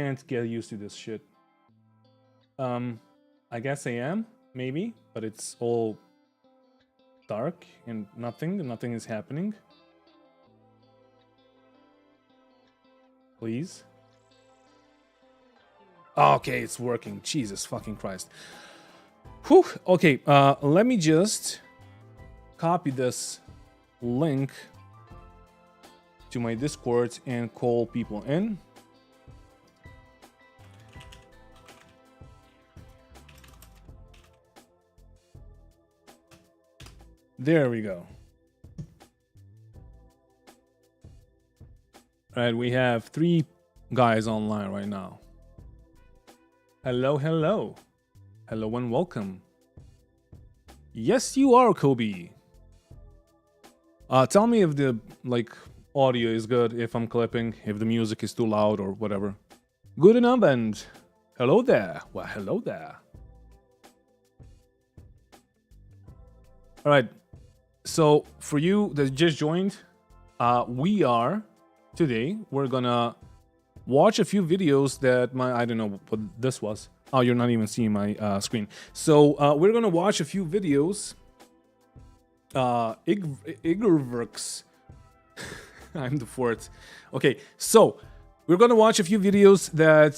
can't get used to this shit. I guess I am, maybe, but it's all dark and nothing is happening. Please. Okay, it's working. Jesus fucking Christ. Whew. Okay, let me just copy this link to my Discord and call people in. There we go. All right, we have 3 guys online right now. Hello, hello. Hello and welcome. Yes, you are, Kobe. Tell me if the audio is good, if I'm clipping, if the music is too loud or whatever. Good enough, and hello there. Well, hello there. All right. So for you that just joined, we're gonna watch a few videos that I don't know what this was. Oh, you're not even seeing my screen. So we're gonna watch a few videos. Igorverks. I'm the fourth. Okay, so we're gonna watch a few videos that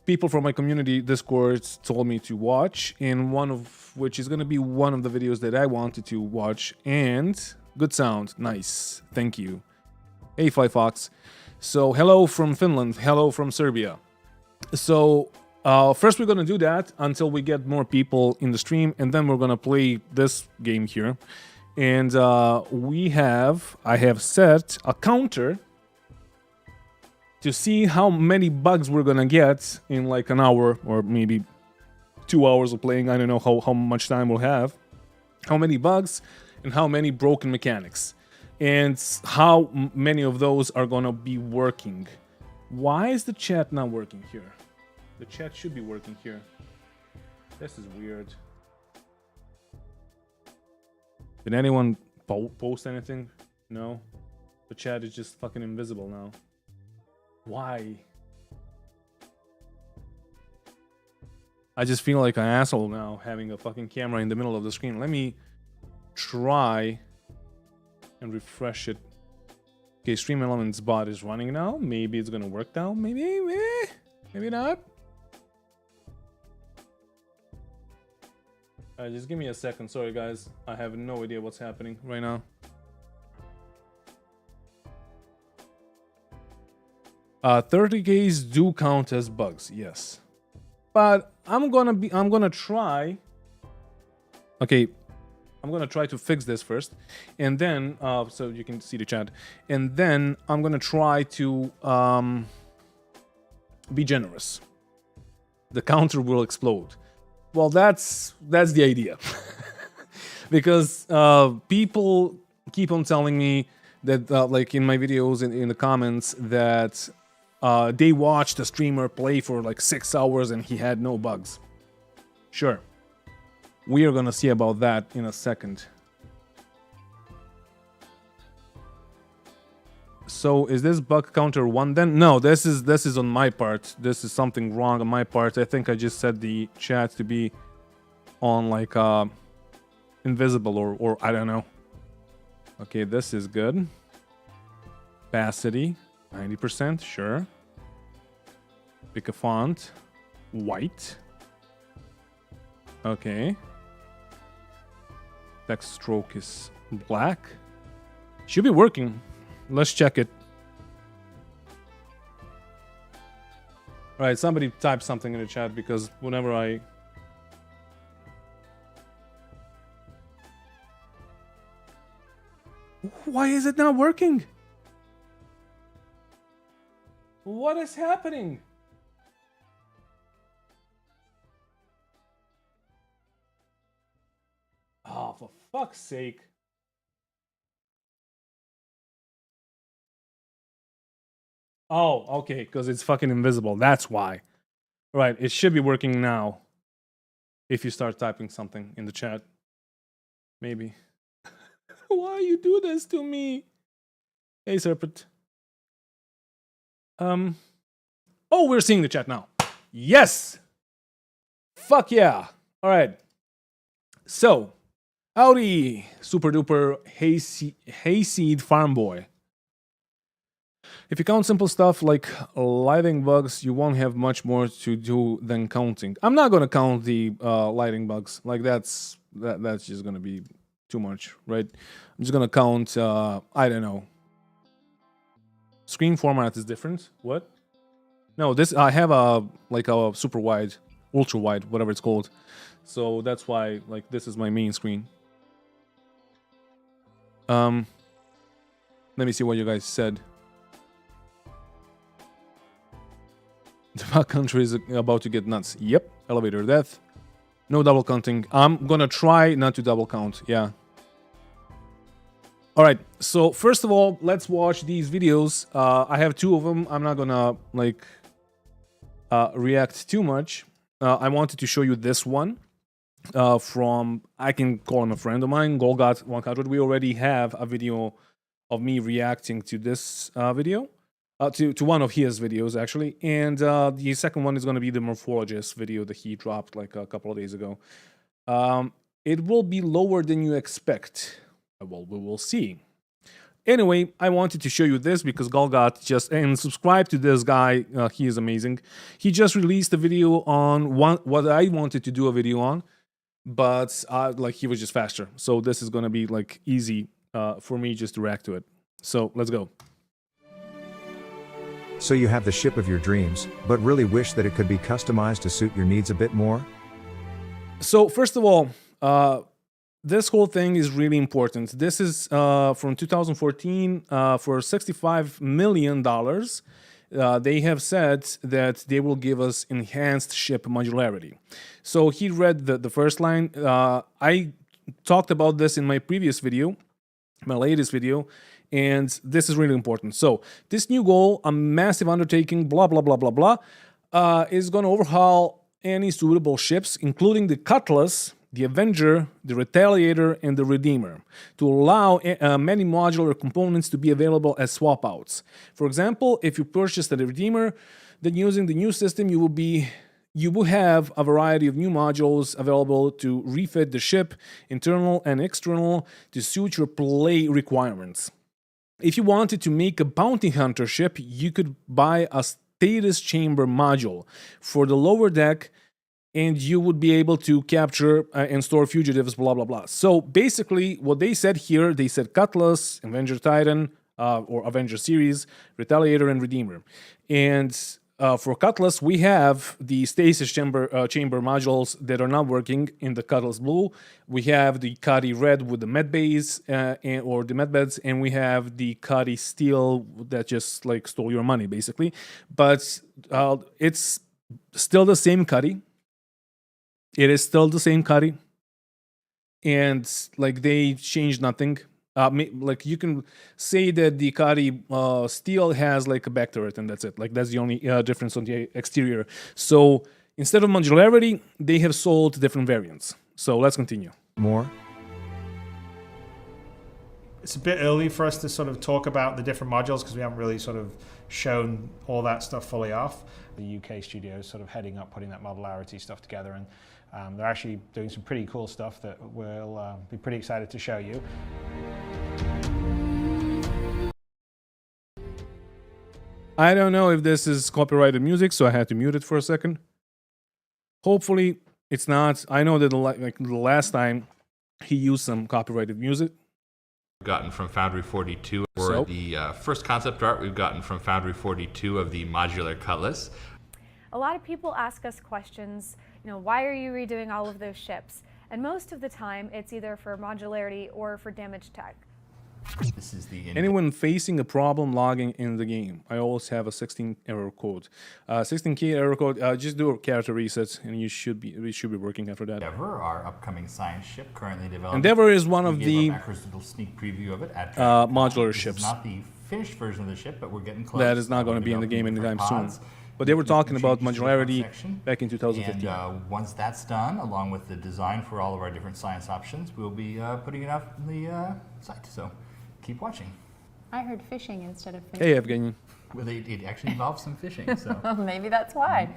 people from my community Discord told me to watch, and one of which is gonna be one of the videos that I wanted to watch. And good sound, nice, thank you. Hey, Fly Fox. So hello from Finland, hello from Serbia. So first we're gonna do that until we get more people in the stream, and then we're gonna play this game here. And I have set a counter to see how many bugs we're gonna get in like an hour or maybe 2 hours of playing. I don't know how much time we'll have. How many bugs and how many broken mechanics. And how many of those are gonna be working. Why is the chat not working here? The chat should be working here. This is weird. Did anyone post anything? No? The chat is just fucking invisible now. Why? I just feel like an asshole now having a fucking camera in the middle of the screen. Let me try and refresh it. Okay, Stream Elements bot is running now. Maybe it's gonna work now. Maybe not. Just give me a second. Sorry, guys. I have no idea what's happening right now. 30Ks do count as bugs, yes. But I'm gonna try. Okay, I'm gonna try to fix this first, and then so you can see the chat, and then I'm gonna try to be generous. The counter will explode. Well, that's the idea. Because people keep on telling me that like in my videos in the comments that they watched a streamer play for like 6 hours and he had no bugs. Sure. We are gonna see about that in a second. So is this bug counter 1 then? No, this is on my part. This is something wrong on my part. I think I just set the chat to be on like invisible or I don't know. Okay, this is good. Opacity 90%, sure. Pick a font. White. Okay. Text stroke is black. Should be working. Let's check it. Alright, somebody type something in the chat because whenever I... Why is it not working? What is happening? Oh, for fuck's sake. Oh, okay, because it's fucking invisible. That's why. Right, it should be working now. If you start typing something in the chat. Maybe. Why you do this to me? Hey, Serpent. Oh, we're seeing the chat now. Yes. Fuck yeah. All right. So, howdy, super duper hayseed farm boy. If you count simple stuff like lighting bugs, you won't have much more to do than counting. I'm not gonna count the lighting bugs. Like that's just gonna be too much, right? I'm just gonna count. I don't know. Screen format is different. What? No, this I have a like a super wide, ultra wide, whatever it's called. So that's why like this is my main screen. Let me see what you guys said. The backcountry is about to get nuts. Yep, elevator death. No double counting. I'm gonna try not to double count. Yeah. All right. So first of all, let's watch these videos. I have two of them. I'm not gonna like react too much. I wanted to show you this one from, I can call him a friend of mine, Gaul Got 100. We already have a video of me reacting to this video. To one of his videos, actually. And the second one is going to be the morphologist video that he dropped like a couple of days ago. It will be lower than you expect. Well, we will see. Anyway, I wanted to show you this because Gaul Got just, and subscribe to this guy, he is amazing. He just released a video on what I wanted to do a video on, but like he was just faster. So this is going to be like easy for me just to react to it. So let's go. So you have the ship of your dreams, but really wish that it could be customized to suit your needs a bit more? So first of all, this whole thing is really important. This is from 2014 for $65 million. They have said that they will give us enhanced ship modularity. So he read the first line. I talked about this in my previous video, my latest video, and this is really important. So this new goal, a massive undertaking, blah, blah, blah, blah, blah, is going to overhaul any suitable ships, including the Cutlass, the Avenger, the Retaliator, and the Redeemer, to allow many modular components to be available as swap outs. For example, if you purchased a Redeemer, then using the new system, you will have a variety of new modules available to refit the ship, internal and external, to suit your play requirements. If you wanted to make a bounty hunter ship, you could buy a status chamber module for the lower deck, and you would be able to capture and store fugitives, blah, blah, blah. So basically, what they said here, they said Cutlass, Avenger Titan, or Avenger Series, Retaliator, and Redeemer. And for Cutlass, we have the stasis chamber modules that are not working in the Cutlass Blue. We have the Cuddy Red with the med bays or the med beds, and we have the Cuddy Steel that just like stole your money, basically. But it's still the same Cuddy. It is still the same Cuddy, and like they changed nothing. Like you can say that the Cuddy Steel has like a back turret, and that's it. Like that's the only difference on the exterior. So instead of modularity, they have sold different variants. So let's continue. More? It's a bit early for us to sort of talk about the different modules because we haven't really sort of shown all that stuff fully off. The UK studio is sort of heading up putting that modularity stuff together, and they're actually doing some pretty cool stuff that we'll be pretty excited to show you. I don't know if this is copyrighted music, so I had to mute it for a second. Hopefully it's not. I know that the last time he used some copyrighted music. Gotten from Foundry 42, or the first concept art we've gotten from Foundry 42 of the modular Cutlass. A lot of people ask us questions, why are you redoing all of those ships? And most of the time, it's either for modularity or for damage tech. This is the Anyone facing a problem logging in the game, I always have a 16 error code. 16K error code, just do a character reset, and we should be working after that. Endeavor, our upcoming science ship, currently developed. Endeavor is one of we the gave a little sneak preview of it at modular this ships. Is not the finished version of the ship, but we're getting close. That is not going to be in the game anytime soon. But they were talking about modularity back in 2015. And once that's done, along with the design for all of our different science options, we'll be putting it out on the site. So keep watching. I heard fishing instead of Hey, Evgeny. Well, it actually involves some fishing, so. Maybe that's why.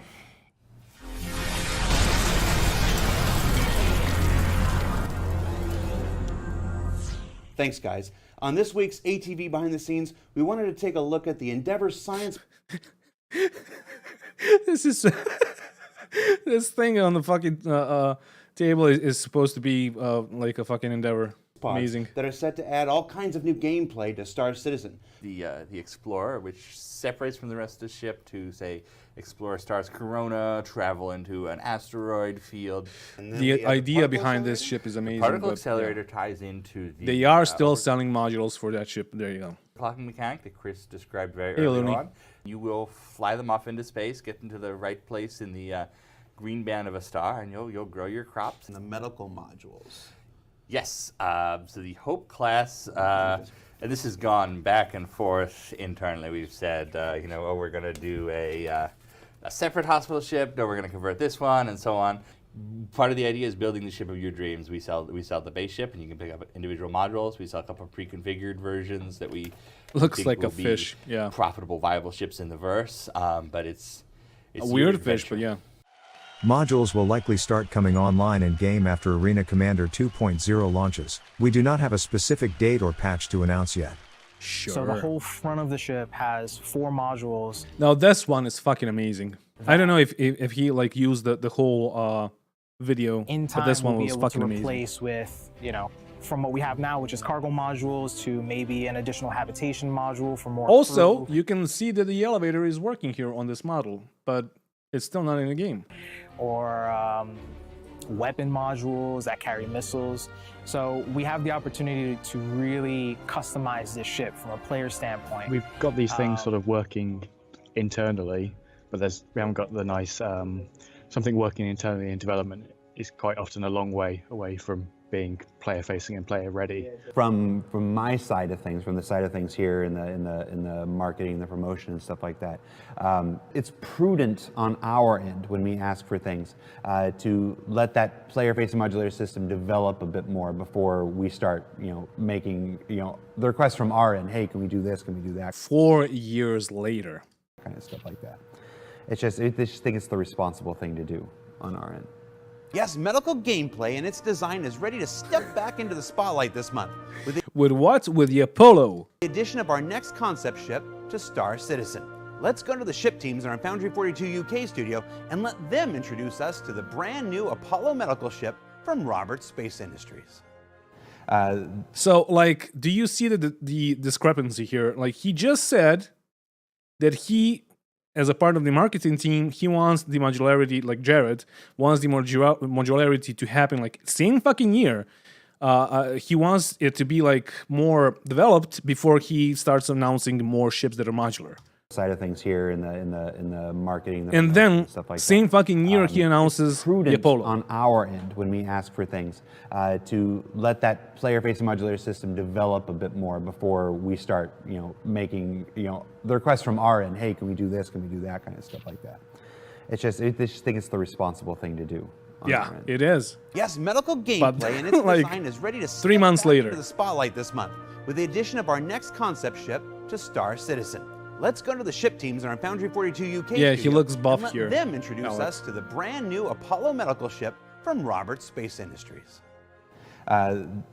Thanks, guys. On this week's ATV Behind the Scenes, we wanted to take a look at the Endeavor Science... This is this thing on the fucking table is supposed to be like a fucking Endeavor. Amazing. That are set to add all kinds of new gameplay to Star Citizen. The Explorer, which separates from the rest of the ship to, say, explore Star's corona, travel into an asteroid field. The idea behind this ship is amazing. Particle but, accelerator ties into the... They are still selling modules for that ship. There you go. Clocking mechanic that Chris described very early on. You will fly them off into space, get them to the right place in the green band of a star, and you'll grow your crops. And the medical modules. Yes, so the Hope class, and this has gone back and forth internally. We've said, oh, we're going to do a separate hospital ship, no, we're going to convert this one, and so on. Part of the idea is building the ship of your dreams. We sell the base ship, and you can pick up individual modules. We sell a couple of pre-configured versions that we looks think like will a fish, be yeah. profitable, viable ships in the verse, but it's a weird fish, but yeah. Modules will likely start coming online in-game after Arena Commander 2.0 launches. We do not have a specific date or patch to announce yet. Sure. So the whole front of the ship has 4 modules. Now this one is fucking amazing. I don't know if he like used the whole video, In time, but this one we'll was be able fucking to amazing. replace with, from what we have now, which is cargo modules, to maybe an additional habitation module for more Also, crew. you can see that the elevator is working here on this model, but it's still not in the game. Or weapon modules that carry missiles. So we have the opportunity to really customize this ship from a player standpoint. We've got these things sort of working internally, but we haven't got the nice something working internally in development is quite often a long way away from being player facing and player ready. From my side of things, from the side of things here in the marketing, the promotion and stuff like that, it's prudent on our end when we ask for things to let that player facing modular system develop a bit more before we start making the requests from our end. Hey, can we do this? Can we do that? 4 years later. Kind of stuff like that. It's just I just think it's the responsible thing to do on our end. Yes, medical gameplay and its design is ready to step back into the spotlight this month With what? With the Apollo. the addition of our next concept ship to Star Citizen. Let's go to the ship teams in our Foundry 42 UK studio and let them introduce us to the brand new Apollo medical ship from Roberts Space Industries. So, like, do you see the discrepancy here? Like, he just said that he, as a part of the marketing team, he wants the modularity, like Jared, wants the modularity to happen, like, same fucking year. He wants it to be, like, more developed before he starts announcing more ships that are modular. Side of things here in the marketing, And then, stuff like same that. fucking year, he announces the Prudent Apollo. on our end when we ask for things to let that player-facing modular system develop a bit more before we start, making the requests from our end. Hey, can we do this? Can we do that? Kind of stuff like that. It's just I just think it's the responsible thing to do. Yeah, it is. Yes, medical gameplay and its like, design is ready to 3 months step back later. into the spotlight this month with the addition of our next concept ship to Star Citizen. Let's go to the ship teams in our Foundry 42 UK Yeah, he studio looks buff and let here. them introduce Alex. us to the brand new Apollo medical ship from Roberts Space Industries.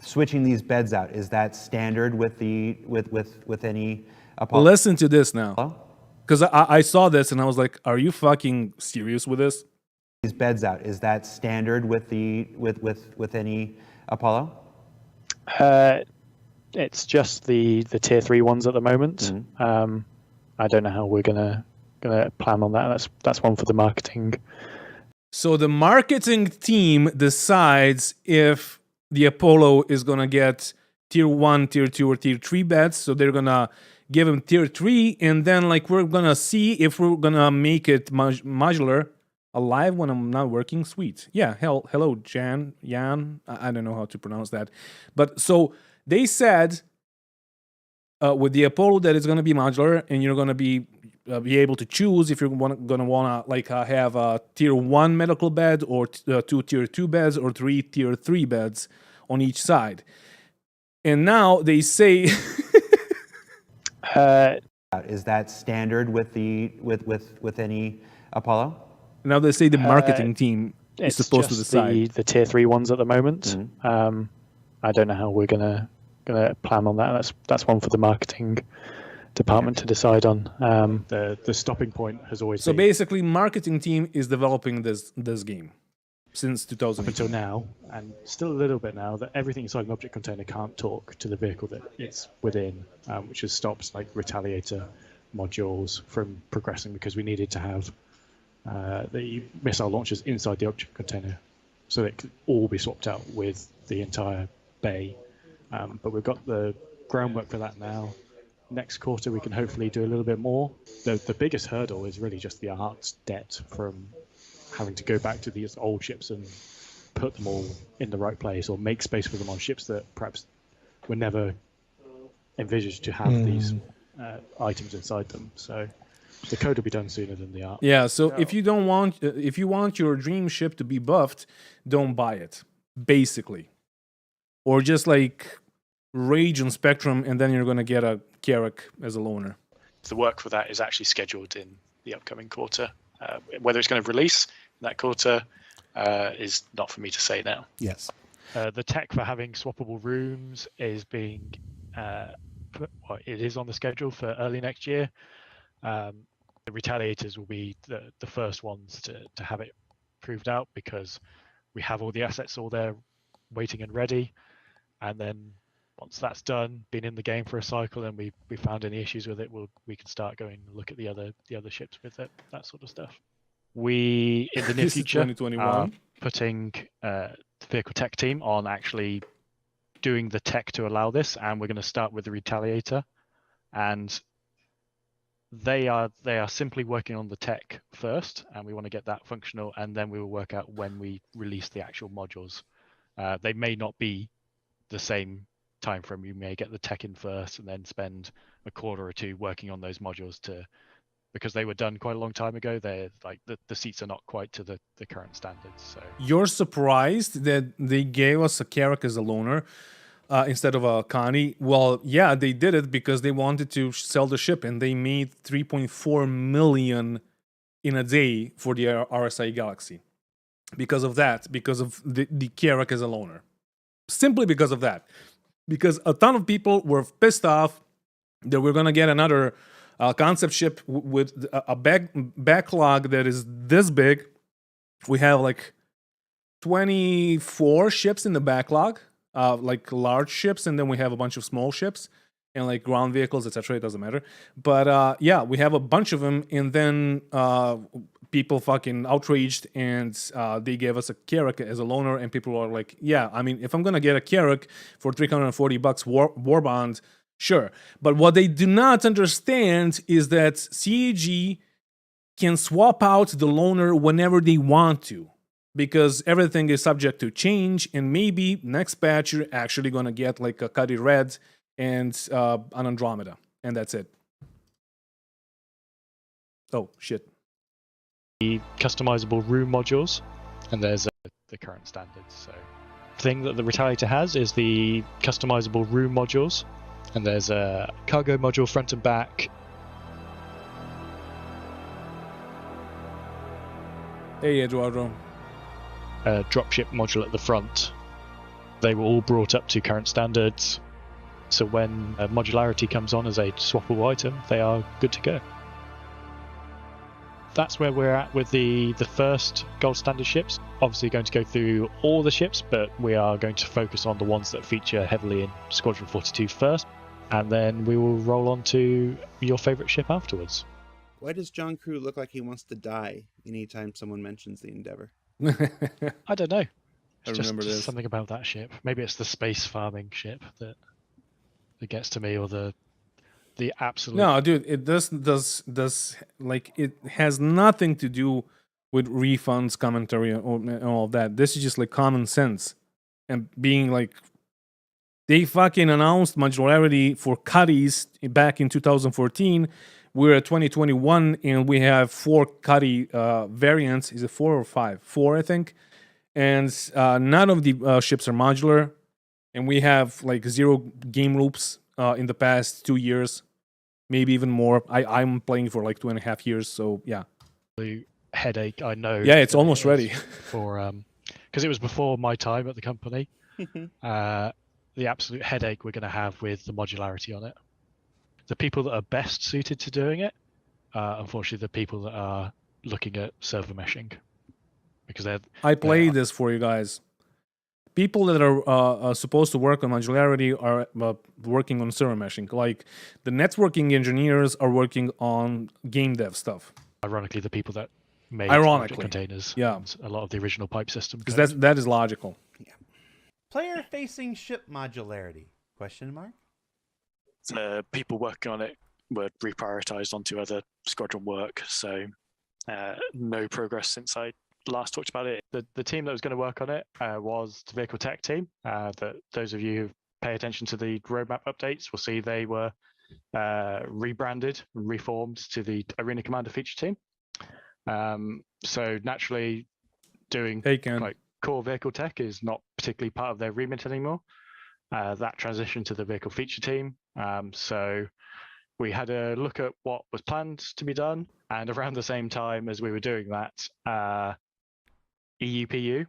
Switching these beds out, is that standard with any Apollo? Listen to this now. Because I saw this and I was like, are you fucking serious with this? These beds out, is that standard with any Apollo? It's just the tier 3 ones at the moment. I don't know how we're gonna plan on that. That's one for the marketing. So the marketing team decides if the Apollo is gonna get tier 1, tier 2, or tier 3 beds. So they're gonna give him tier 3, and then like we're gonna see if we're gonna make it modular. Alive when I'm not working? Sweet. Yeah, hello, Jan. I don't know how to pronounce that. But so they said with the Apollo that it's going to be modular, and you're going to be able to choose if you're going to want to like have a tier 1 medical bed, or 2 tier 2 beds, or 3 tier 3 beds on each side. And now they say Is that standard with any Apollo? Now they say the marketing team is It's supposed to just decide. the tier 3 ones at the moment. I don't know how we're gonna plan on that. That's one for the marketing department to decide on. The stopping point has always So been basically, marketing team is developing this game since up 2000 until now, and still a little bit now, that everything inside an object container can't talk to the vehicle that it's within, which has stopped like Retaliator modules from progressing because we needed to have the missile launchers inside the object container so that it could all be swapped out with the entire bay. But we've got the groundwork for that now. Next quarter, we can hopefully do a little bit more. The biggest hurdle is really just the art debt from having to go back to these old ships and put them all in the right place, or make space for them on ships that perhaps were never envisaged to have these items inside them. So the code will be done sooner than the art. Yeah, so if you want your dream ship to be buffed, don't buy it, basically. Or just like rage on Spectrum, and then you're gonna get a Carrack as a loner. The work for that is actually scheduled in the upcoming quarter. Whether it's going to release that quarter is not for me to say now. Yes. The tech for having swappable rooms is being it is on the schedule for early next year. The Retaliators will be the first ones to have it proved out, because we have all the assets all there waiting and ready, and then once that's done, been in the game for a cycle, and we found any issues with it, we can start going and look at the other ships with it, that sort of stuff. We in the near This is future 2021. are putting the vehicle tech team on actually doing the tech to allow this, and we're going to start with the Retaliator, and they are simply working on the tech first, and we want to get that functional, and then we will work out when we release the actual modules. They may not be the same time frame. You may get the tech in first and then spend a quarter or two working on those modules because they were done quite a long time ago. They're like the seats are not quite to the current standards. So You're surprised that they gave us a Carrack as a loner instead of a Connie? Well, yeah, they did it because they wanted to sell the ship, and they made 3.4 million in a day for the RSI Galaxy. Because of that, because of the Carrack as a loner. Simply because of that. Because a ton of people were pissed off that we're going to get another concept ship with a backlog that is this big. We have like 24 ships in the backlog, like large ships, and then we have a bunch of small ships and like ground vehicles, etc. It doesn't matter. But yeah, we have a bunch of them, and then people fucking outraged, and they gave us a Carrack as a loaner, and people are like, yeah, I mean, if I'm gonna get a Carrack for $340 war bond, sure. But what they do not understand is that CAG can swap out the loaner whenever they want to, because everything is subject to change, and maybe next patch you're actually gonna get like a Cuddy Red and an Andromeda, and that's it. Oh shit. the customizable room modules, and there's the current standards. So the thing that the Retaliator has is the customizable room modules, and there's a cargo module front and back. Hey, Eduardo. A dropship module at the front. They were all brought up to current standards, so when modularity comes on as a swappable item, they are good to go. That's where we're at with the first gold standard ships. Obviously going to go through all the ships, but we are going to focus on the ones that feature heavily in Squadron 42 first, and then we will roll on to your favourite ship afterwards. Why does John Crew look like he wants to die anytime someone mentions the Endeavour? I don't know. It's I remember just this. something about that ship. Maybe it's the space farming ship that gets to me, or the absolute. No, dude, it does like it has nothing to do with refunds, commentary, and all of that. This is just like common sense, and being like, they fucking announced modularity for Cuddies back in 2014. We're at 2021, and we have 4 Cuddy variants. Is it 4 or 5? 4, I think. And none of the ships are modular, and we have like 0 game loops in the past 2 years, maybe even more. I'm playing for like 2.5 years, so yeah. The headache, I know. Yeah, it's that almost is ready. For because it was before my time at the company. The absolute headache we're going to have with the modularity on it. The people that are best suited to doing it, unfortunately, the people that are looking at server meshing, because I played this for you guys. People that are supposed to work on modularity are working on server meshing. Like the networking engineers are working on game dev stuff. Ironically, the people that made Ironically, containers, yeah, and a lot of the original pipe system, because that is logical. Yeah. Player-facing ship modularity? Question mark. People working on it were reprioritized onto other squadron work, so no progress since I last talked about it. The team that was going to work on it was the vehicle tech team. That those of you who pay attention to the roadmap updates will see they were rebranded and reformed to the Arena Commander feature team. So naturally, doing like core vehicle tech is not particularly part of their remit anymore. That transitioned to the vehicle feature team. So we had a look at what was planned to be done, and around the same time as we were doing that, EUPU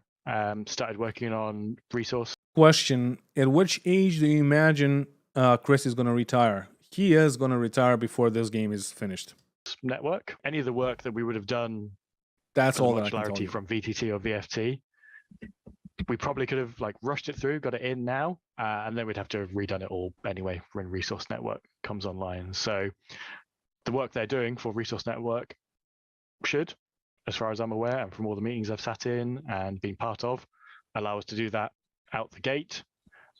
started working on resource. Question: at which age do you imagine Chris is going to retire? He is going to retire before this game is finished. Network. Any of the work that we would have done, that's all that I modularity can tell you. from VTT or VFT, we probably could have like rushed it through, got it in now, and then we'd have to have redone it all anyway when Resource Network comes online. So the work they're doing for Resource Network should, as far as I'm aware, and from all the meetings I've sat in and been part of, allow us to do that out the gate.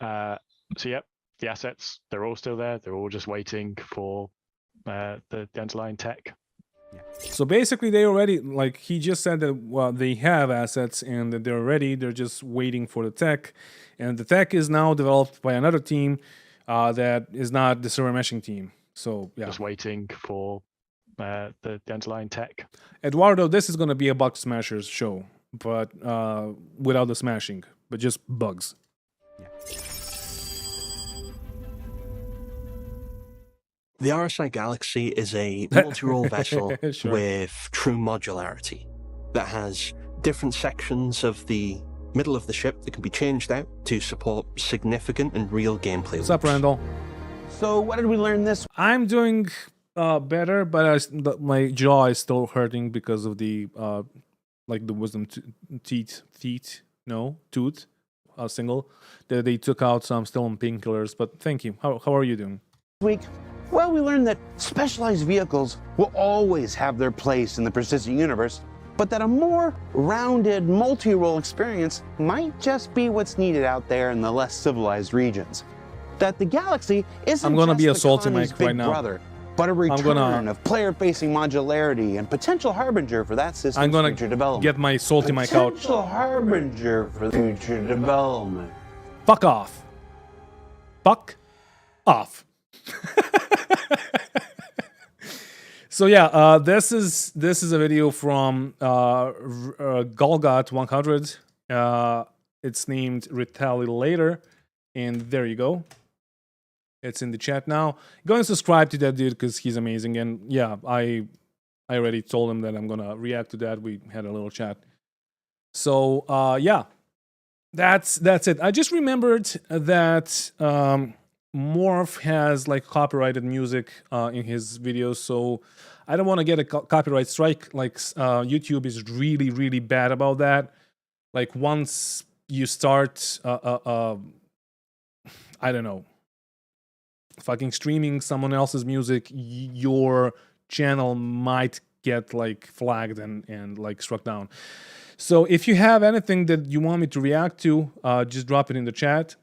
So yep, the assets, they're all still there. They're all just waiting for the underlying tech. So basically, they already, like he just said that they have assets and that they're ready. They're just waiting for the tech, and the tech is now developed by another team that is not the server meshing team. So yeah, just waiting for the underlying tech. Eduardo, this is going to be a bug smashers show, but without the smashing, but just bugs. Yeah. The RSI Galaxy is a multi-role vessel Sure. with true modularity that has different sections of the middle of the ship that can be changed out to support significant and real gameplay. What's up, Randall? So what did we learn this? I'm doing better, but my jaw is still hurting because of the like the wisdom tooth single that they took out. So I'm still on painkillers, but thank you. How are you doing? Week. Well, we learned that specialized vehicles will always have their place in the persistent universe, but that a more rounded, multi-role experience might just be what's needed out there in the less civilized regions. That the galaxy isn't I'm gonna just be the assaulting colony's Mike big right now. brother, but a return of player-facing modularity and potential harbinger for that system's future development. Get my salty mic out. Potential harbinger for future development. Fuck off. Fuck off. So yeah, this is a video from Gaul Got 100. It's named Retaliator, and there you go. It's in the chat now. Go and subscribe to that dude because he's amazing. And yeah, I already told him that I'm gonna react to that. We had a little chat. So yeah, that's it. I just remembered that Morph has like copyrighted music in his videos, so I don't want to get a copyright strike. Like YouTube is really, really bad about that. Like once you start, I don't know, fucking streaming someone else's music, your channel might get like flagged and like struck down. So if you have anything that you want me to react to, just drop it in the chat.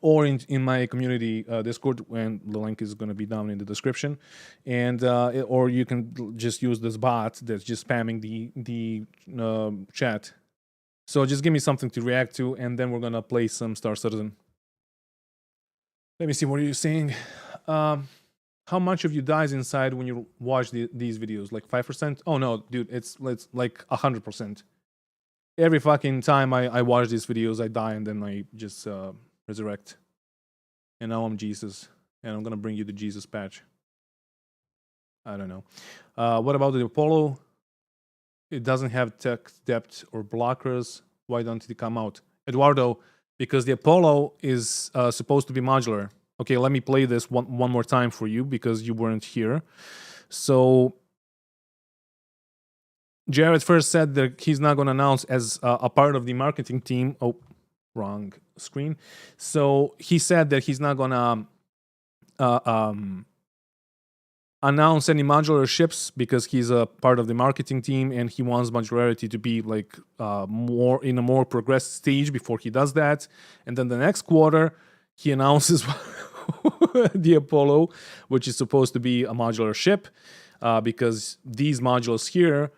Or in my community Discord, and the link is going to be down in the description, and or you can just use this bot that's just spamming the chat. So just give me something to react to, and then we're gonna play some Star Citizen. Let me see, what are you saying? How much of you dies inside when you watch these videos? Like 5%? Oh no, dude, it's like 100%. Every fucking time I watch these videos, I die, and then I just resurrect. And now I'm Jesus, and I'm gonna bring you the Jesus patch. I don't know. What about the Apollo? It doesn't have text depth or blockers. Why don't they come out? Eduardo, because the Apollo is supposed to be modular. Okay, let me play this one more time for you because you weren't here. So Jared first said that he's not going to announce as a part of the marketing team. Oh, wrong screen. So he said that he's not going to announce any modular ships because he's a part of the marketing team and he wants modularity to be like more in a more progressed stage before he does that. And then the next quarter, he announces the Apollo, which is supposed to be a modular ship because these modules here,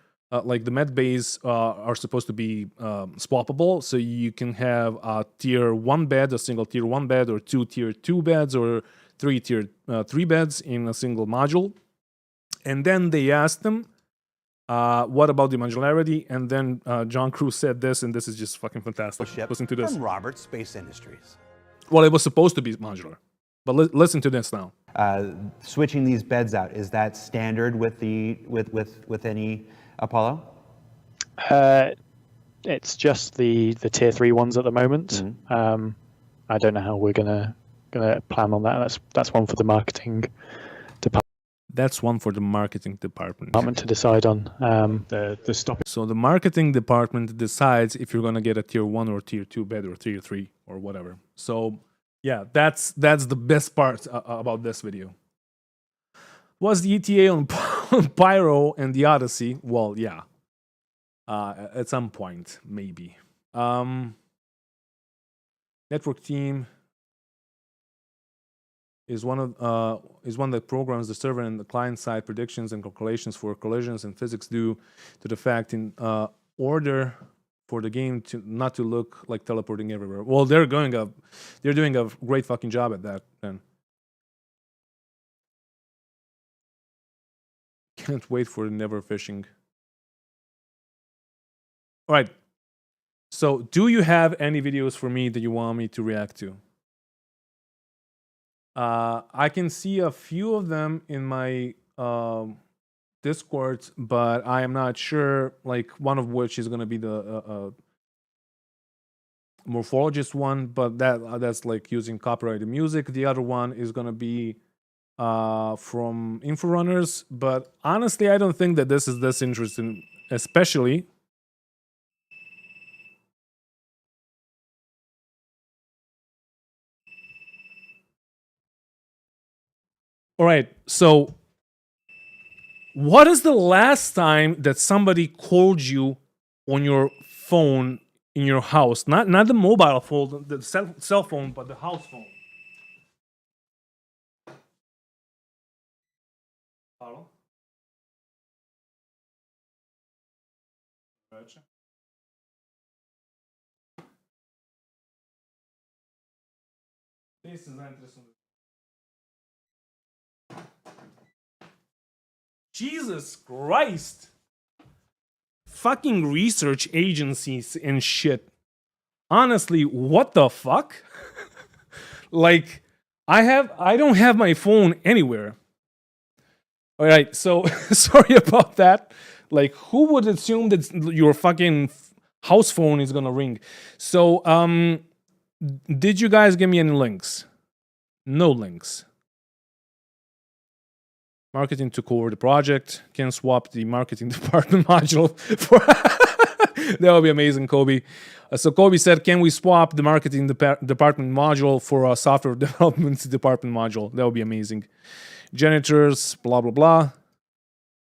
like the med bays, are supposed to be swappable. So you can have a tier 1 bed, a single tier 1 bed, or 2 tier 2 beds, or 3 tier 3 beds in a single module. And then they asked them, what about the modularity? And then John Cruz said this, and this is just fucking fantastic. Listen to this. From Roberts Space Industries. Well, it was supposed to be modular. But listen to this now. Switching these beds out, is that standard with any Apollo? It's just the tier 3 ones at the moment. I don't know how we're gonna plan on that. That's one for the marketing department. That's one for the marketing department To decide on. The stop. So the marketing department decides if you're gonna get a tier 1 or tier 2 bed or tier 3 or whatever. So yeah, that's the best part about this video. Was the ETA on Pyro and the Odyssey? Well, yeah. At some point, maybe. Network team is one that programs the server and the client side predictions and calculations for collisions and physics due to the fact in order for the game to not to look like teleporting everywhere. Well, they're doing a great fucking job at that then. Can't wait for the never fishing. All right. So, do you have any videos for me that you want me to react to? I can see a few of them in my Discord, but I am not sure. Like one of which is gonna be the morphologist one, but that's like using copyrighted music. The other one is gonna be from Inforunners, but honestly, I don't think that this is this interesting, especially. All right, so what is the last time that somebody called you on your phone in your house? Not the mobile phone, the cell phone, but the house phone. Hello? This is interesting. Jesus Christ. Fucking research agencies and shit. Honestly, what the fuck? Like, I don't have my phone anywhere. All right, so sorry about that. Like, who would assume that your fucking house phone is gonna ring? So, did you guys give me any links? No links. Marketing took over the project. Can swap the marketing department module for... That would be amazing, Kobe. So Kobe said, can we swap the marketing department module for a software development department module? That would be amazing. Janitors, blah, blah, blah.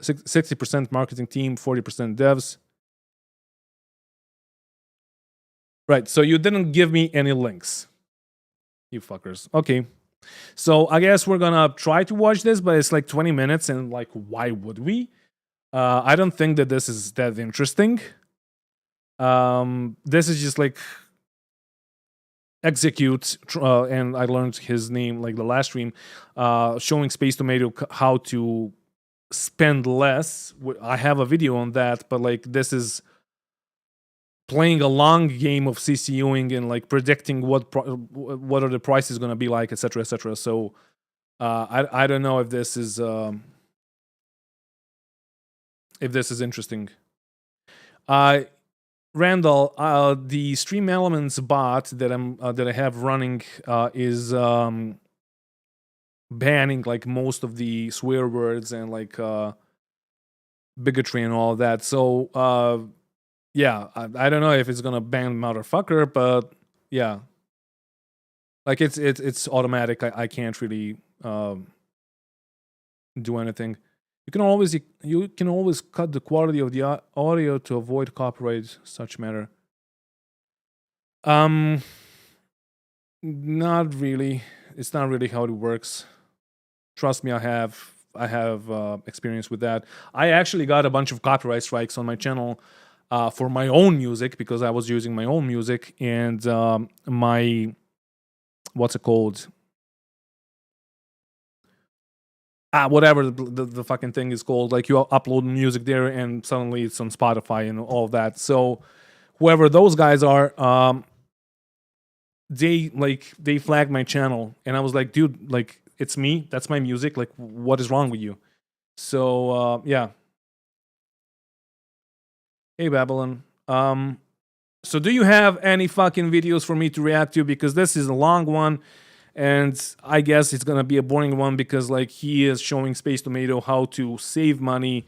60% marketing team, 40% devs. Right, so you didn't give me any links. You fuckers. Okay. So I guess we're gonna try to watch this, but it's like 20 minutes, and like, why would we? I don't think that this is that interesting. This is just like execute, and I learned his name like the last stream, showing Space Tomato how to spend less. I have a video on that, but like this is playing a long game of CCUing and like predicting what are the prices going to be like, etc., etc. So I don't know if this is if this is interesting. Randall, the Stream Elements bot that I have running is banning like most of the swear words and like bigotry and all that. So yeah, I don't know if it's gonna ban motherfucker, but yeah, like it's automatic. I can't really do anything. You can always cut the quality of the audio to avoid copyright such matter. Not really. It's not really how it works. Trust me, I have experience with that. I actually got a bunch of copyright strikes on my channel for my own music because I was using my own music, and my what's it called? Whatever the fucking thing is called. Like you upload music there, and suddenly it's on Spotify and all of that. So whoever those guys are, they flagged my channel, and I was like, dude, like it's me. That's my music. Like, what is wrong with you? So yeah. Hey Babylon. So do you have any fucking videos for me to react to? Because this is a long one. And I guess it's gonna be a boring one because like he is showing Space Tomato how to save money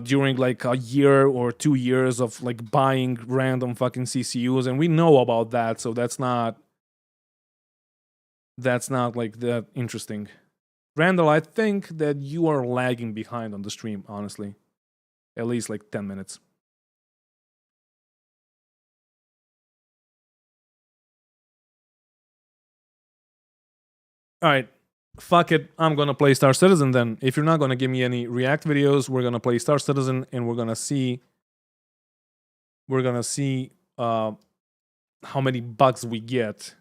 during like a year or 2 years of like buying random fucking CCUs, and we know about that, so that's not like that interesting. Randall, I think that you are lagging behind on the stream, honestly. At least like 10 minutes. All right, fuck it. I'm gonna play Star Citizen then. If you're not gonna give me any React videos, we're gonna play Star Citizen, and we're gonna see how many bugs we get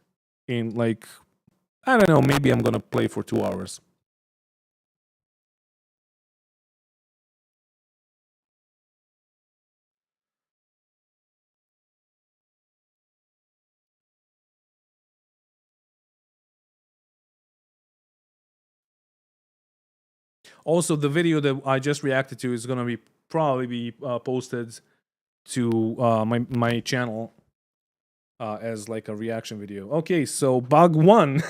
in like, I don't know. Maybe I'm gonna play for 2 hours. Also, the video that I just reacted to is gonna probably be posted to my channel as like a reaction video. Okay, so bug 1.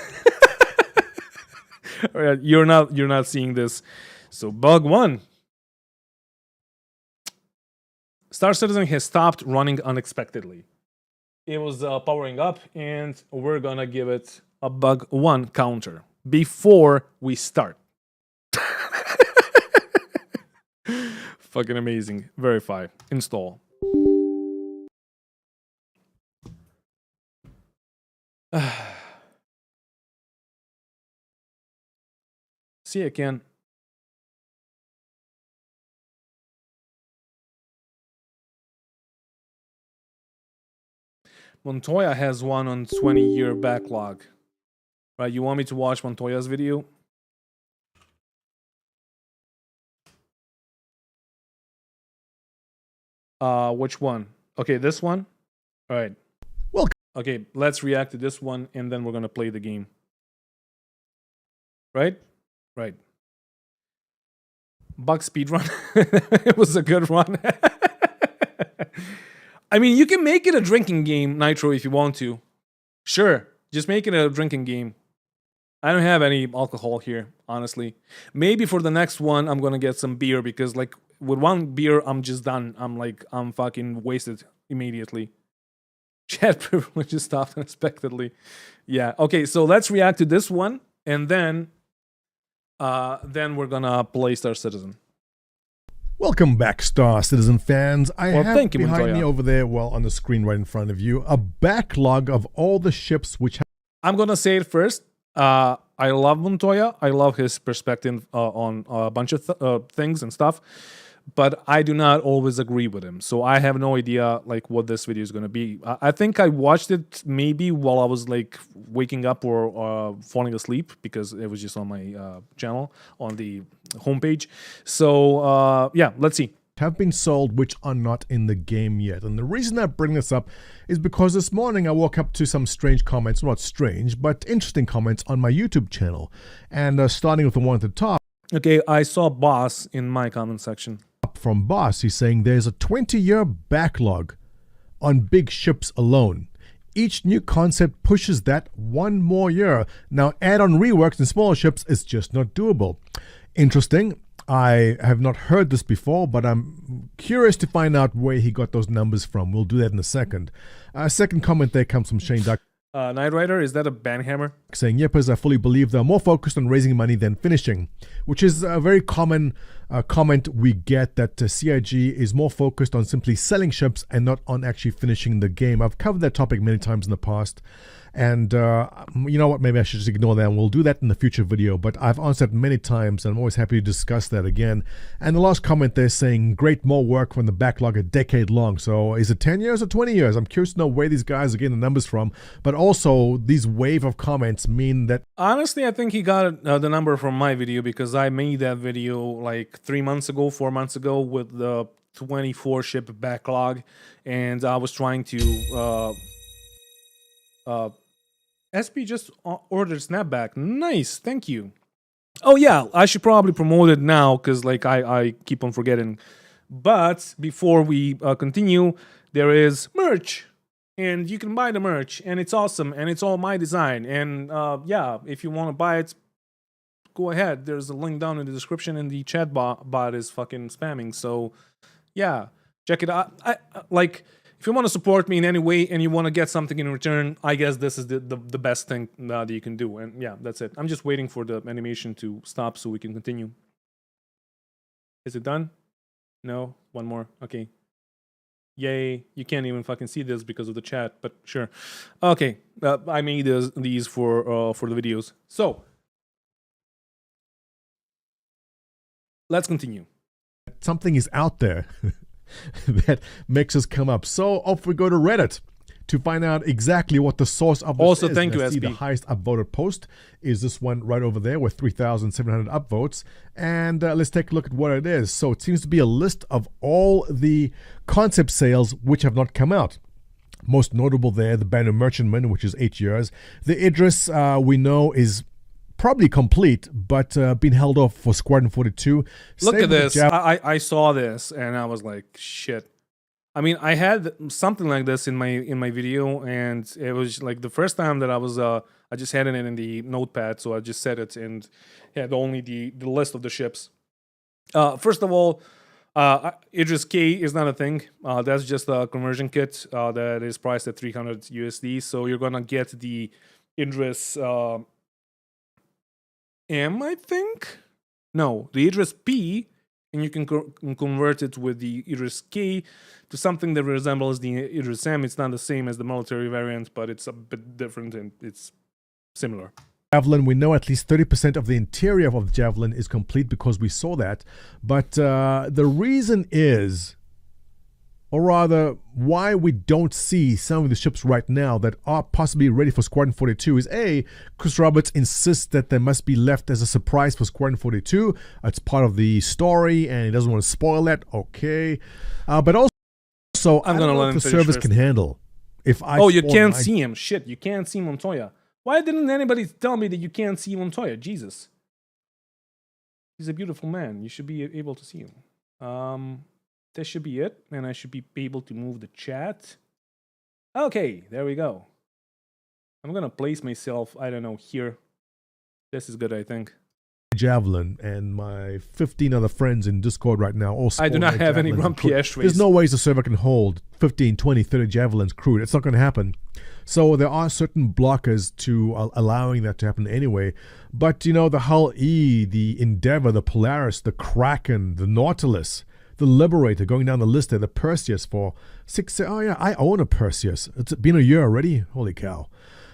You're not seeing this. So bug 1. Star Citizen has stopped running unexpectedly. It was powering up, and we're gonna give it a bug 1 counter before we start. Fucking amazing. Verify. Install. See, I can. Montoya has one on 20-year backlog. Right, you want me to watch Montoya's video? Which one? Okay, this one? All right. Well, okay, let's react to this one, and then we're gonna play the game. Right? Right. Bug speedrun. It was a good run. I mean, you can make it a drinking game, Nitro, if you want to. Sure, just make it a drinking game. I don't have any alcohol here, honestly. Maybe for the next one, I'm gonna get some beer, because like with one beer, I'm just done. I'm fucking wasted immediately. Chat privileges stopped unexpectedly. Yeah. Okay. So let's react to this one, and then we're gonna play Star Citizen. Welcome back, Star Citizen fans. I have thank you, behind Montoya. me over there, well, on the screen right in front of you, a backlog of all the ships which have... I'm gonna say it first. I love Montoya. I love his perspective on a bunch of things and stuff, but I do not always agree with him. So I have no idea like what this video is gonna be. I think I watched it maybe while I was like waking up or falling asleep, because it was just on my channel on the homepage. So yeah, let's see. Have been sold which are not in the game yet. And the reason I bring this up is because this morning I woke up to some strange comments, not strange, but interesting comments on my YouTube channel. And starting with the one at the top. Okay, I saw boss in my comment section. from Boss. He's saying there's a 20-year backlog on big ships alone. Each new concept pushes that one more year. Now, add-on reworks in smaller ships is just not doable. Interesting. I have not heard this before, but I'm curious to find out where he got those numbers from. We'll do that in a second. Second comment there comes from Shane Duck. Knight Rider, is that a banhammer? Saying, Yippers, I fully believe they're more focused on raising money than finishing, which is a very common comment we get, that CIG is more focused on simply selling ships and not on actually finishing the game. I've covered that topic many times in the past. And you know what, maybe I should just ignore that, and we'll do that in the future video, but I've answered many times and I'm always happy to discuss that again. And the last comment there saying, great, more work from the backlog, a decade long. So is it 10 years or 20 years? I'm curious to know where these guys are getting the numbers from, but also these wave of comments mean that... Honestly, I think he got the number from my video, because I made that video like 3 months ago, 4 months ago, with the 24 ship backlog, and I was trying to... SP just ordered Snapback. Nice, thank you. Oh yeah, I should probably promote it now, because like I keep on forgetting. But before we continue, there is merch. And you can buy the merch, and it's awesome, and it's all my design. And yeah, if you want to buy it, go ahead. There's a link down in the description, and the chat bot is fucking spamming. So yeah, check it out. Like... If you want to support me in any way and you want to get something in return, I guess this is the best thing that you can do. And yeah, that's it. I'm just waiting for the animation to stop so we can continue. Is it done? No? One more? Okay. Yay. You can't even fucking see this because of the chat, but sure. Okay. I made these for the videos. So, let's continue. Something is out there that makes us come up. So off we go to Reddit to find out exactly what the source of this also, is. thank you, See, SB. the highest upvoted post is this one right over there with 3,700 upvotes. And let's take a look at what it is. So it seems to be a list of all the concept sales which have not come out. Most notable there, the Banu Merchantman, which is 8 years. The Idris, we know, is probably complete, but been held off for Squadron 42. Look at this. I saw this and I was like, shit. I mean, I had something like this in my video, and it was like the first time that I just had it in the notepad, so I just set it and had only the list of the ships. First of all, Idris K is not a thing. That's just a conversion kit that is priced at 300 USD. So you're gonna get the Idris M, I think? No, the Idris P, and you can convert it with the Idris K to something that resembles the Idris M. It's not the same as the military variant, but it's a bit different and it's similar. Javelin, we know at least 30% of the interior of the Javelin is complete because we saw that. But the reason is, or rather, why we don't see some of the ships right now that are possibly ready for Squadron 42 is A, Chris Roberts insists that they must be left as a surprise for Squadron 42. It's part of the story and he doesn't want to spoil that. Okay. But also, I'm going to let the service can handle. If I you can't see him. Shit, you can't see Montoya. Why didn't anybody tell me that you can't see Montoya? Jesus. He's a beautiful man. You should be able to see him. This should be it, and I should be able to move the chat. Okay, there we go. I'm gonna place myself, I don't know, here. This is good, I think. Javelin, and my 15 other friends in Discord right now also. I do not have any grumpy ashtrays. There's no ways the server can hold 15, 20, 30 Javelins crewed. It's not going to happen. So there are certain blockers to allowing that to happen anyway. But, you know, the Hull E, the Endeavor, the Polaris, the Kraken, the Nautilus, the Liberator, going down the list there, the Perseus for 6... Oh, yeah, I own a Perseus. It's been a year already. Holy cow.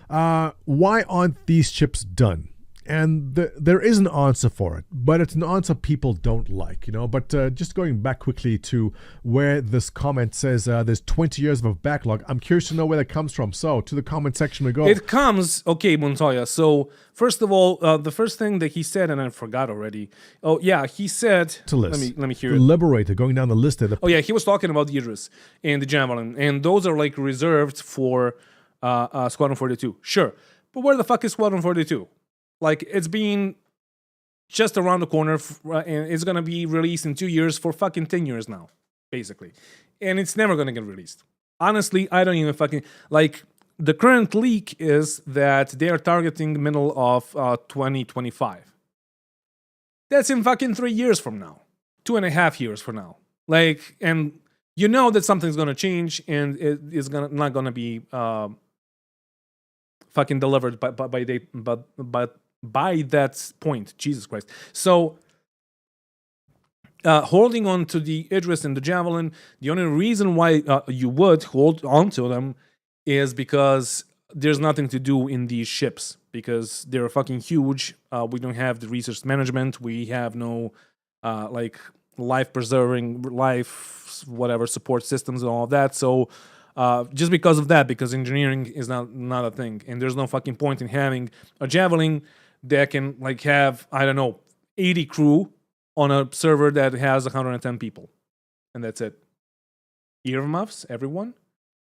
Why aren't these ships done? And there is an answer for it, but it's an answer people don't like, you know. But just going back quickly to where this comment says there's 20 years of a backlog, I'm curious to know where that comes from. So to the comment section we go. It comes, okay, Montoya. So first of all, the first thing that he said, and I forgot already. Oh yeah, he said. Let me hear the it. Liberator, going down the list there. Oh yeah, he was talking about the Idris and the Javelin, and those are like reserved for Squadron 42. Sure, but where the fuck is Squadron 42? Like, it's been just around the corner, and it's gonna be released in 2 years for fucking 10 years now, basically, and it's never gonna get released. Honestly, I don't even fucking like. The current leak is that they are targeting middle of 2025. That's in fucking 3 years from now, 2.5 years from now. Like, and you know that something's gonna change, and it is not gonna be fucking delivered by that point. Jesus Christ. So holding on to the Idris and the Javelin, the only reason why you would hold on to them is because there's nothing to do in these ships, because they're fucking huge. We don't have the resource management. We have no like life preserving, life whatever support systems and all of that. So just because of that, because engineering is not a thing, and there's no fucking point in having a Javelin that can like have, I don't know, 80 crew on a server that has 110 people, and that's it. Earmuffs, everyone?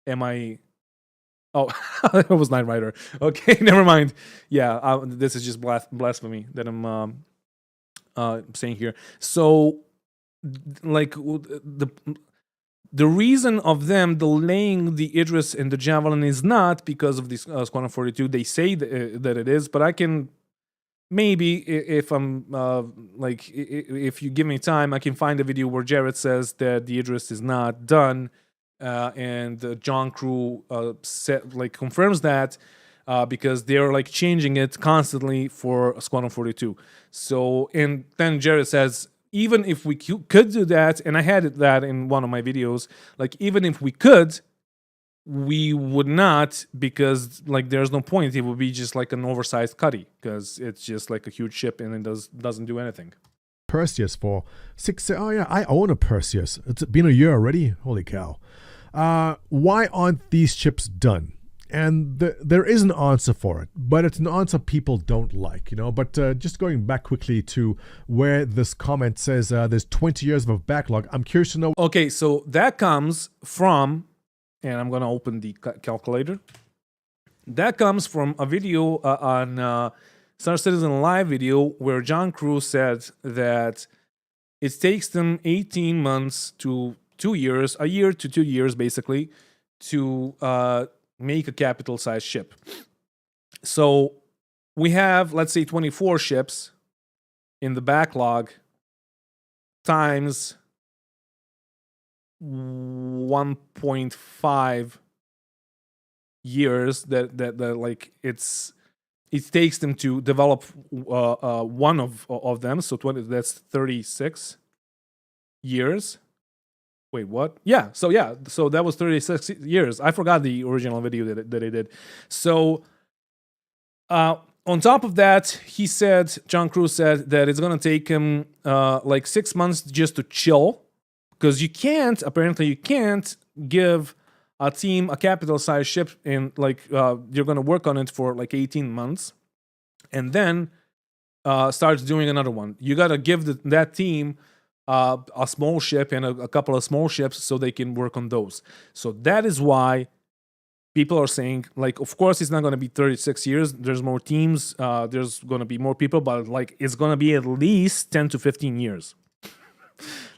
Am I? Oh, it was Night Rider. Okay, never mind. Yeah, this is just blasphemy that I'm saying here. So, like the reason of them delaying the Idris and the Javelin is not because of this Squadron 42. They say that it is, but I can maybe, if I'm like, if you give me time, I can find a video where Jared says that the Idris is not done. And the John crew confirms that because they're like changing it constantly for Squadron 42. So, and then Jared says, even if we could do that, and I had that in one of my videos, like even if we could, we would not, because like there's no point. It would be just like an oversized cutty, because it's just like a huge ship and it doesn't do anything. Perseus for 6. Oh yeah, I own a Perseus. It's been a year already. Holy cow. Why aren't these ships done? And there is an answer for it, but it's an answer people don't like, you know. But just going back quickly to where this comment says there's 20 years of a backlog, I'm curious to know. Okay, so that comes from, and I'm going to open the calculator. That comes from a video on Star Citizen Live video where John Crew said that it takes them 18 months to 2 years, a year to 2 years basically, to make a capital size ship. So we have, let's say, 24 ships in the backlog times 1.5 years that like it takes them to develop one of them. So 20, that's 36 years. Wait, what? Yeah, so that was 36 years. I forgot the original video that I did. So on top of that, John Crew said that it's gonna take him like 6 months just to chill, because you can't give a team a capital size ship and like you're gonna work on it for like 18 months and then start doing another one. You gotta give that team a small ship and a couple of small ships so they can work on those. So that is why people are saying, like, of course it's not going to be 36 years. There's more teams. There's going to be more people, but like it's going to be at least 10 to 15 years.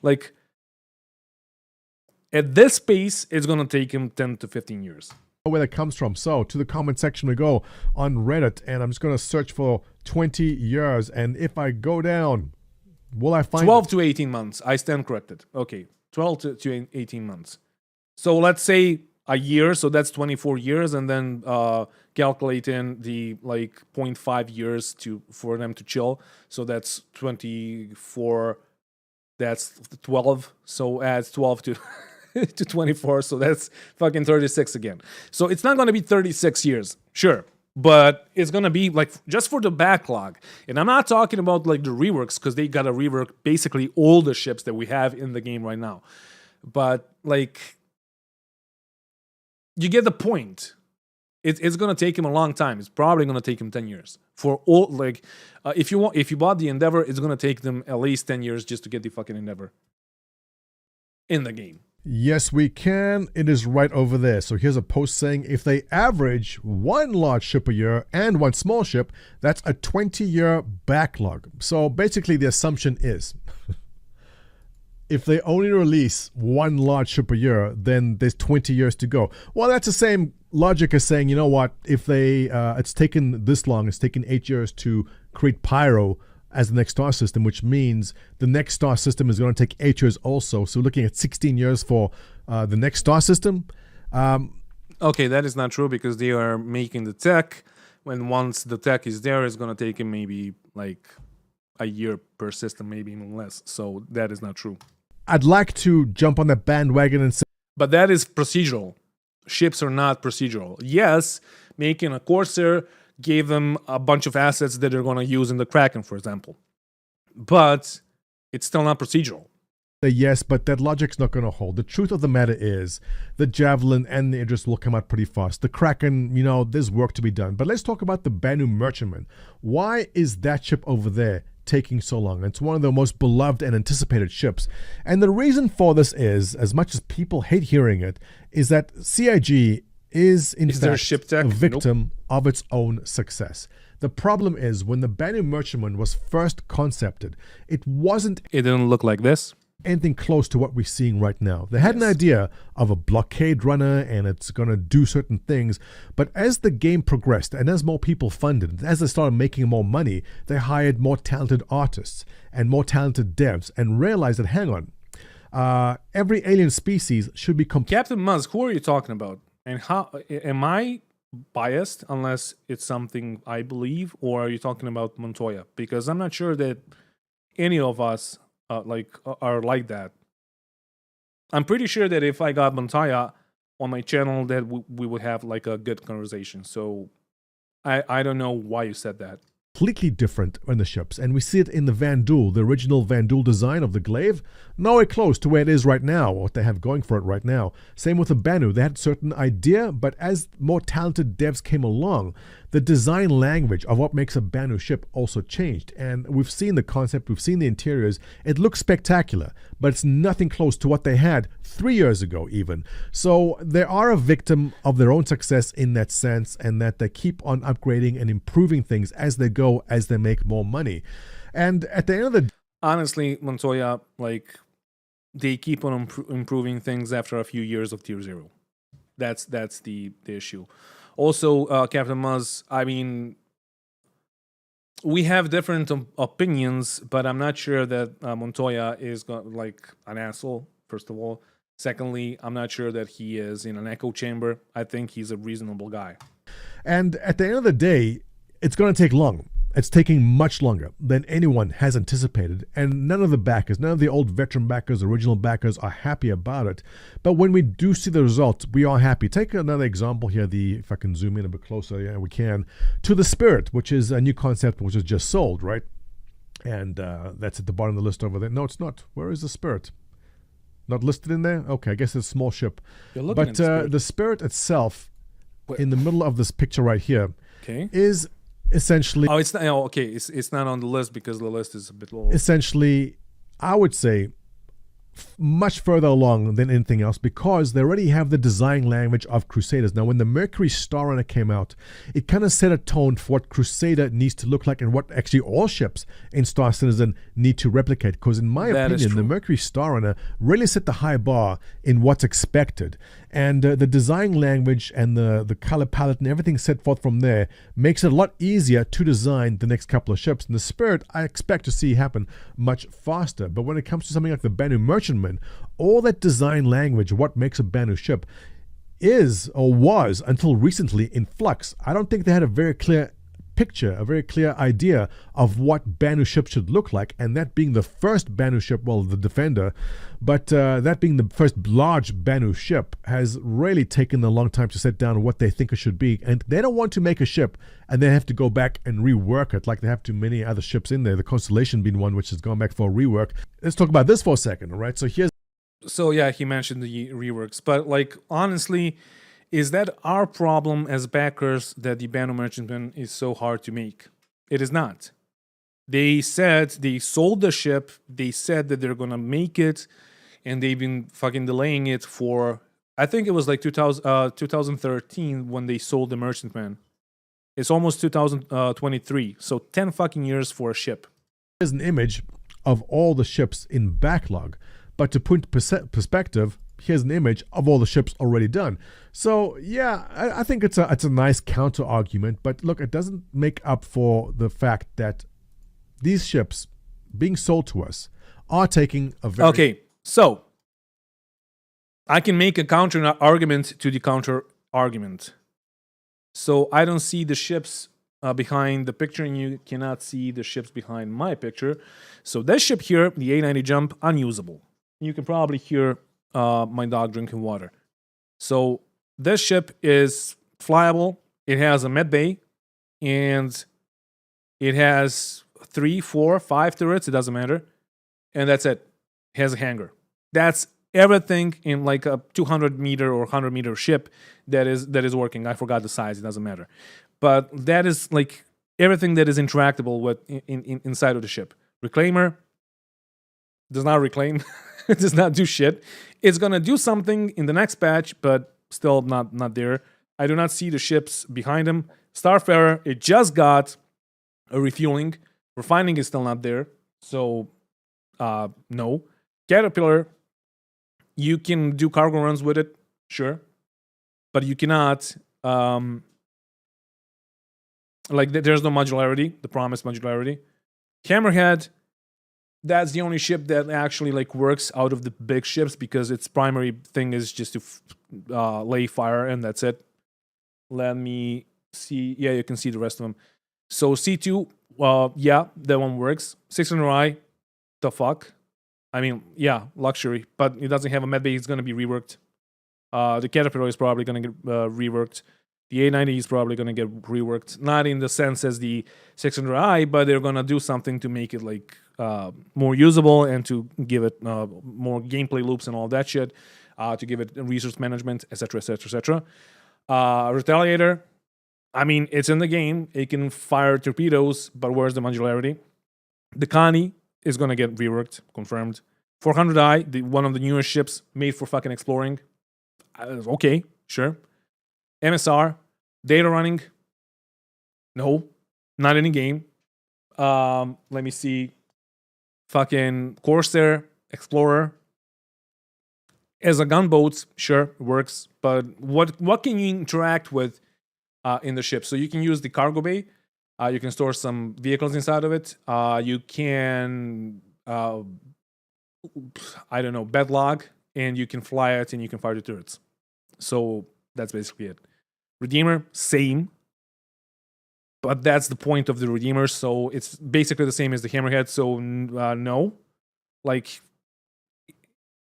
Like at this pace, it's going to take him 10 to 15 years. Where that comes from. So to the comment section we go on Reddit, and I'm just going to search for 20 years. And if I go down, will I find 12 to 18 months? I stand corrected. Okay, 12 to 18 months. So let's say a year, so that's 24 years, and then calculate in the like 0.5 years for them to chill. So that's 24. That's 12. So adds 12 to to 24. So that's fucking 36 again. So it's not going to be 36 years, sure. But it's going to be like just for the backlog. And I'm not talking about like the reworks, because they got to rework basically all the ships that we have in the game right now. But like, you get the point. It's going to take him a long time. It's probably going to take him 10 years. For all, like, if you bought the Endeavor, it's going to take them at least 10 years just to get the fucking Endeavor in the game. Yes, we can. It is right over there. So here's a post saying if they average one large ship a year and one small ship, that's a 20-year backlog. So basically the assumption is if they only release one large ship a year, then there's 20 years to go. Well, that's the same logic as saying, you know what, if they it's taken this long, it's taken 8 years to create Pyro as the next star system, which means the next star system is going to take 8 years also. So looking at 16 years for the next star system. Okay, that is not true because they are making the tech. When once the tech is there, it's going to take them maybe like a year per system, maybe even less. So that is not true. I'd like to jump on that bandwagon and say, but that is procedural. Ships are not procedural. Yes, making a Corsair gave them a bunch of assets that they're going to use in the Kraken, for example. But it's still not procedural. Yes, but that logic's not going to hold. The truth of the matter is the Javelin and the Idris will come out pretty fast. The Kraken, you know, there's work to be done. But let's talk about the Banu Merchantman. Why is that ship over there taking so long? It's one of the most beloved and anticipated ships. And the reason for this is, as much as people hate hearing it, is that CIG is in fact a victim of its own success. The problem is when the Banu Merchantman was first concepted, it didn't look like this. Anything close to what we're seeing right now. They had an idea of a blockade runner and it's going to do certain things, but as the game progressed and as more people funded, as they started making more money, they hired more talented artists and more talented devs and realized that, hang on, every alien species should be Captain Musk, who are you talking about? And how am I biased unless it's something I believe, or are you talking about Montoya? Because I'm not sure that any of us are like that. I'm pretty sure that if I got Montoya on my channel, that we would have like a good conversation. So I don't know why you said that. Completely different in the ships, and we see it in the Vanduul, the original Vanduul design of the Glaive, nowhere close to where it is right now, what they have going for it right now. Same with the Banu, they had a certain idea, but as more talented devs came along, the design language of what makes a Banu ship also changed, and we've seen the concept, we've seen the interiors. It looks spectacular, but it's nothing close to what they had 3 years ago even. So they are a victim of their own success in that sense, and that they keep on upgrading and improving things as they go, as they make more money. And at the end of the day, honestly, Montoya, like, they keep on improving things after a few years of Tier 0. That's the issue. Also, Captain Muzz, I mean, we have different opinions, but I'm not sure that Montoya is like an asshole, first of all. Secondly, I'm not sure that he is in an echo chamber. I think he's a reasonable guy. And at the end of the day, it's going to take long. It's taking much longer than anyone has anticipated, and none of the backers, none of the old veteran backers, original backers are happy about it. But when we do see the results, we are happy. Take another example here, if I can zoom in a bit closer, yeah, we can, to the Spirit, which is a new concept which is just sold, right? And that's at the bottom of the list over there. No, it's not. Where is the Spirit? Not listed in there? Okay, I guess it's a small ship. But the Spirit itself, in the middle of this picture right here, is essentially... Oh, it's not, okay, it's not on the list because the list is a bit lower. Essentially, I would say much further along than anything else, because they already have the design language of Crusaders. Now, when the Mercury Star Runner came out, it kind of set a tone for what Crusader needs to look like and what actually all ships in Star Citizen need to replicate. Because in my opinion, the Mercury Star Runner really set the high bar in what's expected. And the design language and the color palette and everything set forth from there makes it a lot easier to design the next couple of ships. And the Spirit, I expect to see happen much faster. But when it comes to something like the Banu Merchantman, all that design language, what makes a Banu ship, is or was until recently in flux. I don't think they had a very clear picture, a very clear idea of what Banu ship should look like, and that being the first Banu ship, well, the Defender, but that being the first large Banu ship has really taken a long time to set down what they think it should be, and they don't want to make a ship and then have to go back and rework it like they have too many other ships in there, the Constellation being one which has gone back for a rework. Let's talk about this for a second, all right? So yeah, he mentioned the reworks, but like, honestly, is that our problem as backers that the Banu Merchantman is so hard to make? It is not. They said they sold the ship. They said that they're going to make it. and they've been fucking delaying it for, I think it was like 2013 when they sold the Merchantman. It's almost 2023, so 10 fucking years for a ship. Here's an image of all the ships in backlog, but to put perspective, here's an image of all the ships already done. So yeah, I think it's a nice counter argument, but look, it doesn't make up for the fact that these ships being sold to us are taking a very... Okay, so I can make a counter argument to the counter argument. So I don't see the ships behind the picture, and you cannot see the ships behind my picture. So this ship here, the A90 Jump, unusable. You can probably hear my dog drinking water. So this ship is flyable. It has a med bay, and it has 3, 4, 5 turrets. It doesn't matter, and that's it. It has a hangar. That's everything in like a 200 meter or 100 meter ship that is working. I forgot the size. It doesn't matter, but that is like everything that is interactable with inside of the ship. Reclaimer does not reclaim. It does not do shit. It's gonna do something in the next patch, but still not there. I do not see the ships behind him. Starfarer, it just got a refueling. Refining is still not there, so no. Caterpillar, you can do cargo runs with it, sure, but you cannot. There's no modularity, the promised modularity. Hammerhead, that's the only ship that actually like works out of the big ships, because its primary thing is just to lay fire, and that's it. Let me see. Yeah, you can see the rest of them. So C2, yeah, that one works. 600i, the fuck? I mean, yeah, luxury, but it doesn't have a med bay. It's going to be reworked. The Caterpillar is probably going to get reworked. The A90 is probably going to get reworked. Not in the sense as the 600i, but they're going to do something to make it like more usable and to give it more gameplay loops and all that shit, to give it resource management, etc., etc., etc. Retaliator, I mean, it's in the game. It can fire torpedoes, but where's the modularity? The Connie is going to get reworked, confirmed. 400i, one of the newest ships made for fucking exploring. Okay, sure. MSR, data running. No, not in the game. Let me see. Fucking Corsair, Explorer. As a gunboat, sure, works. But what can you interact with in the ship? So you can use the cargo bay. You can store some vehicles inside of it. You can, I don't know, bedlog, and you can fly it, and you can fire the turrets. So that's basically it. Redeemer, same. But that's the point of the Redeemer, so it's basically the same as the Hammerhead, so no. Like,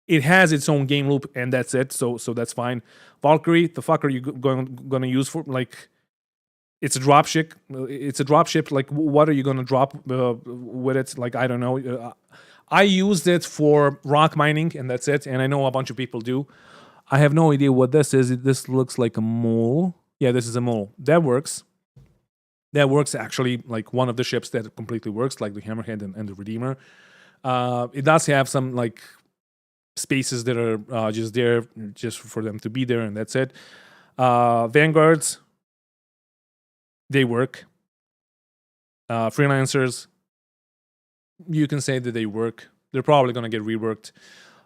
it has its own game loop, and that's it, so that's fine. Valkyrie, the fuck are you gonna use for, like... It's a dropship. It's a dropship. Like, what are you gonna drop with it? Like, I don't know. I used it for rock mining, and that's it. And I know a bunch of people do. I have no idea what this is. This looks like a mole. Yeah, this is a mole. That works. That works actually. Like one of the ships that completely works, like the Hammerhead and the Redeemer. It does have some like spaces that are just there, just for them to be there, and that's it. Vanguards. They work. Freelancers, you can say that they work. They're probably going to get reworked.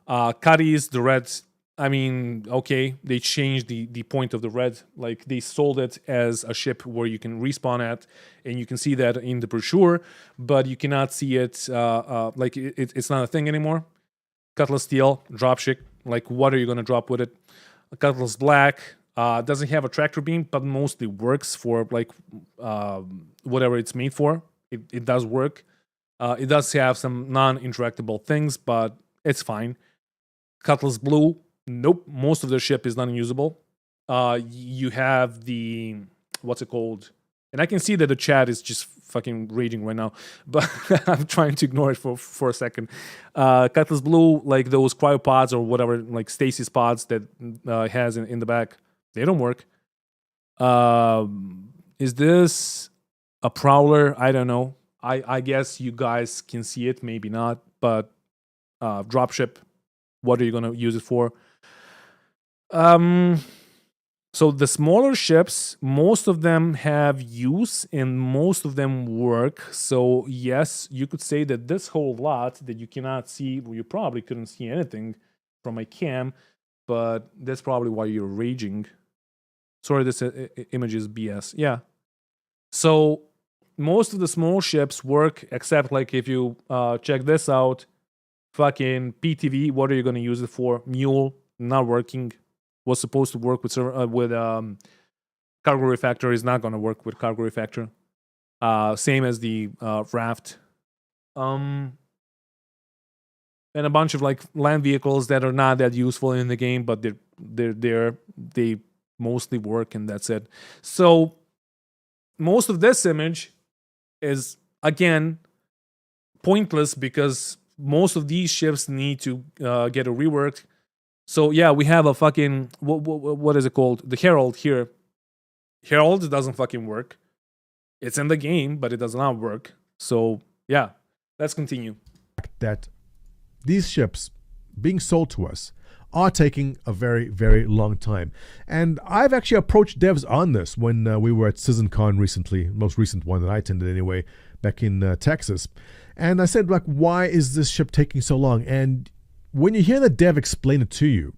Cuddies, the Reds, I mean, okay, they changed the point of the Red. Like, they sold it as a ship where you can respawn at, and you can see that in the brochure, but you cannot see it, like, it's not a thing anymore. Cutlass Steel, dropship, like, what are you going to drop with it? Cutlass Black, doesn't have a tractor beam, but mostly works for like whatever it's made for. It does work. It does have some non-interactable things, but it's fine. Cutlass Blue, nope. Most of the ship is non-usable. You have the, what's it called? And I can see that the chat is just fucking raging right now, but I'm trying to ignore it for a second. Cutlass Blue, like those cryopods or whatever, like stasis pods that has in the back. They don't work. Is this a Prowler? I don't know. I guess you guys can see it, maybe not. But dropship what are you going to use it for? So the smaller ships, most of them have use and most of them work. So yes, you could say that this whole lot that you cannot see, well, you probably couldn't see anything from my cam, but that's probably why you're raging. Sorry, this image is BS. Yeah. So most of the small ships work, except like if you check this out, fucking PTV, what are you going to use it for? Mule, not working. Was supposed to work with cargo refactor, is not going to work with cargo refactor. Same as the raft. And a bunch of like land vehicles that are not that useful in the game, but they mostly work, and that's it. So most of this image is again pointless because most of these ships need to get a rework. So yeah, we have a fucking what is it called? The Herald here. Herald doesn't fucking work. It's in the game, but it does not work. So yeah, let's continue. That these ships being sold to us are taking a very, very long time. And I've actually approached devs on this when we were at CitizenCon recently, most recent one that I attended anyway, back in Texas. And I said, like, why is this ship taking so long? And when you hear the dev explain it to you,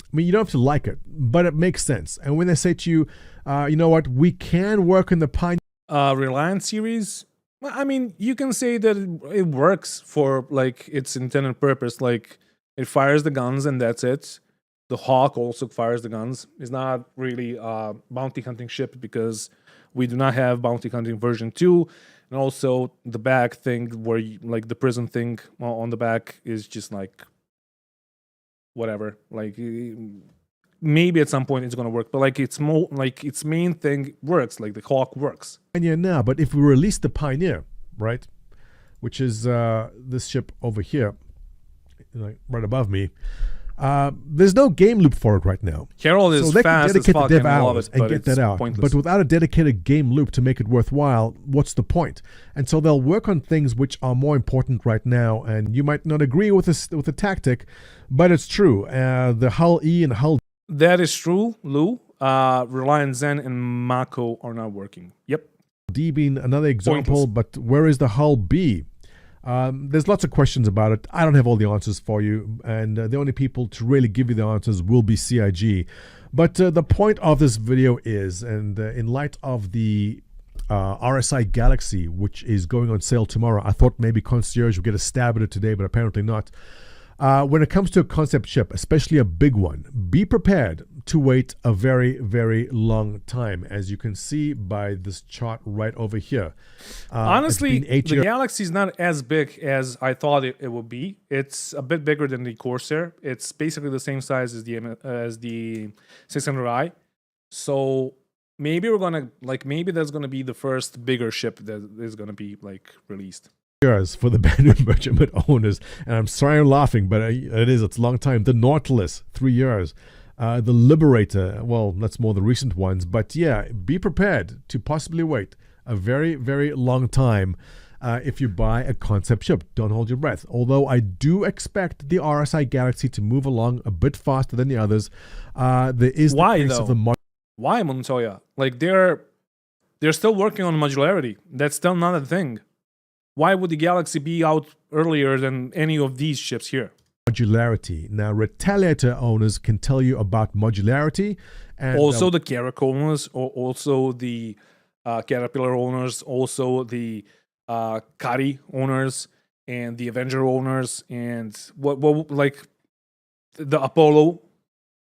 I mean, you don't have to like it, but it makes sense. And when they say to you, you know what, we can work in the Pioneer Reliance series, I mean, you can say that it works for like its intended purpose. Like it fires the guns and that's it. The Hawk also fires the guns. It's not really a bounty hunting ship because we do not have bounty hunting version 2. And also the back thing where you, like the prison thing on the back is just like whatever. Like maybe at some point it's gonna work, but like it's more like its main thing works. Like the Hawk works. Pioneer now, but if we release the Pioneer, right, which is this ship over here, like right above me, there's no game loop for it right now. Herald is so fast as fuck, and I love it, and get that out. Pointless. But without a dedicated game loop to make it worthwhile, what's the point? And so they'll work on things which are more important right now. And you might not agree with this with the tactic, but it's true. The Hull E and Hull that is true, Lou. Reliant Zen and Mako are not working. Yep. D being another example, but where is the Hull B? There's lots of questions about it. I don't have all the answers for you, and the only people to really give you the answers will be CIG. But the point of this video is, and in light of the RSI Galaxy, which is going on sale tomorrow, I thought maybe Concierge would get a stab at it today, but apparently not. When it comes to a concept ship, especially a big one, be prepared to wait a very, very long time, as you can see by this chart right over here. Honestly, the Galaxy is not as big as I thought it would be. It's a bit bigger than the Corsair. It's basically the same size as the 600i. So maybe we're gonna maybe that's gonna be the first bigger ship that is gonna be released. Years for the Banner Merchantman owners, and I'm sorry I'm laughing, but it's a long time. The Nautilus, 3 years. The Liberator, well, that's more the recent ones, but yeah, be prepared to possibly wait a very, very long time if you buy a concept ship. Don't hold your breath. Although I do expect the RSI Galaxy to move along a bit faster than the others. There is Why the case though? of the Why Montoya? They're still working on modularity. That's still not a thing. Why would the Galaxy be out earlier than any of these ships here? modularity. Now, Retaliator owners can tell you about modularity. And also the Carrack owners, or also the Caterpillar owners, also the Kari owners, and the Avenger owners, and what the Apollo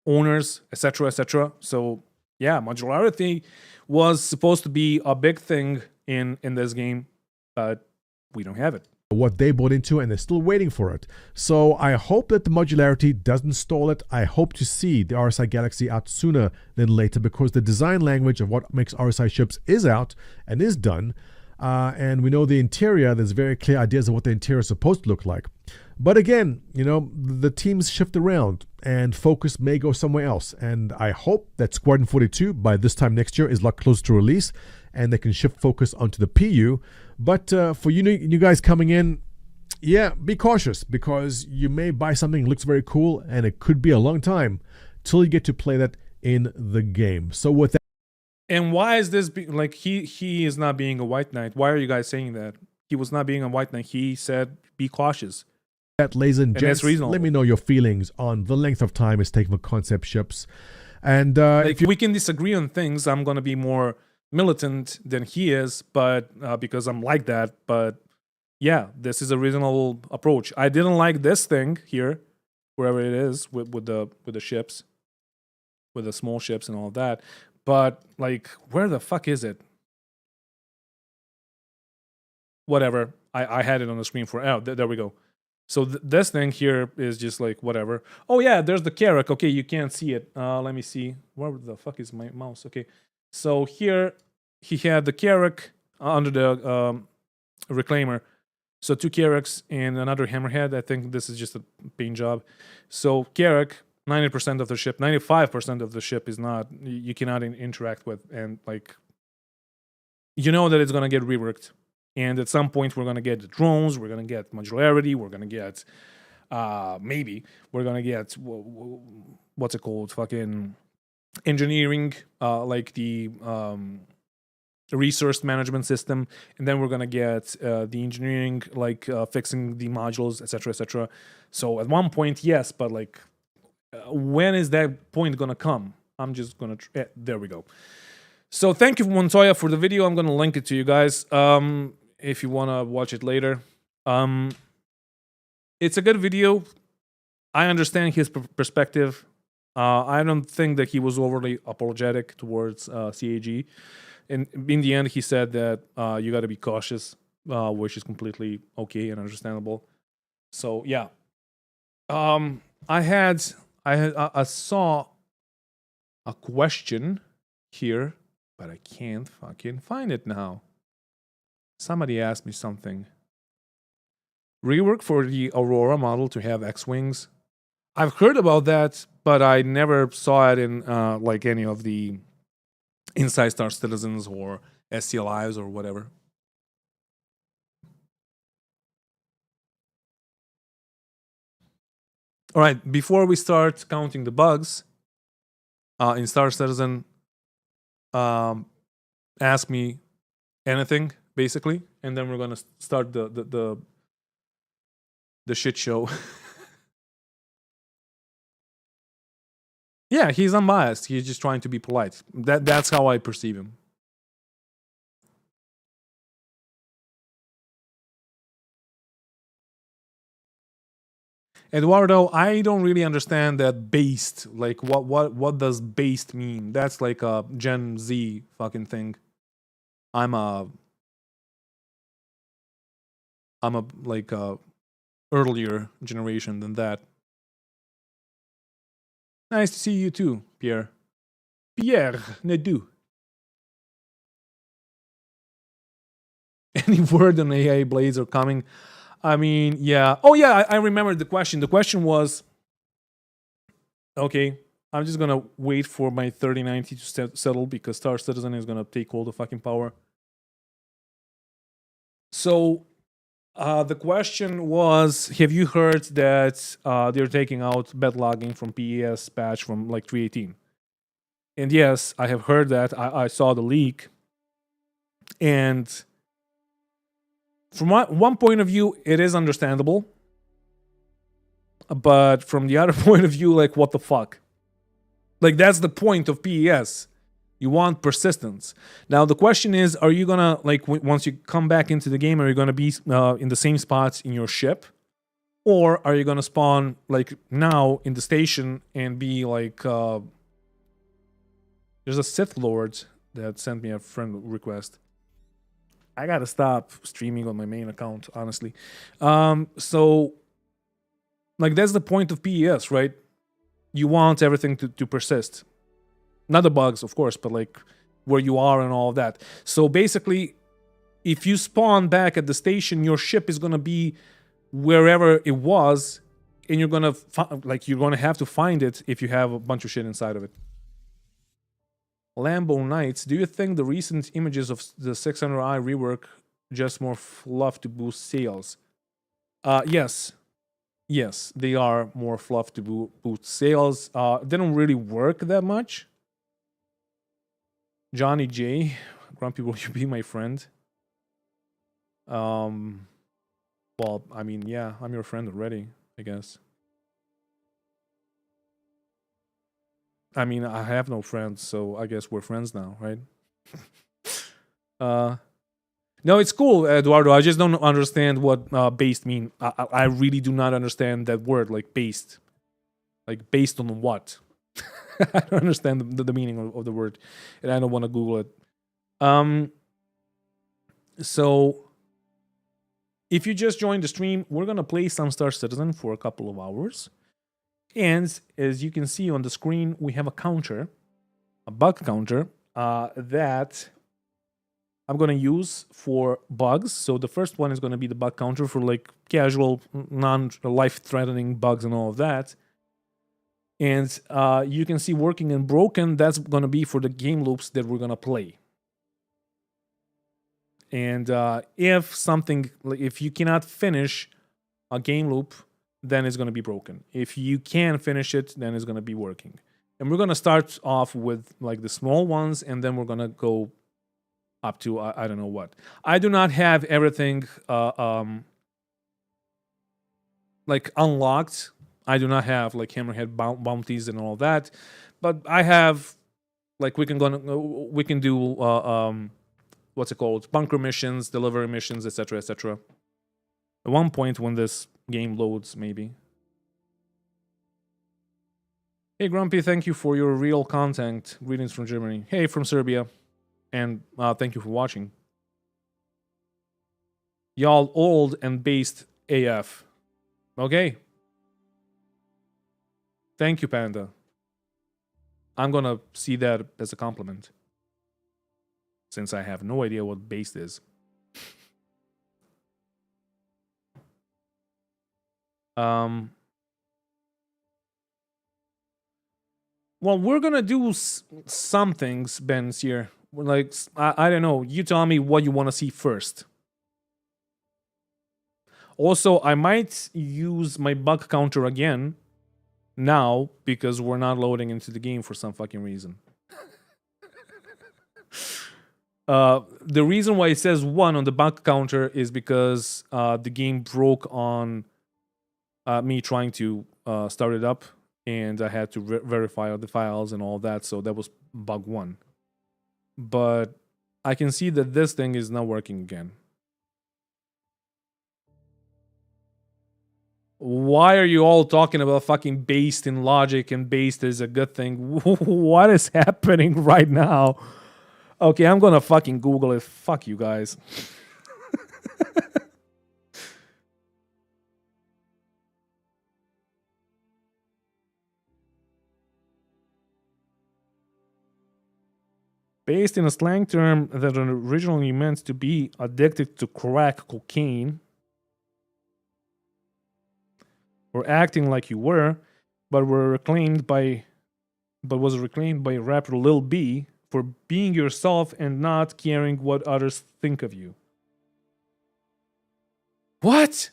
owners, etc., etc. So yeah, modularity was supposed to be a big thing in this game, but we don't have it. What they bought into, and they're still waiting for it. So I hope that the modularity doesn't stall it. I hope to see the RSI Galaxy out sooner than later, because the design language of what makes RSI ships is out and is done. And we know the interior, there's very clear ideas of what the interior is supposed to look like. But again, the teams shift around and focus may go somewhere else. And I hope that Squadron 42 by this time next year is a lot closer to release and they can shift focus onto the PU. But for you guys coming in, yeah, be cautious because you may buy something that looks very cool and it could be a long time till you get to play that in the game. So with that, and why is this like he is not being a white knight? Why are you guys saying that? He was not being a white knight. He said be cautious. Ladies and gents, that's reasonable. let me know your feelings on the length of time it's taking for concept ships. And like, we can disagree on things. I'm gonna be more militant than he is, but because I'm like that. But yeah, this is a reasonable approach. I didn't like this thing here, wherever it is, with the ships, with the small ships and all of that. But like, where the fuck is it? Whatever. I had it on the screen for there we go. So this thing here is just like whatever. Oh yeah, there's the Carrack. Okay, you can't see it. Let me see. Where the fuck is my mouse? Okay, so here he had the Carrack under the reclaimer. So 2 Carracks and another Hammerhead. I think this is just a paint job. So Carrack, 90% of the ship, 95% of the ship is not, you cannot interact with, and like, you know that it's gonna get reworked. And at some point, we're going to get the drones, we're going to get modularity, we're going to get, maybe, we're going to get, what's it called, fucking engineering, like the resource management system. And then we're going to get the engineering, like fixing the modules, etc., etc. So at one point, yes, but like, when is that point going to come? I'm just going to, there we go. So thank you, Montoya, for the video. I'm going to link it to you guys. If you want to watch it later. It's a good video. I understand his perspective. I don't think that he was overly apologetic towards CAG. And in the end, he said that you got to be cautious, which is completely okay and understandable. So, yeah. I saw a question here, but I can't fucking find it now. Somebody asked me something. Rework for the Aurora model to have X-Wings. I've heard about that, but I never saw it in like any of the Inside Star Citizens or SCLIs or whatever. All right, before we start counting the bugs in Star Citizen, ask me anything. Basically, and then we're gonna start the shit show. Yeah, he's unbiased. He's just trying to be polite. That's how I perceive him. Eduardo, I don't really understand that based. Like, what does based mean? That's like a Gen Z fucking thing. I'm a like a earlier generation than that. Nice to see you too, Pierre. Pierre Nedu. Any word on AI blades are coming? I mean, yeah. Oh yeah, I remember the question. The question was, okay, I'm just gonna wait for my 3090 to settle because Star Citizen is gonna take all the fucking power. So the question was, have you heard that they're taking out backlogging from PES patch from like 3.18? And yes, I have heard that. I saw the leak. And from one point of view, it is understandable. But from the other point of view, like, what the fuck? Like, that's the point of PES. You want persistence. Now, the question is, are you gonna, like, once you come back into the game, are you gonna be in the same spots in your ship? Or are you gonna spawn, like, now in the station and be like, there's a Sith Lord that sent me a friend request. I gotta stop streaming on my main account, honestly. So, like, that's the point of PES, right? You want everything to persist. Not the bugs, of course, but like where you are and all of that. So basically, if you spawn back at the station, your ship is gonna be wherever it was, and you're gonna have to find it if you have a bunch of shit inside of it. Lambo Knights, do you think the recent images of the 600i rework just more fluff to boost sales? Yes. Yes, they are more fluff to boost sales. They don't really work that much. Johnny J, Grumpy, will you be my friend? Well, I mean, yeah, I'm your friend already, I guess. I mean, I have no friends, so I guess we're friends now, right? No, it's cool, Eduardo. I just don't understand what based mean. I really do not understand that word, like based. Like based on what? I don't understand the meaning of the word, and I don't want to Google it. So if you just joined the stream, we're gonna play some Star Citizen for a couple of hours, and as you can see on the screen, we have a counter, a bug counter that I'm gonna use for bugs. So the first one is gonna be the bug counter for like casual, non-life-threatening bugs and all of that. And you can see working and broken. That's gonna be for the game loops that we're gonna play. And if you cannot finish a game loop, then it's gonna be broken. If you can finish it, then it's gonna be working. And we're gonna start off with like the small ones, and then we're gonna go up to I don't know what. I do not have everything like unlocked. I do not have like hammerhead bounties and all that, but I have like we can do what's it called, bunker missions, delivery missions, etc., etc. At one point when this game loads, maybe. Hey Grumpy, thank you for your real content. Greetings from Germany. Hey, from Serbia. And thank you for watching. Y'all old and based AF. Okay. Thank you, Panda. I'm gonna see that as a compliment, since I have no idea what based is. Well, we're gonna do some things, Ben's here. Like, I don't know. You tell me what you want to see first. Also, I might use my bug counter again now because we're not loading into the game for some fucking reason. The reason why it says 1 on the bug counter is because the game broke on me trying to start it up, and I had to verify all the files and all that, so that was bug 1. But I can see that this thing is not working again. Why are you all talking about fucking based in logic and based is a good thing? What is happening right now? Okay, I'm gonna fucking Google it. Fuck you guys. Based in a slang term that originally meant to be addicted to crack cocaine, or acting like you were, but was reclaimed by rapper Lil B for being yourself and not caring what others think of you. What?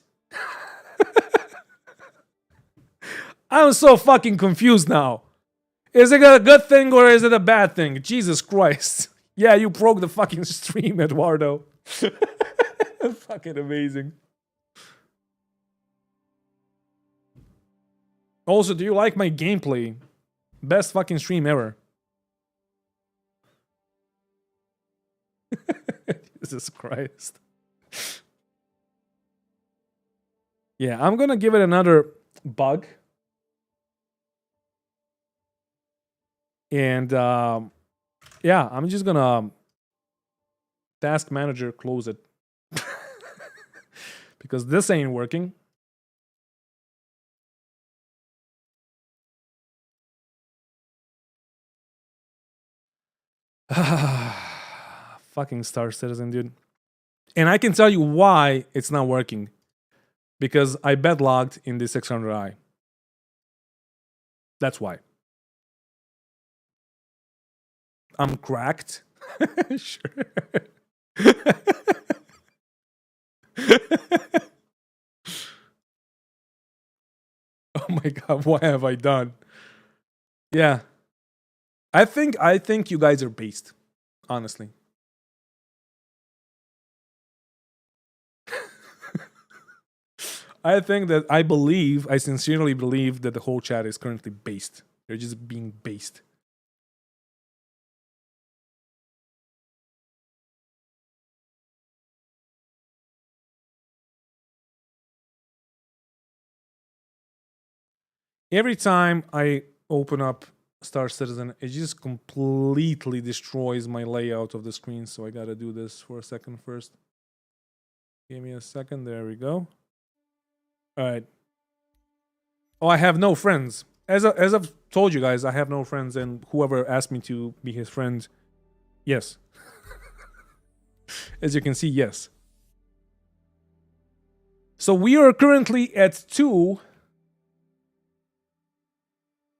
I'm so fucking confused now. Is it a good thing or is it a bad thing? Jesus Christ. Yeah, you broke the fucking stream, Eduardo. Fucking amazing. Also, do you like my gameplay? Best fucking stream ever. Jesus Christ. Yeah, I'm gonna give it another bug. And yeah, I'm just gonna task manager close it. Because this ain't working. Fucking Star Citizen, dude. And I can tell you why it's not working. Because I bedlogged in the 600i. That's why. I'm cracked. Sure. my god, what have I done? Yeah. I think you guys are based, honestly. I sincerely believe that the whole chat is currently based. They're just being based. Every time I open up Star Citizen, it just completely destroys my layout of the screen. So I gotta do this for a second first. Give me a second. There we go. All right. Oh, I have no friends. As I've told you guys, I have no friends, and whoever asked me to be his friend, yes. As you can see, yes. So we are currently at 2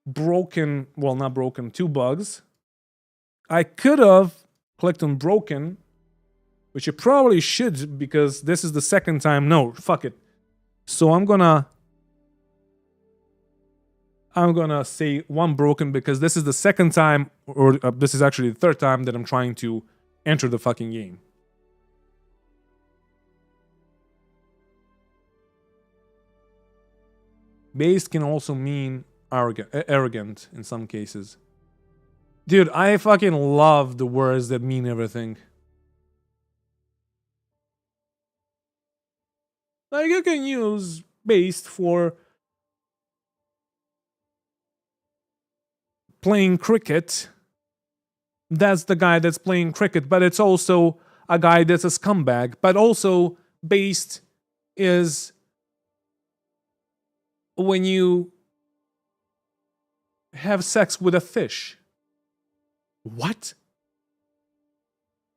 broken, well, not broken, 2 bugs. I could have clicked on broken, which I probably should because this is the second time. No, fuck it. So I'm gonna say 1 broken because this is the second time, or this is actually the 3rd time that I'm trying to enter the fucking game. Based can also mean arrogant in some cases. Dude, I fucking love the words that mean everything. Like, you can use based for playing cricket. That's the guy that's playing cricket, but it's also a guy that's a scumbag. But also, based is when you have sex with a fish. What?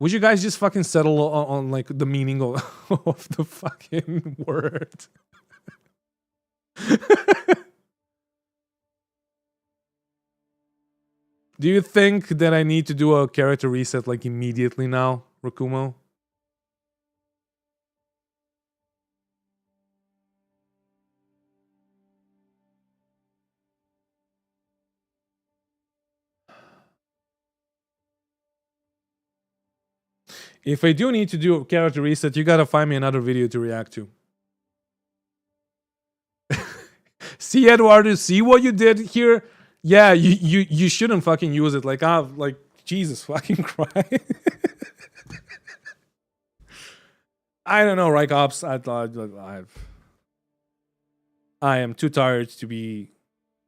Would you guys just fucking settle on like the meaning of the fucking word? Do you think that I need to do a character reset like immediately now, Rakumo? If I do need to do a character reset, you gotta find me another video to react to. See, Eduardo, see what you did here? Yeah, you shouldn't fucking use it. Like, Jesus fucking Christ. I don't know, right, Ops? I am too tired to be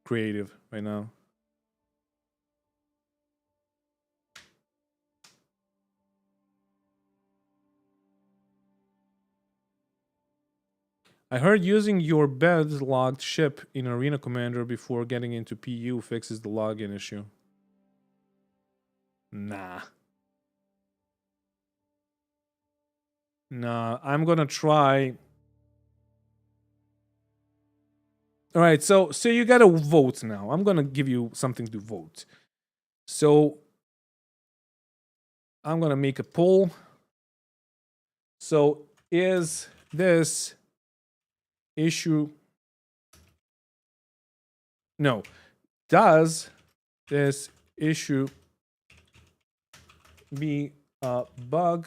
creative right now. I heard using your bed logged ship in Arena Commander before getting into PU fixes the login issue. Nah. Nah, I'm gonna try. All right, so you gotta vote now. I'm gonna give you something to vote. So I'm gonna make a poll. So is this issue? No. Does this issue be a bug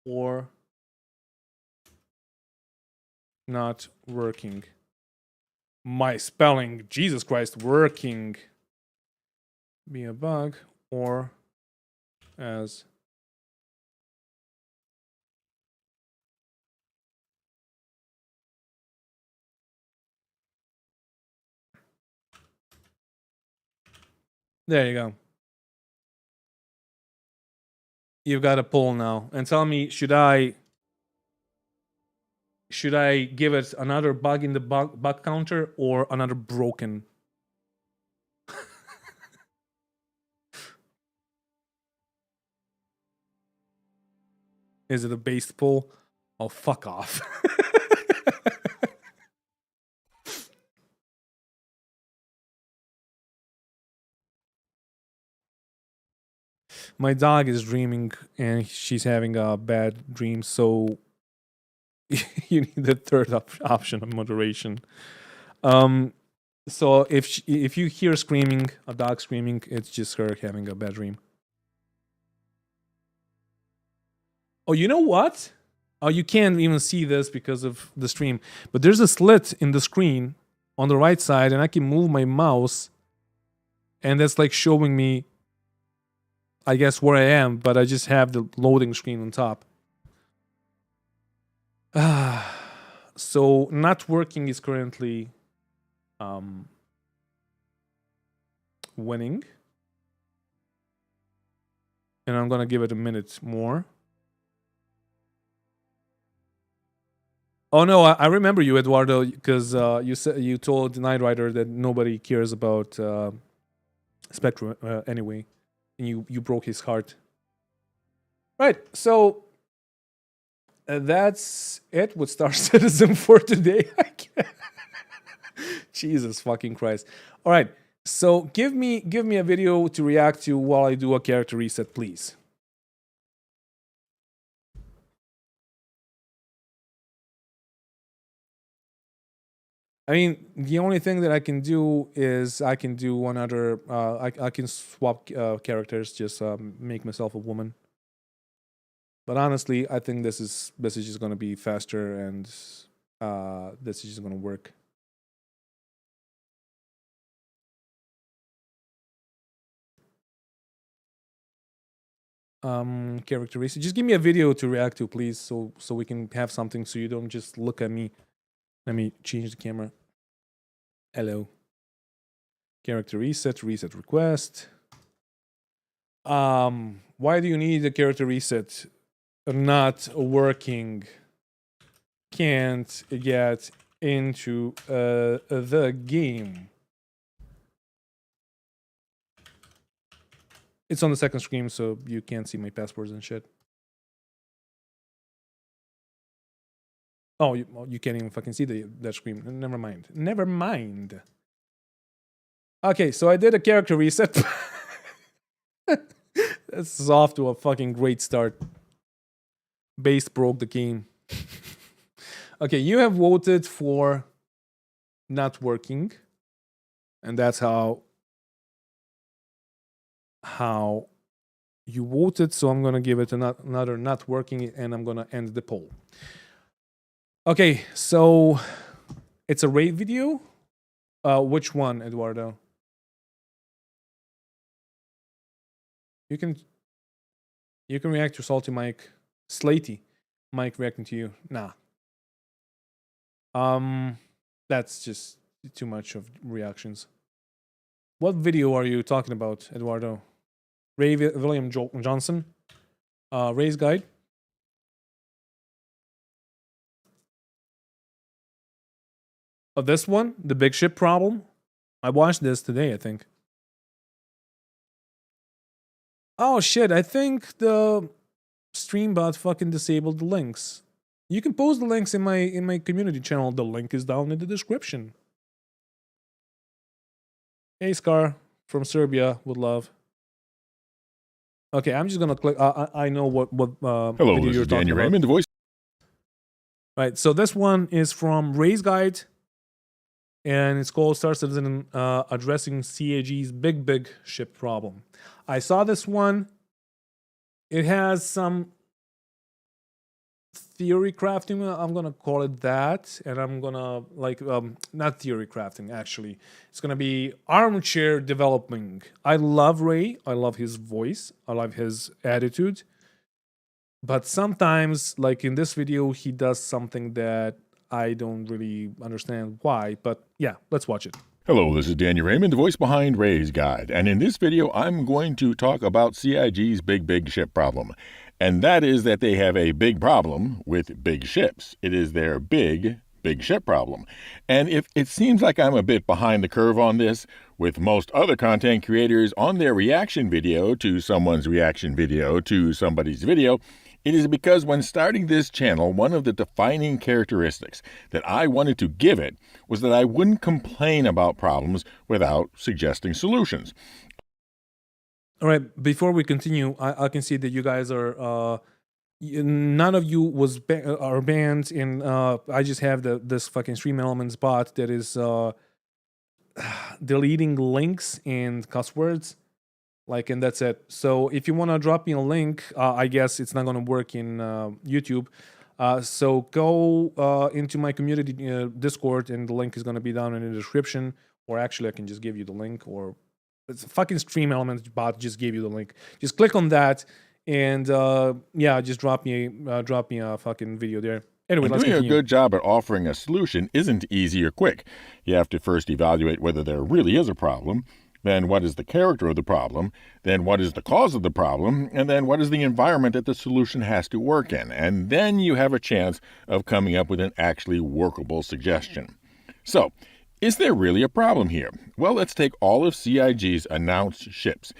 or not working? My spelling, Jesus Christ, working. Be a bug or as there you go. You've got a poll now. And tell me, should I give it another bug in the bug counter or another broken? Is it a based poll? Oh, fuck off. My dog is dreaming and she's having a bad dream, so you need the third option of moderation. So if you hear screaming, a dog screaming, it's just her having a bad dream. Oh, you know what? Oh, you can't even see this because of the stream. But there's a slit in the screen on the right side, and I can move my mouse, and that's like showing me, I guess, where I am, but I just have the loading screen on top. So not working is currently winning. And I'm gonna give it a minute more. Oh no, I remember you, Eduardo, because you told Night Rider that nobody cares about Spectrum anyway, and you broke his heart. Right, so that's it with Star Citizen for today. Jesus fucking Christ! All right, so give me a video to react to while I do a character reset, please. I mean, the only thing that I can do is I can do another. I can swap characters, just make myself a woman. But honestly, I think this is just going to be faster, and this is just going to work. Character reset. Just give me a video to react to, please, so we can have something, so you don't just look at me. Let me change the camera. Hello. Character reset request. Why do you need a character reset? Not working. Can't get into the game. It's on the second screen, so you can't see my passwords and shit. Oh, you can't even fucking see that screen. Never mind. Never mind. Okay, so I did a character reset. This is off to a fucking great start. Base broke the game. Okay, you have voted for not working. And that's how you voted. So I'm going to give it another not working, and I'm going to end the poll. Okay, so it's a raid video. Which one, Eduardo? You can react to Salty Mike. Slaty Mike reacting to you. Nah. That's just too much of reactions. What video are you talking about, Eduardo? Ray William Johnson? Ray's Guide? Oh, this one? The big ship problem? I watched this today, I think. Oh shit, I think the Streambot fucking disabled the links. You can post the links in my community channel. The link is down in the description. Hey Scar from Serbia, would love. Okay, I'm just gonna click. I know what Hello, video this you're is talking Daniel about. Raymond, the voice. Right, so this one is from Ray's Guide, and it's called Star Citizen Addressing CAG's Big Ship Problem. I saw this one. It has some theory crafting, I'm gonna call it that, and I'm gonna not theory crafting, actually. It's gonna be armchair developing. I love Ray. I love his voice. I love his attitude. But sometimes, like in this video, he does something that I don't really understand why. But yeah, let's watch it. Hello, this is Daniel Raymond, the voice behind Ray's Guide. And in this video, I'm going to talk about CIG's big ship problem. And that is that they have a big problem with big ships. It is their big ship problem. And if it seems like I'm a bit behind the curve on this, with most other content creators on their reaction video to someone's reaction video to somebody's video, it is because when starting this channel, one of the defining characteristics that I wanted to give it was that I wouldn't complain about problems without suggesting solutions. All right, before we continue, I can see that you guys are none of you are banned, and I just have this fucking Stream Elements bot that is deleting links and cuss words, and that's it. So if you want to drop me a link, I guess it's not going to work in YouTube. So go into my community Discord, and the link is going to be down in the description. Or actually, I can just give you the link. Or it's a fucking Stream Elements bot just gave you the link. Just click on that, and just drop me a fucking video there. Anyway, let's doing continue. a good job at offering a solution isn't easy or quick. You have to first evaluate whether there really is a problem, then what is the character of the problem, then what is the cause of the problem, and then what is the environment that the solution has to work in. And then you have a chance of coming up with an actually workable suggestion. So, is there really a problem here? Well, let's take all of CIG's announced ships,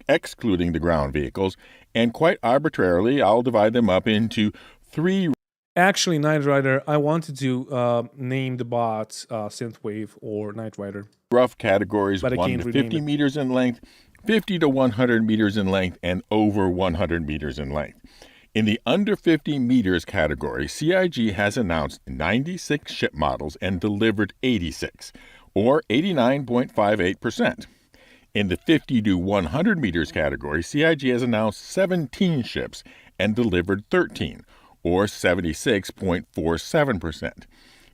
excluding the ground vehicles, and quite arbitrarily, I'll divide them up into 3. Actually, Knight Rider, I wanted to name the bot Synthwave or Knight Rider. Rough categories, but 1 to 50 meters in length, 50 to 100 meters in length, and over 100 meters in length. In the under 50 meters category, CIG has announced 96 ship models and delivered 86, or 89.58%. In the 50 to 100 meters category, CIG has announced 17 ships and delivered 13, or 76.47%.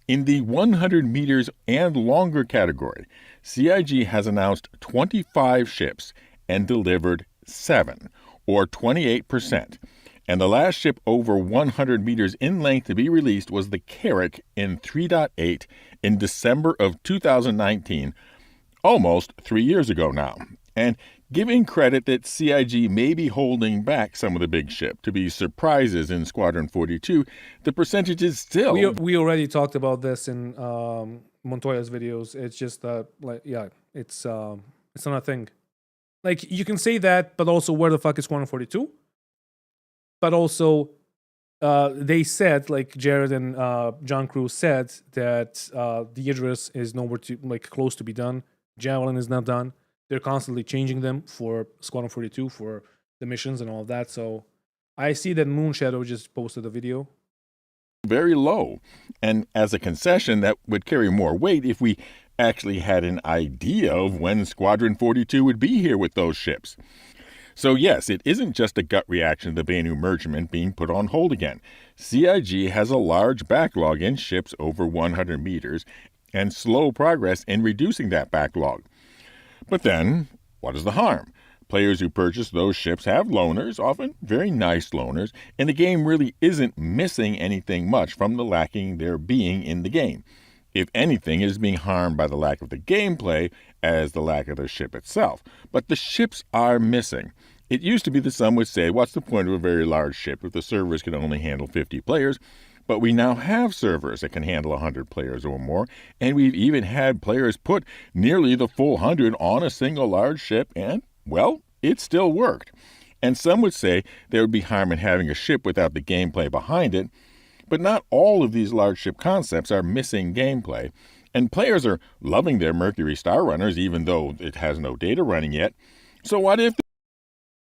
In the 100 meters and longer category, CIG has announced 25 ships and delivered 7, or 28%. And the last ship over 100 meters in length to be released was the Carrack in 3.8 in December of 2019, almost 3 years ago now. And giving credit that CIG may be holding back some of the big ship to be surprises in Squadron 42, the percentage is still... We already talked about this in Montoya's videos. It's just that, it's not a thing. You can say that, but also where the fuck is Squadron 42? But also, they said, Jared and John Cruz said, that the Idris is nowhere to close to be done. Javelin is not done. They're constantly changing them for Squadron 42 for the missions and all of that. So I see that Moonshadow just posted a video. Very low. And as a concession, that would carry more weight if we actually had an idea of when Squadron 42 would be here with those ships. So yes, it isn't just a gut reaction to the Banu merchantment being put on hold again. CIG has a large backlog in ships over 100 meters and slow progress in reducing that backlog. But then, what is the harm? Players who purchase those ships have loaners, often very nice loaners, and the game really isn't missing anything much from the lacking there being in the game. If anything, it is being harmed by the lack of the gameplay as the lack of the ship itself. But the ships are missing. It used to be that some would say, what's the point of a very large ship if the servers can only handle 50 players? But we now have servers that can handle 100 players or more, and we've even had players put nearly the full 100 on a single large ship, and, well, it still worked. And some would say there would be harm in having a ship without the gameplay behind it, but not all of these large ship concepts are missing gameplay, and players are loving their Mercury Star Runners even though it has no data running yet. So what if...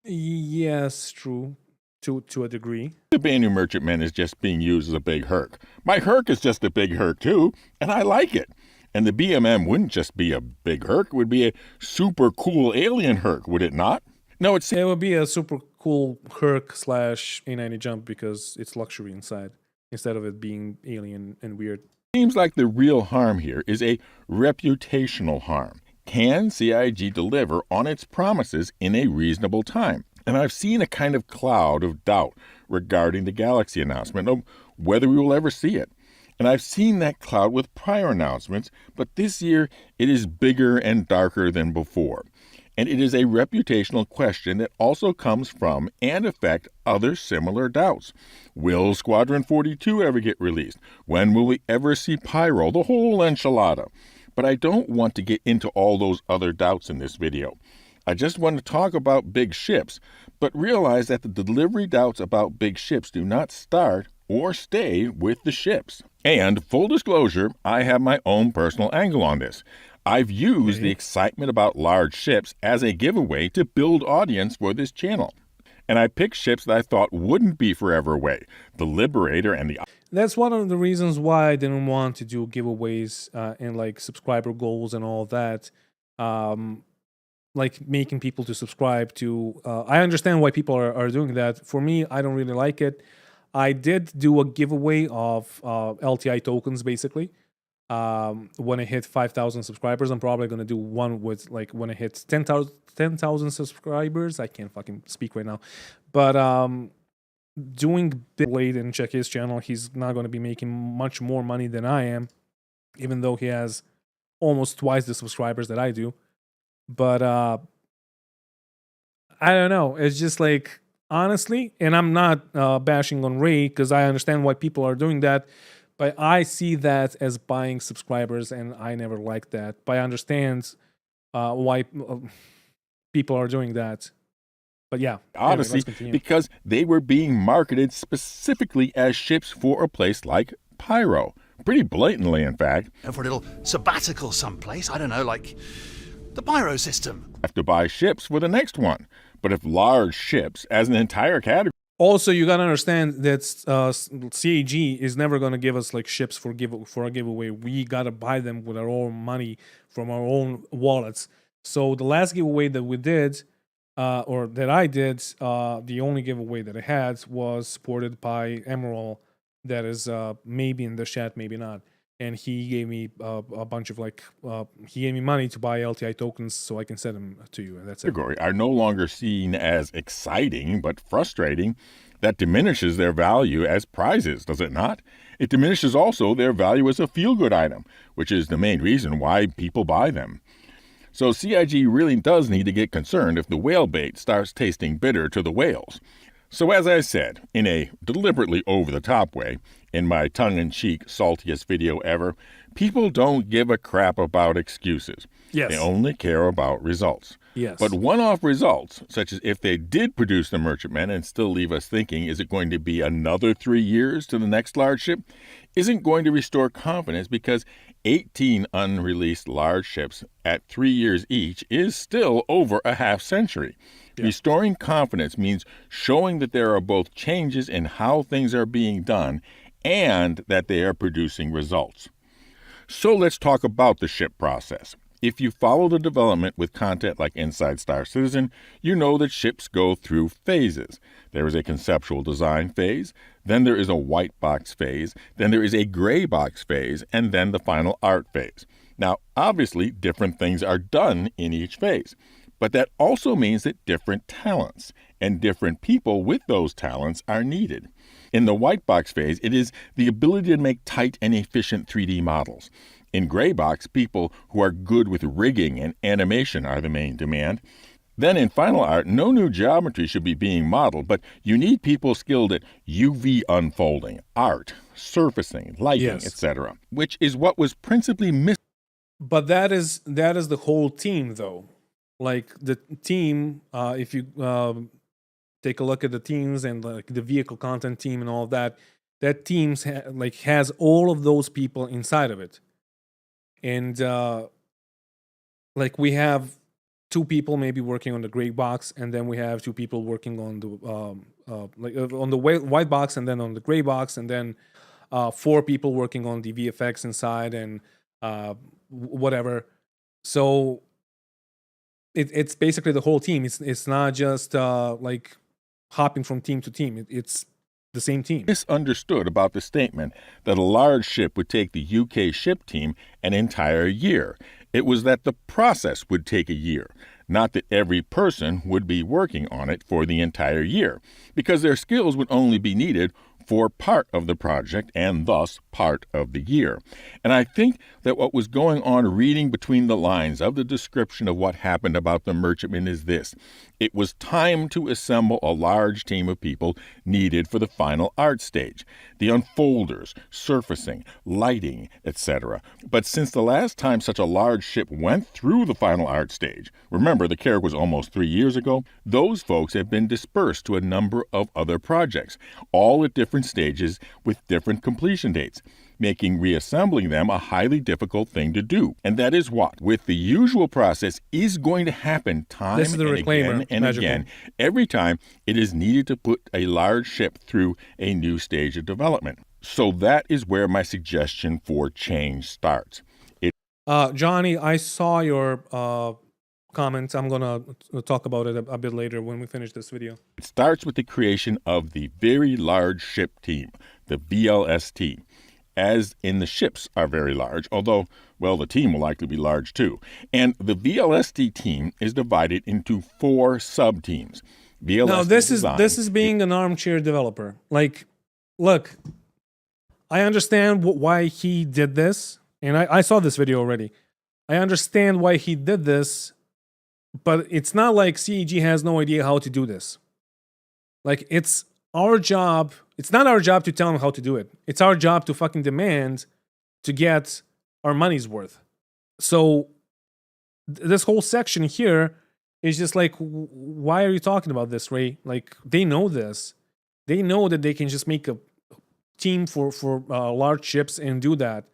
Yes, true. To a degree. The Banu merchantman is just being used as a big herc. My herc is just a big herc too, and I like it. And the BMM wouldn't just be a big herc, it would be a super cool alien herc, would it not? No, it would be a super cool herc / A90 jump because it's luxury inside, instead of it being alien and weird. Seems like the real harm here is a reputational harm. Can CIG deliver on its promises in a reasonable time? And I've seen a kind of cloud of doubt regarding the Galaxy announcement of whether we will ever see it. And I've seen that cloud with prior announcements, but this year it is bigger and darker than before. And it is a reputational question that also comes from and affect other similar doubts. Will Squadron 42 ever get released? When will we ever see Pyro? The whole enchilada. But I don't want to get into all those other doubts in this video. I just want to talk about big ships, but realize that the delivery doubts about big ships do not start or stay with the ships. And full disclosure, I have my own personal angle on this. I've used the excitement about large ships as a giveaway to build audience for this channel. And I picked ships that I thought wouldn't be forever away. The Liberator and the... That's one of the reasons why I didn't want to do giveaways and like subscriber goals and all that. Like making people to subscribe to. I understand why people are doing that. For me, I don't really like it. I did do a giveaway of LTI tokens basically. When I hit 5,000 subscribers, I'm probably going to do one with like when I hit 10,000 subscribers. I can't fucking speak right now. But doing Blade and check his channel, he's not going to be making much more money than I am, even though he has almost twice the subscribers that I do. But I don't know. It's just like, honestly, and I'm not bashing on Ray because I understand why people are doing that, but I see that as buying subscribers, and I never liked that. But I understand why people are doing that. But yeah, Odyssey, anyway, because they were being marketed specifically as ships for a place like Pyro. Pretty blatantly, in fact. And for a little sabbatical someplace, I don't know, like the Pyro system. Have to buy ships for the next one. But if large ships, as an entire category... Also, you gotta understand that CAG is never gonna give us like ships for a giveaway. We gotta buy them with our own money from our own wallets. So the last giveaway that we did, or that I did, the only giveaway that I had was supported by Emerald. That is maybe in the chat, maybe not. And he gave me a bunch of like, he gave me money to buy LTI tokens so I can send them to you, and that's it. Are no longer seen as exciting, but frustrating. That diminishes their value as prizes, does it not? It diminishes also their value as a feel-good item, which is the main reason why people buy them. So CIG really does need to get concerned if the whale bait starts tasting bitter to the whales. So as I said, in a deliberately over-the-top way, in my tongue-in-cheek saltiest video ever, people don't give a crap about excuses. Yes. They only care about results. Yes. But one-off results, such as if they did produce the Merchantman and still leave us thinking, is it going to be another 3 years to the next large ship, isn't going to restore confidence, because 18 unreleased large ships at 3 years each is still over a half century. Yeah. Restoring confidence means showing that there are both changes in how things are being done and that they are producing results. So let's talk about the ship process. If you follow the development with content like Inside Star Citizen, you know that ships go through phases. There is a conceptual design phase, then there is a white box phase, then there is a gray box phase, and then the final art phase. Now, obviously, different things are done in each phase, but that also means that different talents and different people with those talents are needed. In the white box phase, it is the ability to make tight and efficient 3D models. In gray box, people who are good with rigging and animation are the main demand. Then in final art, no new geometry should be being modeled, but you need people skilled at UV unfolding, art, surfacing, lighting, etc., which is what was principally missing. But that is the whole team, though. Like the team, if you take a look at the teams and like the vehicle content team and all of that, that team has all of those people inside of it. And like we have 2 people maybe working on the gray box, and then we have 2 people working on the on the white box, and then on the gray box, and then 4 people working on the VFX inside and whatever. So it's basically the whole team. It's not just like hopping from team to team. It's the same team. Misunderstood about the statement that a large ship would take the UK ship team an entire year. It was that the process would take a year, not that every person would be working on it for the entire year, because their skills would only be needed for part of the project and thus part of the year. And I think that what was going on reading between the lines of the description of what happened about the Merchantman is this. It was time to assemble a large team of people needed for the final art stage, the unfolders, surfacing, lighting, etc. But since the last time such a large ship went through the final art stage, remember the Carrack was almost 3 years ago, those folks have been dispersed to a number of other projects, all at different stages with different completion dates. making reassembling them a highly difficult thing to do. And that is what, with the usual process, is going to happen time This is the and reclaimer, again and Magical. again, every time it is needed to put a large ship through a new stage of development. So that is where my suggestion for change starts. Johnny, I saw your comments. I'm gonna talk about it a bit later when we finish this video. It starts with the creation of the Very Large Ship Team, the VLST, as in the ships are very large, although, well, the team will likely be large too. And the VLST team is divided into 4 sub-teams. Now, this is being an armchair developer. Like, look, I understand why he did this, and I saw this video already. I understand why he did this, but it's not like CAG has no idea how to do this. Like, it's our job. It's not our job to tell him how to do it. It's our job to fucking demand to get our money's worth. So this whole section here is just like, why are you talking about this, Ray? Like, they know this. They know that they can just make a team for large ships and do that.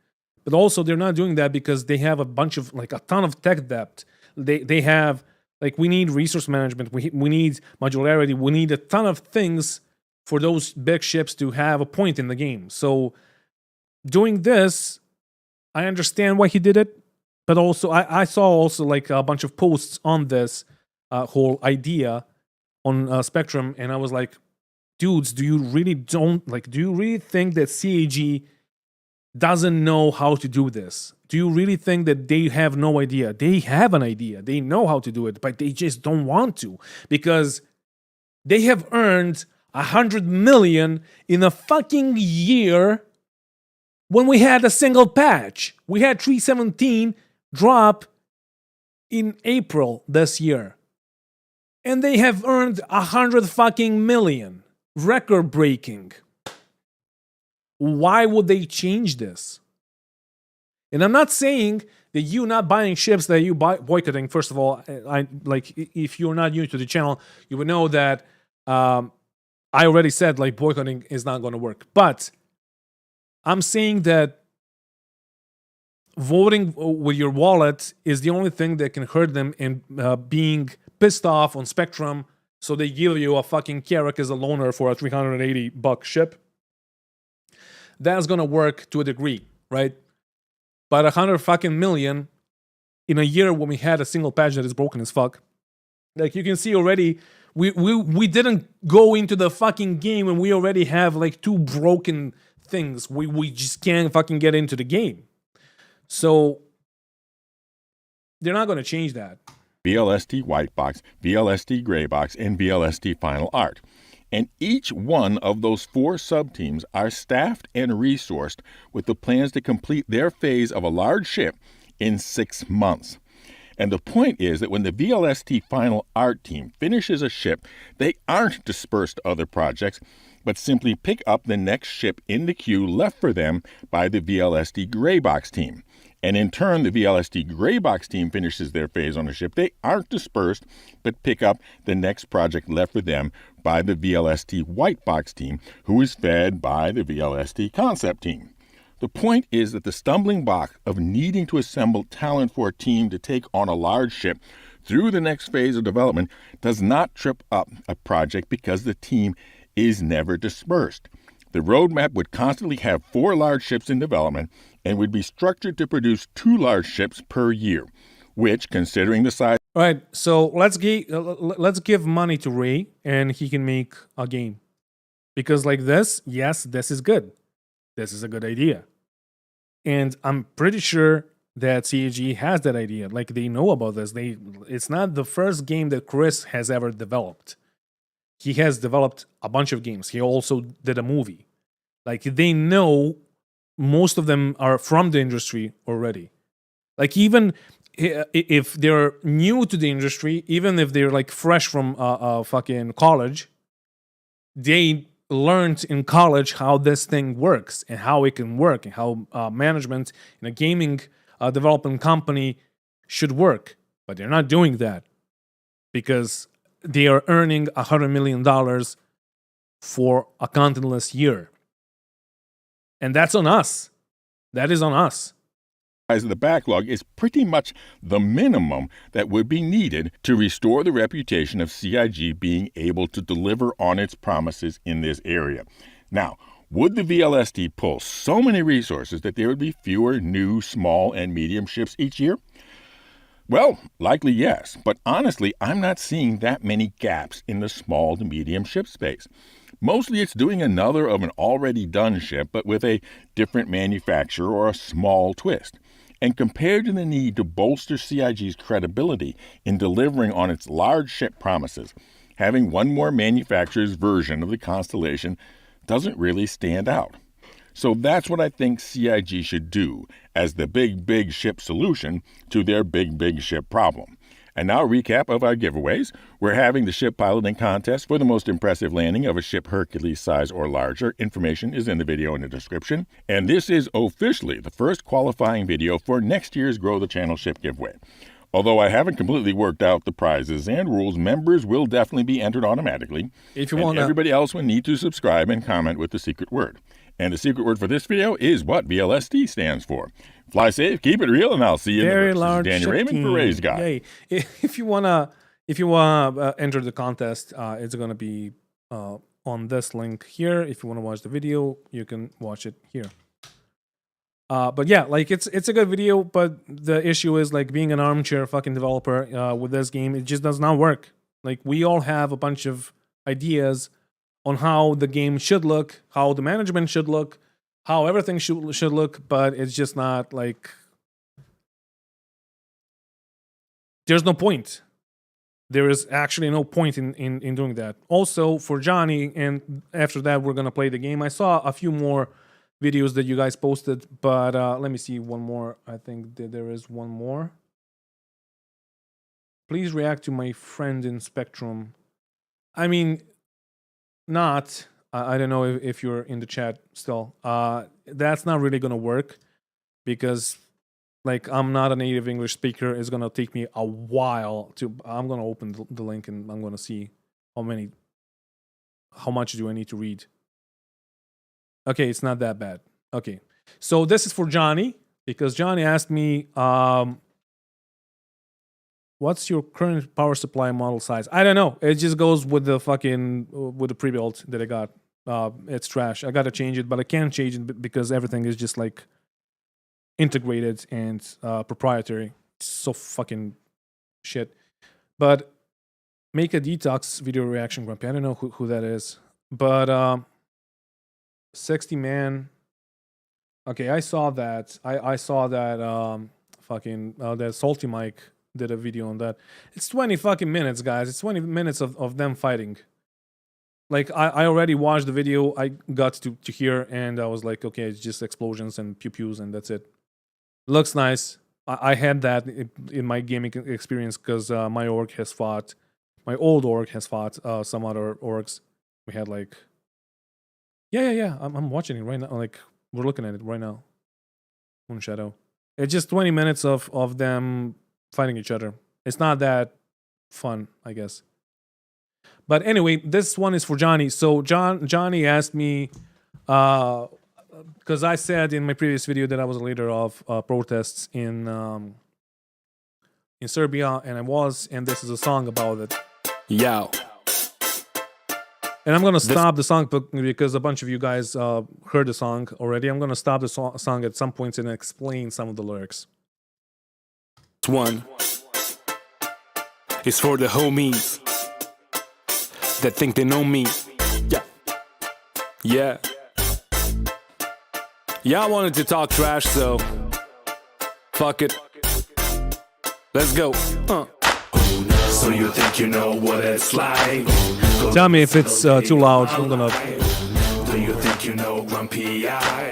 But also, they're not doing that because they have a bunch of, like, a ton of tech debt. They have, like, we need resource management. We need modularity. We need a ton of things for those big ships to have a point in the game. So doing this, I understand why he did it. But also, I saw also, like, a bunch of posts on this whole idea on Spectrum. And I was like, dudes, do you really think that CAG doesn't know how to do this? Do you really think that they have no idea? They have an idea. They know how to do it, but they just don't want to because they have earned $100 million in a fucking year when we had a single patch. We had 3.17 drop in April this year. And they have earned $100 fucking million. Record breaking. Why would they change this? And I'm not saying that you not buying ships that you boycotting. First of all, if you're not new to the channel, you would know that I already said like boycotting is not going to work. But I'm saying that voting with your wallet is the only thing that can hurt them in being pissed off on Spectrum. So they give you a fucking Carrack as a loaner for a $380 ship. That's gonna work to a degree, right? But $100 fucking million in a year when we had a single patch that is broken as fuck. Like you can see already, we didn't go into the fucking game and we already have like 2 broken things. We just can't fucking get into the game. So they're not gonna change that. VLST White Box, VLST Gray Box, and VLST Final Art. And each one of those 4 sub-teams are staffed and resourced with the plans to complete their phase of a large ship in 6 months. And the point is that when the VLST Final Art team finishes a ship, they aren't dispersed to other projects, but simply pick up the next ship in the queue left for them by the VLST Gray Box team. And in turn, the VLST Gray Box team finishes their phase on a ship. They aren't dispersed, but pick up the next project left for them by the VLST White Box team, who is fed by the VLST Concept team. The point is that the stumbling block of needing to assemble talent for a team to take on a large ship through the next phase of development does not trip up a project because the team is never dispersed. The roadmap would constantly have 4 large ships in development and would be structured to produce 2 large ships per year, which, considering the size... All right, so let's give money to Ray, and he can make a game. Because like this, yes, this is good. This is a good idea. And I'm pretty sure that CAG has that idea. Like, they know about this. It's not the first game that Chris has ever developed. He has developed a bunch of games. He also did a movie. Like, they know most of them are from the industry already. Like, even if they're new to the industry, even if they're like fresh from fucking college, they learned in college how this thing works and how it can work and how management in a gaming development company should work. But they're not doing that because they are earning $100 million for a contentless year. And that's on us. That is on us. The backlog is pretty much the minimum that would be needed to restore the reputation of CIG being able to deliver on its promises in this area. Now, would the VLST pull so many resources that there would be fewer new small and medium ships each year? Well, likely yes, but honestly, I'm not seeing that many gaps in the small to medium ship space. Mostly it's doing another of an already done ship, but with a different manufacturer or a small twist. And compared to the need to bolster CIG's credibility in delivering on its large ship promises, having one more manufacturer's version of the Constellation doesn't really stand out. So that's what I think CIG should do as the big ship solution to their big ship problem. And now a recap of our giveaways. We're having the ship piloting contest for the most impressive landing of a ship Hercules size or larger. Information is in the video in the description. And this is officially the first qualifying video for next year's Grow the Channel ship giveaway. Although I haven't completely worked out the prizes and rules, members will definitely be entered automatically. If you want, everybody else will need to subscribe and comment with the secret word. And the secret word for this video is what VLST stands for. Fly safe, keep it real, and I'll see you Very in the large Danny Raymond for Ray's Guy. Yay. If you wanna enter the contest, it's gonna be on this link here. If you wanna watch the video, you can watch it here. But yeah, like it's a good video, but the issue is like being an armchair fucking developer with this game, it just does not work. Like we all have a bunch of ideas on how the game should look, how the management should look, how everything should look, but it's just not like there's no point. There is actually no point in doing that. Also for Johnny, and after that we're gonna play the game. I saw a few more videos that you guys posted, but let me see one more. I think that there is one more. Please react to my friend in Spectrum. I mean, not. I don't know if you're in the chat still. That's not really gonna work because, like, I'm not a native English speaker. It's gonna take me a while to. I'm gonna open the link and I'm gonna see how much do I need to read. Okay, it's not that bad. Okay, so this is for Johnny because Johnny asked me, what's your current power supply model size? I don't know. It just goes with the pre-built that I got. It's trash. I gotta change it, but I can't change it because everything is just like integrated and proprietary. It's so fucking shit. But make a detox video reaction, Grumpy. I don't know who that is, but 60 man. Okay, I saw that. I saw that that Salty Mike did a video on that. It's 20 fucking minutes, guys. It's 20 minutes of them fighting. Like I already watched the video. I got to here and I was like, okay, it's just explosions and pew-pews and that's it. Looks nice. I had that in my gaming experience because my org has fought. My old org has fought some other orgs. We had like Yeah. I'm watching it right now. Like we're looking at it right now. Moon Shadow. It's just 20 minutes of them fighting each other. It's not that fun, I guess. But anyway, this one is for Johnny. So Johnny asked me, because I said in my previous video that I was a leader of protests in Serbia, and I was, and this is a song about it. Yo. And I'm going to stop the song because a bunch of you guys heard the song already. I'm going to stop the song at some points and explain some of the lyrics. This one is for the homies that think they know me. Yeah. Y'all wanted to talk trash, so fuck it. Let's go. So you think you know what it's like? Tell me if it's too loud. I'm gonna. Do you think you know Grumpy Eye?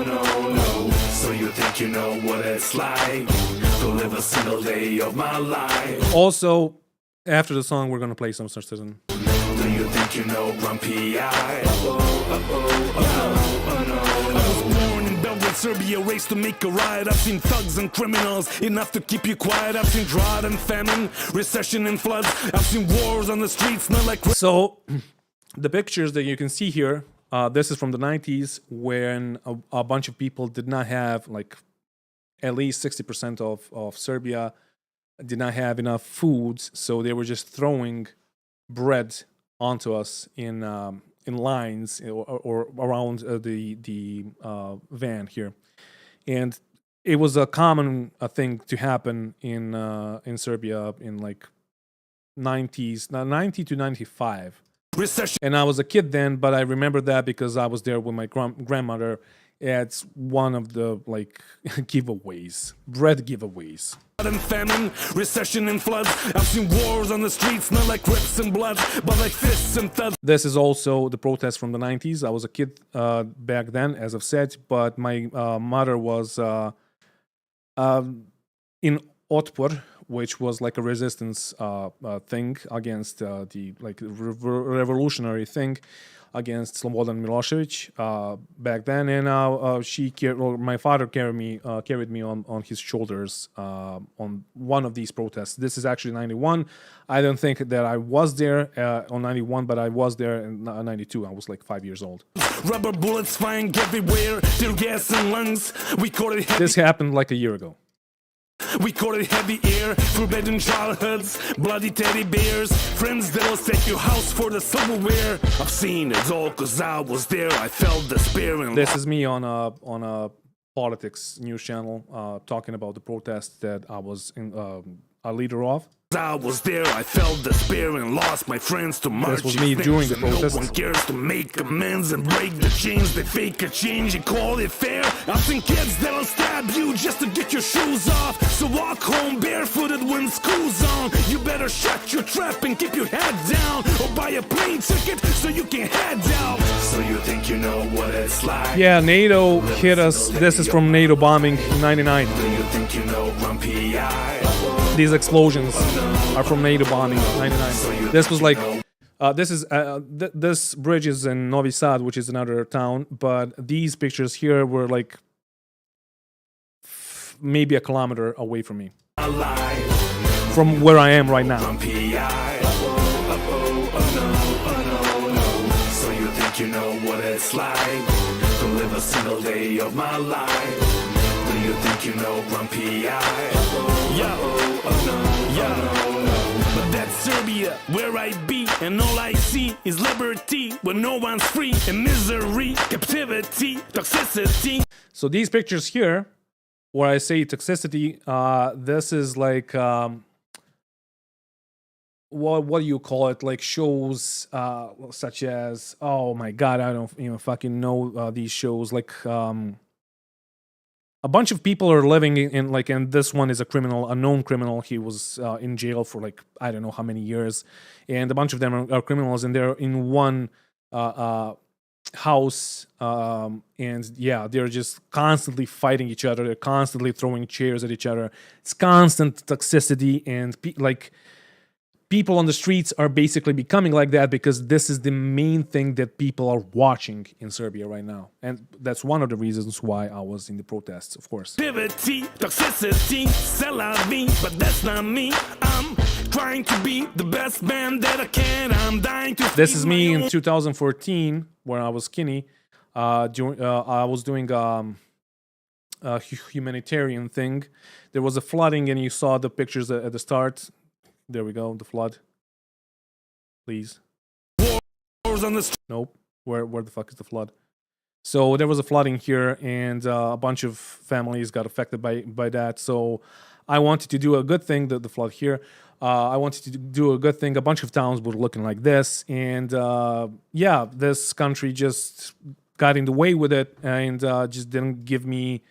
No. So you think you know what it's like to live a single day of my life? Also, after the song, we're gonna play some Sarcasm. Do you think you know Grumpy Eye? I was born in Belgrade, Serbia, raised to make a riot. I've seen thugs and criminals, enough to keep you quiet. I've seen drought and famine, recession and floods. I've seen wars on the streets, smell like... So, the pictures that you can see here, This is from the 90s when a bunch of people did not have, like, at least 60% of Serbia did not have enough food, so they were just throwing bread onto us in lines or around the van here, and it was a common thing to happen in Serbia in like 90s, 90 to 95. And I was a kid then, but I remember that because I was there with my grandmother. It's one of the like giveaways, bread giveaways. And famine, recession and floods. I've seen wars on the streets, not like rips and blood, but like fists and thuds. This is also the protest from the 90s. I was a kid back then, as I've said, but my mother was in Otpor, which was like a resistance thing against the like revolutionary thing against Slobodan Milosevic back then, and my father carried me on his shoulders on one of these protests. This is actually 91. I don't think that I was there on 91, but I was there in 92. I was like 5 years old. Rubber bullets flying everywhere, tear gas and lungs. We caught it. This happened like a year ago. We caught it heavy air, forbidden childhoods, bloody teddy bears, friends that'll set your house for the silverware. I've seen it all cause I was there, I felt despair and this is me on a politics news channel talking about the protest that I was a leader of. I was there, I felt despair and lost my friends to march. This was me during the protest. No one cares to make amends and break the chains. They fake a change and call it fair. I've seen kids that'll stab you just to get your shoes off. So walk home barefooted when school's on. You better shut your trap and keep your head down, or buy a plane ticket so you can head out. So you think you know what it's like? Yeah, NATO hit us. This is from NATO bombing in 99. Do you think you know Rumpy Eye? These explosions are from NATO bombing 99. This was like, this bridge is in Novi Sad, which is another town, but these pictures here were like maybe a kilometer away from me, from where I am right now. So you think you know what it's like to live a single day of my life? Do you think you know Rumpy Eye? But that's Serbia, where I be, and all I see is liberty, where no one's free, and misery, captivity, toxicity. So these pictures here, where I say toxicity, this is like what do you call it? Like shows such as, oh my god, I don't even fucking know these shows. Like a bunch of people are living in like, and this one is a criminal, a known criminal. He was in jail for like, I don't know how many years. And a bunch of them are criminals, and they're in one house. And yeah, they're just constantly fighting each other. They're constantly throwing chairs at each other. It's constant toxicity, and like people on the streets are basically becoming like that because this is the main thing that people are watching in Serbia right now. And that's one of the reasons why I was in the protests, of course. Toxicity, c'est la vie, but that's not me. I'm trying to be the best man that I can. I'm dying to. This is me in 2014 when I was skinny. I was doing a humanitarian thing. There was a flooding, and you saw the pictures at the start. There we go, the flood. Please. Nope. Where the fuck is the flood? So there was a flooding here, and a bunch of families got affected by that. So I wanted to do a good thing, the flood here. I wanted to do a good thing. A bunch of towns were looking like this, and yeah, this country just got in the way with it, and just didn't give me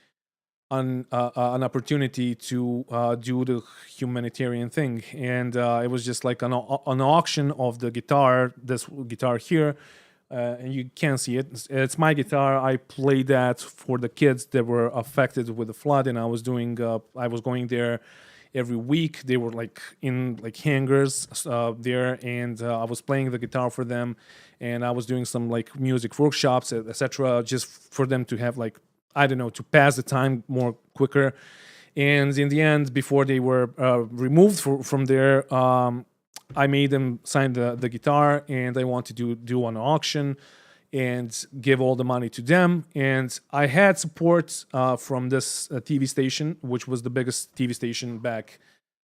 an opportunity to do the humanitarian thing. And it was just like an auction of the guitar, this guitar here, and you can't see it. It's my guitar. I played that for the kids that were affected with the flood, and I was going there every week. They were like in like hangars there, and I was playing the guitar for them, and I was doing some like music workshops, etc., just for them to have like, I don't know, to pass the time more quicker. And in the end, before they were removed from there, I made them sign the guitar, and I wanted to do an auction. and give all the money to them. And I had support from this TV station, which was the biggest TV station back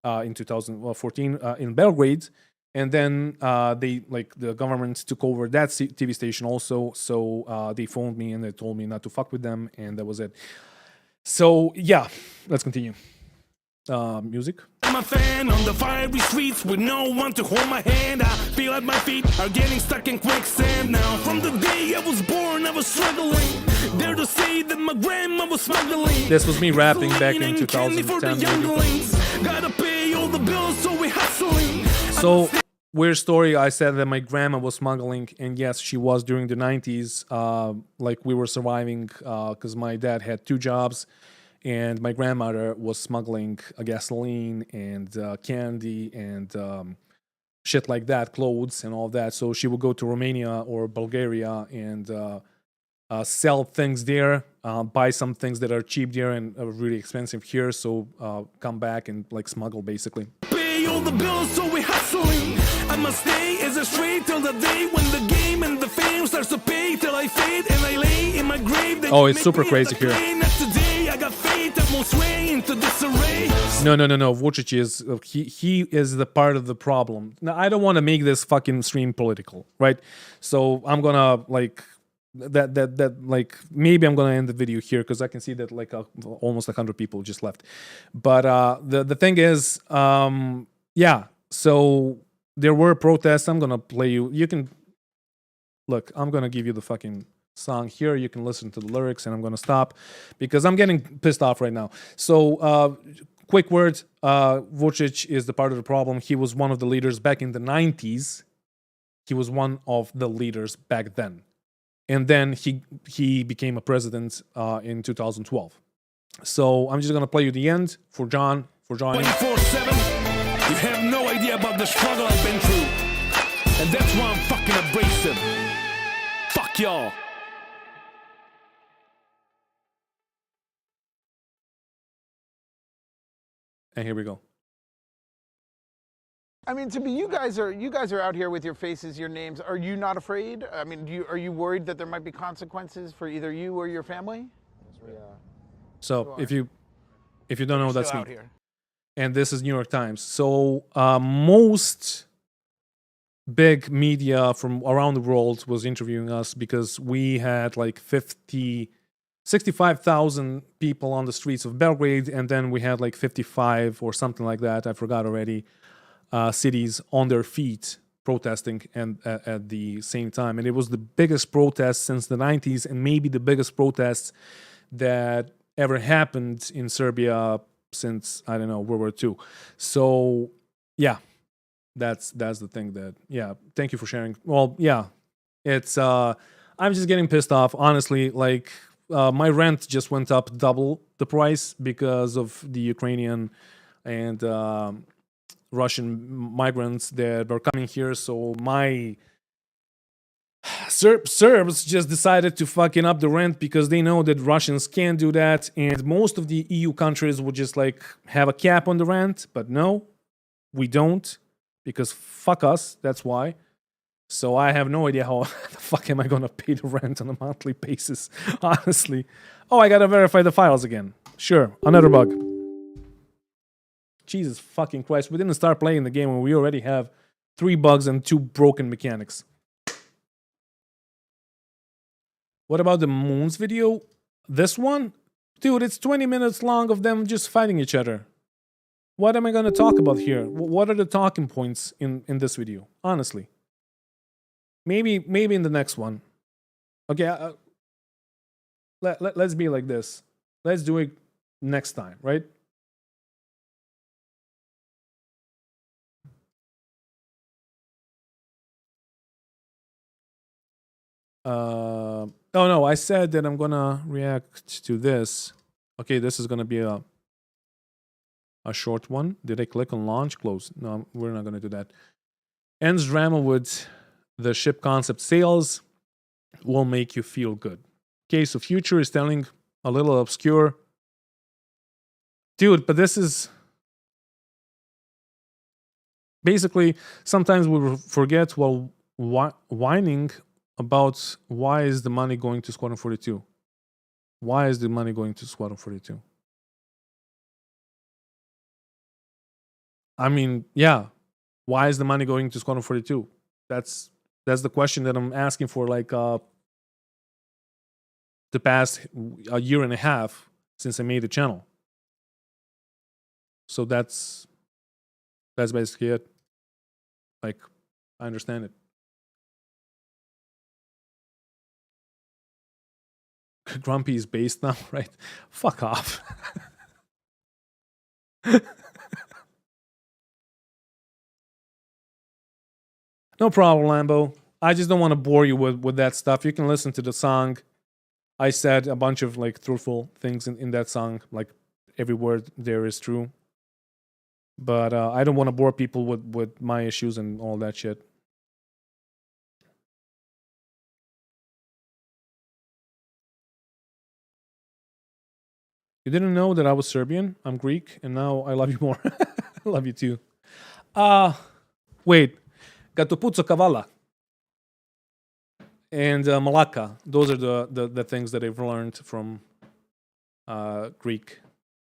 in 2014 in Belgrade. And then the government took over that TV station also. So they phoned me and they told me not to fuck with them, and that was it. So yeah, let's continue. Music. I'm a fan on the fiery streets with no one to hold my hand. I feel like my feet are getting stuck in quicksand now. From the day I was born, I was struggling. Dare to say that my grandma was smuggling. This was me rapping back in 2010. Gotta pay all the bills, so we hustling. So weird story. I said that my grandma was smuggling, and yes, she was during the 90s. Like we were surviving because my dad had 2 jobs. And my grandmother was smuggling gasoline and candy and shit like that, clothes and all that. So she would go to Romania or Bulgaria and sell things there, buy some things that are cheap there and really expensive here. So come back and like smuggle basically. Pay all the bills, so we hustling. I must stay as a straight till the day when the game and the fame starts to pay till I fade and I lay in my grave. Oh, it's super crazy here. No. Vucic is he is the part of the problem. Now I don't want to make this fucking stream political, right? So I'm gonna like that like maybe I'm gonna end the video here because I can see that like almost 100 people just left. But the thing is, yeah. So there were protests. I'm gonna play you. You can look. I'm gonna give you the fucking song here. You can listen to the lyrics, and I'm gonna stop because I'm getting pissed off right now. So quick word, Vucic is the part of the problem. He was one of the leaders back in the 90s. He was one of the leaders back then, and then he became a president in 2012. So I'm just gonna play you the end for John. 24/7. You have no idea about the struggle I've been through, and that's why I'm fucking abrasive. Fuck y'all. And here we go. I mean, to be you guys are out here with your faces, your names. Are you not afraid? I mean, are you worried that there might be consequences for either you or your family? So if you don't know, that's me. Out here. And this is New York Times. So most big media from around the world was interviewing us because we had like 65,000 people on the streets of Belgrade, and then we had like 55 or something like that, I forgot already, cities on their feet protesting and at the same time. And it was the biggest protest since the 90s and maybe the biggest protest that ever happened in Serbia since, I don't know, World War II. So, yeah, that's the thing that, yeah, thank you for sharing. Well, yeah, it's, I'm just getting pissed off, honestly, like, my rent just went up double the price because of the Ukrainian and Russian migrants that were coming here. So my Serbs just decided to fucking up the rent because they know that Russians can't do that. And most of the EU countries would just like have a cap on the rent. But no, we don't, because fuck us. That's why. So I have no idea how the fuck am I gonna pay the rent on a monthly basis, honestly. Oh, I gotta verify the files again. Sure, another bug. Jesus fucking Christ, we didn't start playing the game when we already have 3 bugs and 2 broken mechanics. What about the Moons video? This one? Dude, it's 20 minutes long of them just fighting each other. What am I gonna talk about here? What are the talking points in this video? Honestly. Maybe in the next one. Okay, let's be like this. Let's do it next time, right? Oh no, I said that I'm gonna react to this. Okay, this is gonna be a short one. Did I click on launch? Close. No, we're not gonna do that. Ends drama with the ship concept sales will make you feel good. Okay, so future is telling a little obscure. Dude, but this is basically sometimes we forget while whining about why is the money going to Squadron 42? Why is the money going to Squadron 42? I mean, yeah. Why is the money going to Squadron 42? That's the question that I'm asking for like the past a year and a half since I made the channel. So that's basically it. Like, I understand it. Grumpy is based now, right? Fuck off. No problem, Lambo. I just don't want to bore you with that stuff. You can listen to the song. I said a bunch of like truthful things in that song. Like every word there is true. But I don't want to bore people with my issues and all that shit. You didn't know that I was Serbian? I'm Greek, and now I love you more. I love you too. Wait. Gatopuco Kavala and Malaka. Those are the things that I've learned from Greek.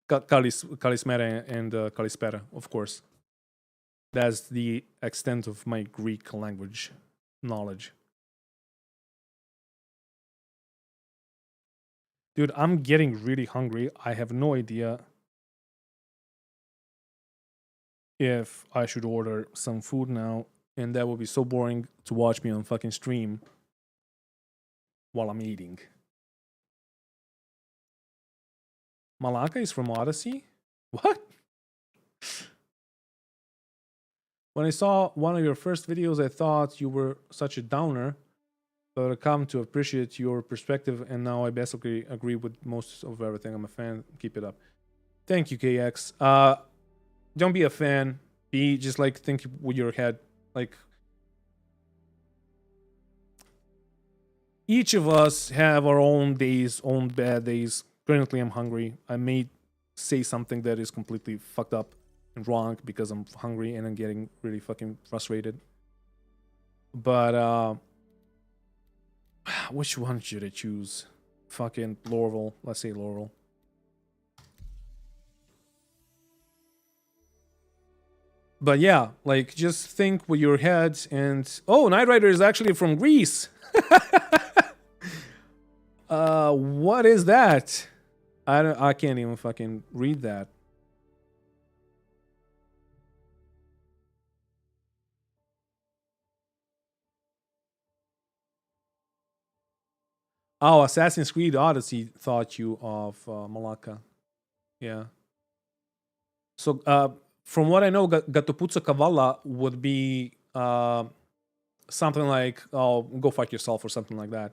Kalismera and Kalispera, of course. That's the extent of my Greek language knowledge. Dude, I'm getting really hungry. I have no idea if I should order some food now, and that would be so boring to watch me on fucking stream while I'm eating. Malaka is from Odyssey? What? When I saw one of your first videos, I thought you were such a downer, but I come to appreciate your perspective, and now I basically agree with most of everything. I'm a fan. Keep it up. Thank you, KX. Don't be a fan. Be just like think with your head. Like each of us have our own days, own bad days. Currently, I'm hungry. I may say something that is completely fucked up and wrong because I'm hungry and I'm getting really fucking frustrated. But which one should I choose? Fucking Laurel. Let's say Laurel. But yeah, like just think with your head and oh, Knight Rider is actually from Greece. What is that? I can't even fucking read that. Oh, Assassin's Creed Odyssey thought you of Malaka. Yeah. So from what I know, Gatopuco Kavala would be something like, oh, go fuck yourself or something like that.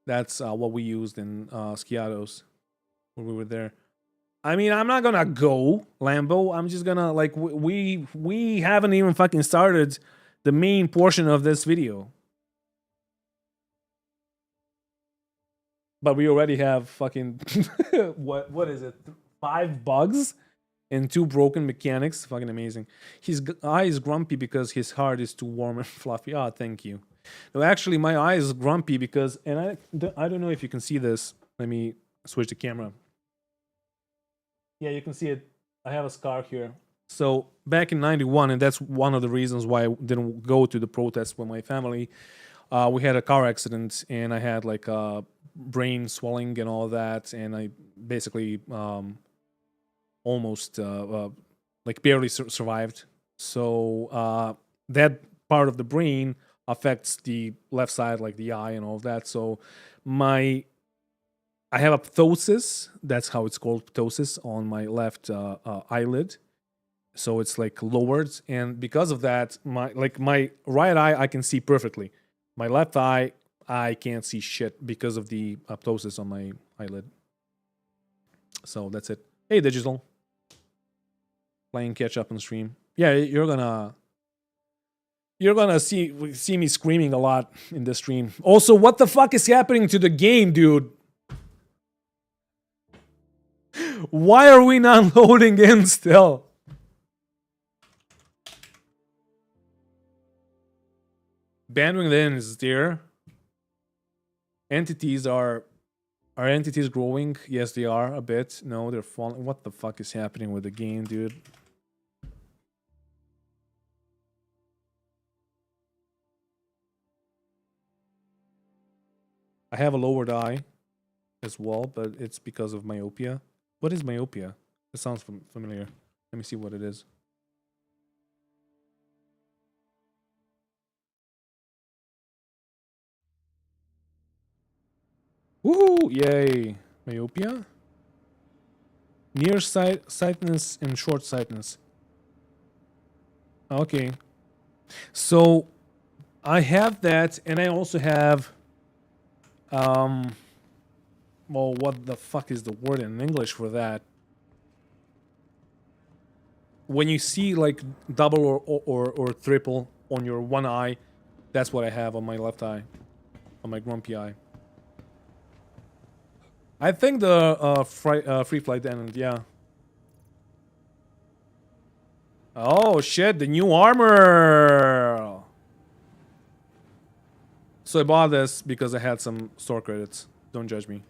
That's what we used in Skiados when we were there. I mean, I'm not gonna go, Lambo. I'm just gonna, like, we haven't even fucking started the main portion of this video. But we already have fucking, what is it? 5 bugs and 2 broken mechanics. Fucking amazing. His eye is grumpy because his heart is too warm and fluffy. Ah, thank you. No, actually, my eye is grumpy because, and I don't know if you can see this. Let me switch the camera. Yeah, you can see it. I have a scar here. So back in '91, and that's one of the reasons why I didn't go to the protest with my family. We had a car accident, and I had like brain swelling and all that, and I basically almost like barely survived. So that part of the brain affects the left side, like the eye and all of that. So I have a ptosis. That's how it's called, ptosis, on my left eyelid. So it's like lowered, and because of that, my right eye I can see perfectly. My left eye I can't see shit because of the ptosis on my eyelid. So that's it. Hey, Digital. Playing catch up on stream. Yeah, you're gonna see me screaming a lot in this stream. Also, what the fuck is happening to the game, dude? Why are we not loading in still? Bandwidth is there. Entities are entities growing? Yes, they are a bit. No, they're falling. What the fuck is happening with the game, dude? I have a lower die as well, but it's because of myopia. What is myopia? It sounds familiar. Let me see what it is. Woohoo! Yay! Myopia? Nearsightedness and short-sightedness. Okay. So I have that, and I also have well, what the fuck is the word in English for that? When you see like double or triple on your one eye, that's what I have on my left eye, on my grumpy eye. I think the free flight ended, yeah. Oh shit, the new armor! So I bought this because I had some store credits. Don't judge me.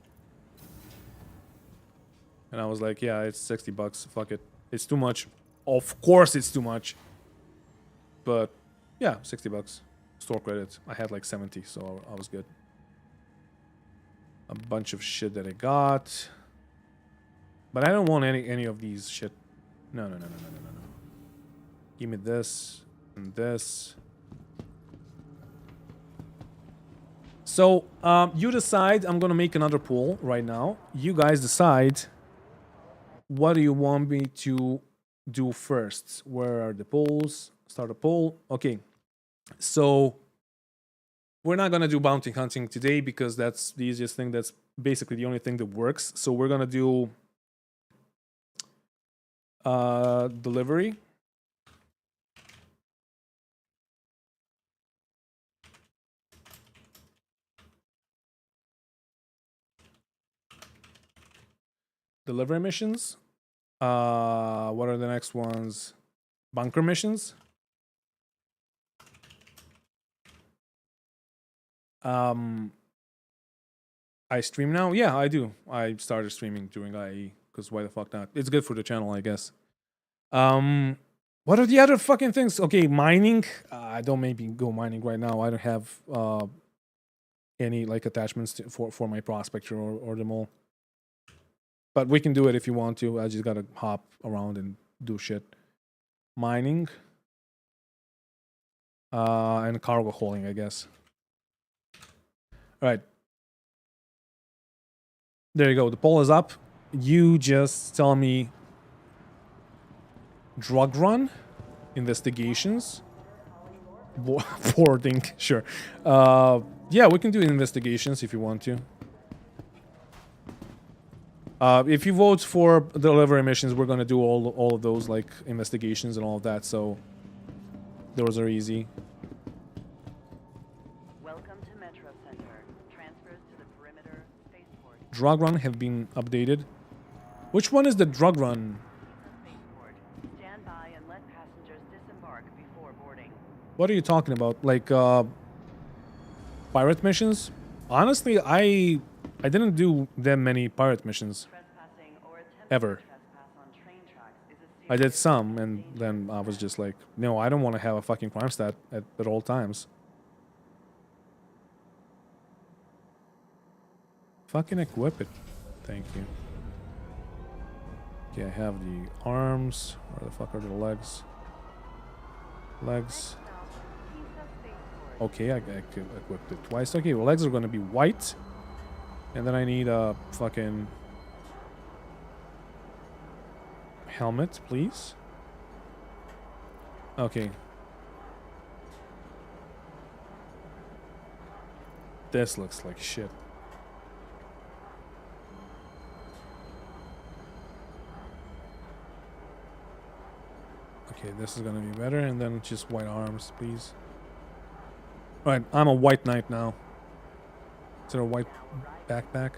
And I was like, yeah, it's 60 bucks. Fuck it. It's too much. Of course it's too much. But yeah, 60 bucks. Store credits. I had like 70, so I was good. A bunch of shit that I got. But I don't want any of these shit. No. Give me this and this. So, you decide. I'm gonna make another poll right now. You guys decide. What do you want me to do first? Where are the polls? Start a poll. Okay. So, we're not gonna do bounty hunting today because that's the easiest thing. That's basically the only thing that works. So we're gonna do delivery. Delivery missions. What are the next ones? Bunker missions. I stream now? Yeah, I do. I started streaming during IE because why the fuck not? It's good for the channel, I guess. What are the other fucking things? Okay, mining. I don't maybe go mining right now. I don't have any like attachments for my prospector or the mole. But we can do it if you want to. I just gotta hop around and do shit. Mining. And cargo hauling, I guess. Alright. There you go. The poll is up. You just tell me drug run, investigations, boarding, sure. Yeah, we can do investigations if you want to. If you vote for delivery missions, we're gonna do all of those, like investigations and all of that. So those are easy. Welcome to Metro Center. Transfers to the perimeter spaceport. Drug run have been updated. Which one is the drug run? Stand by and let passengers disembark before boarding. What are you talking about? Like pirate missions? Honestly, I didn't do that many pirate missions. Ever. I did some, and then I was just like, no, I don't want to have a fucking crime stat at all times. Fucking equip it. Thank you. Okay, I have the arms. Where the fuck are the legs? Legs. Okay, I equipped it twice. Okay, well, legs are gonna be white. And then I need a fucking helmet, please. Okay. This looks like shit. Okay, this is gonna be better, and then just white arms, please. Alright, I'm a white knight now. Is there a white backpack?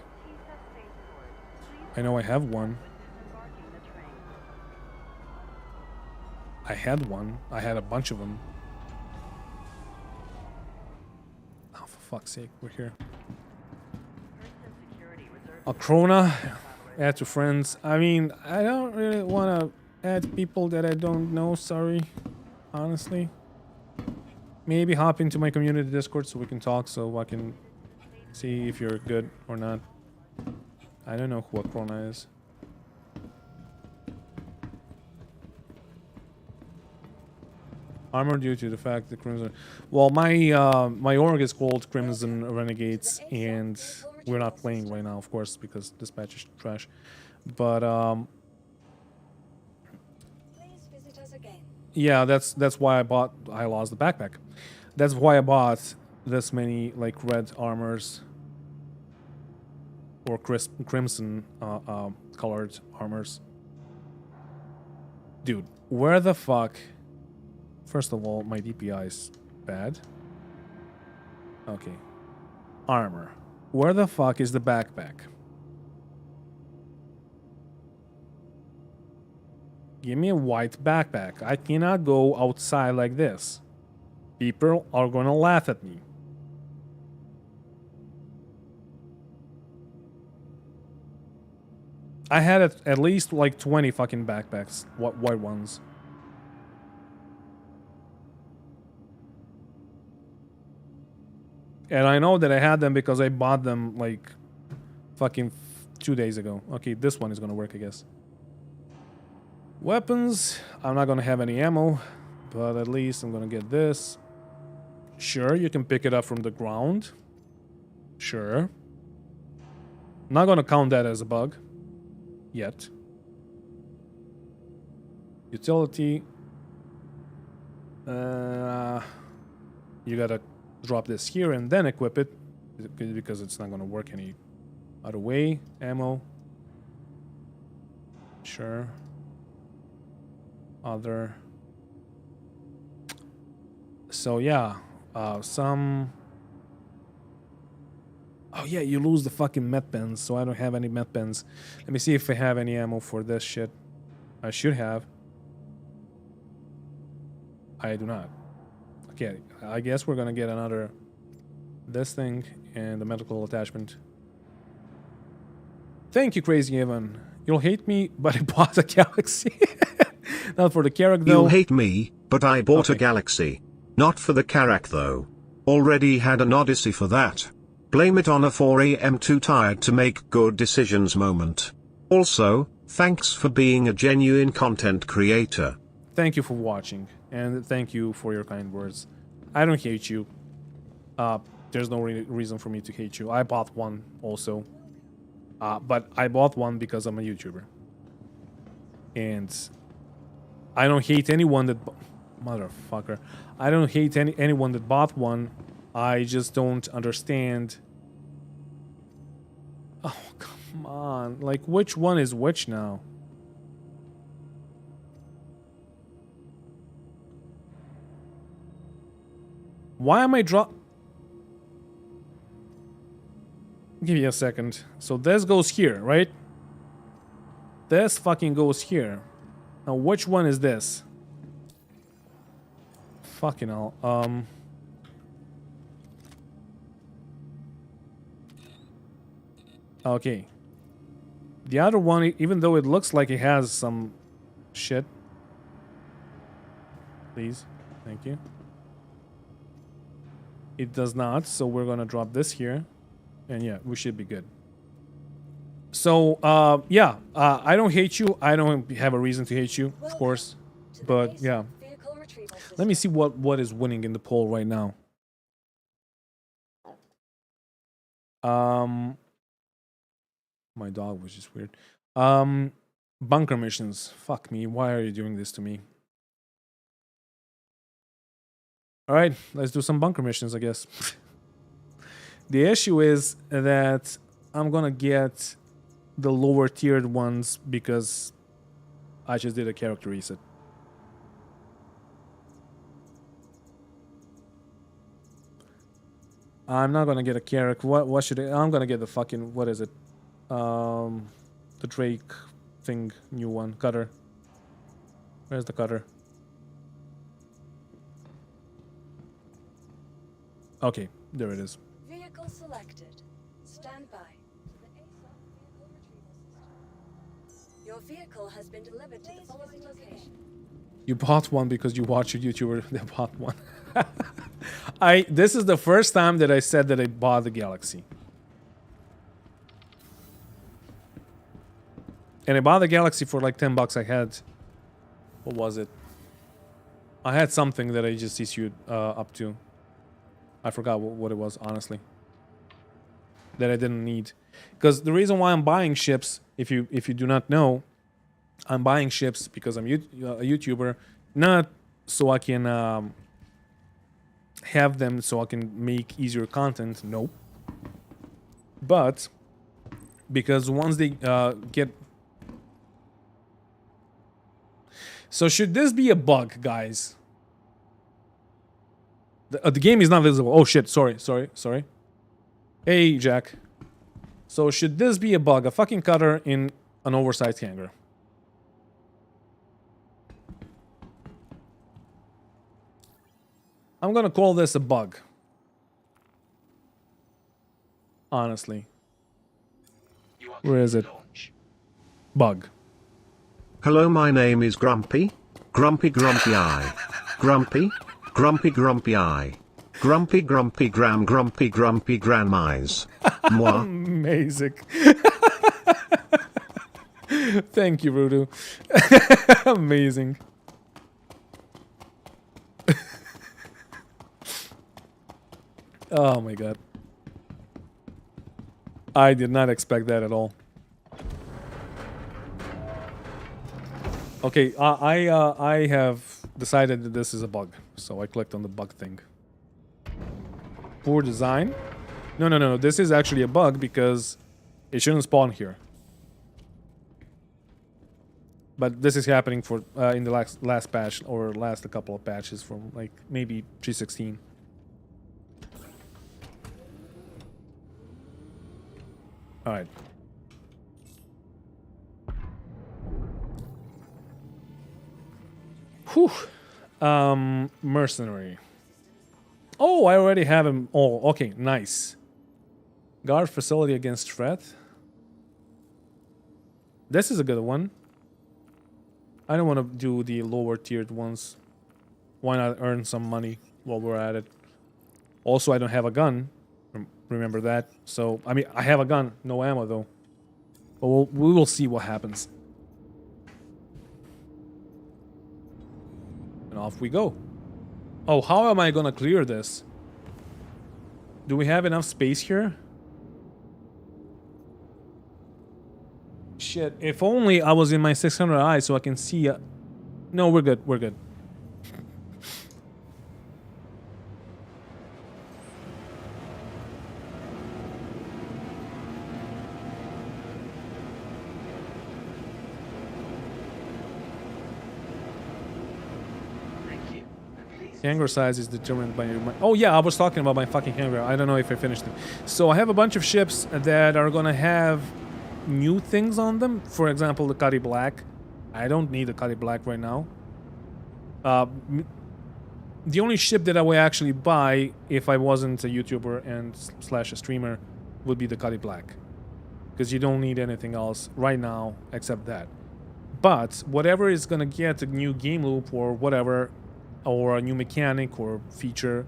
I know I have one. I had one. I had a bunch of them. fuck's sake, we're here. Acrona, add to friends. I mean, I don't really want to add people that I don't know, sorry. Honestly. Maybe hop into my community Discord so we can talk, so I can see if you're good or not. I don't know who Acrona is. Armor due to the fact that Crimson... Well, my org is called Crimson Renegades, and we're not playing right now, of course, because this patch is trash. But, Please visit us again. yeah, that's why I lost the backpack. That's why I bought this many, like, red armors. Or crimson colored armors. Dude, where the fuck... First of all, my DPI is bad. Okay. Armor. Where the fuck is the backpack? Give me a white backpack. I cannot go outside like this. People are gonna laugh at me. I had at least like 20 fucking backpacks. White ones. And I know that I had them because I bought them like fucking 2 days ago. Okay, this one is gonna work, I guess. Weapons. I'm not gonna have any ammo, but at least I'm gonna get this. Sure, you can pick it up from the ground. Sure. Not gonna count that as a bug. Yet. Utility. You gotta drop this here and then equip it because it's not gonna work any other way. Ammo. Sure. Other. So yeah, some. Oh yeah, you lose the fucking med pens, so I don't have any med pens. Let me see if I have any ammo for this shit. I should have. I do not. Okay, I guess we're gonna get another... this thing and the medical attachment. Thank you, Crazy Evan. You'll hate me, but I bought a Galaxy. Not for the Carrack, though. You'll hate me, but I bought a Galaxy. Not for the Carrack, though. Already had an Odyssey for that. Blame it on a 4 AM too tired to make good decisions moment. Also, thanks for being a genuine content creator. Thank you for watching, and thank you for your kind words. I don't hate you. There's no reason for me to hate you. I bought one also. But I bought one because I'm a YouTuber. And I don't hate anyone that... Motherfucker. I don't hate anyone that bought one. I just don't understand... Oh, come on. Like, which one is which now? Why am I Give me a second. So this goes here, right? This fucking goes here. Now, which one is this? Fucking hell. Okay. The other one, even though it looks like it has some shit. Please. Thank you. It does not, so we're gonna drop this here. And yeah, we should be good. So, yeah. I don't hate you. I don't have a reason to hate you, of course. But, yeah. Let me see what is winning in the poll right now. My dog was just weird. Bunker missions. Fuck me. Why are you doing this to me? Alright, let's do some bunker missions, I guess. The issue is that I'm gonna get the lower tiered ones because I just did a character reset. I'm not gonna get a character. What should I'm gonna get the fucking... What is it? The Drake thing. New one. Cutter. Where's the cutter? Okay, there it is. Vehicle selected. Stand by. Your vehicle has been delivered to the following location. You bought one because you watch a YouTuber that bought one. This is the first time that I said that I bought the Galaxy. And I bought the Galaxy for like 10 bucks. I had, what was it? I had something that I just issued up to. I forgot what it was, honestly. That I didn't need. Because the reason why I'm buying ships, if you do not know, I'm buying ships because I'm a YouTuber, not so I can have them so I can make easier content. No. But because once they get... So should this be a bug, guys? The game is not visible. Oh shit, sorry. Hey, Jack. So should this be a bug? A fucking cutter in an oversized hangar. I'm gonna call this a bug. Honestly. Where is it? Bug. Hello, my name is Grumpy. Grumpy Eye. Grumpy Eye. Grumpy Grandmice. Moi. Amazing. Thank you, Rudu. Amazing. Oh my god. I did not expect that at all. Okay, I have decided that this is a bug, so I clicked on the bug thing. Poor design? No. This is actually a bug because it shouldn't spawn here. But this is happening for in the last patch or last a couple of patches from like maybe 3.16. All right. Whew. Mercenary. Oh, I already have him. Oh, okay, nice. Guard facility against threat. This is a good one. I don't want to do the lower tiered ones. Why not earn some money while we're at it? Also, I don't have a gun. Remember that. So, I mean, I have a gun. No ammo, though. But we will see what happens. And off we go. Oh, how am I gonna clear this? Do we have enough space here? Shit, if only I was in my 600i so I can see... No, we're good, we're good. Hangar size is determined by your... Oh yeah, I was talking about my fucking hangar. I don't know if I finished it. So I have a bunch of ships that are gonna have new things on them. For example, the Cuddy Black. I don't need a Cuddy Black right now. The only ship that I would actually buy if I wasn't a YouTuber and slash a streamer would be the Cuddy Black. Because you don't need anything else right now except that. But whatever is gonna get a new game loop or whatever, or a new mechanic or feature,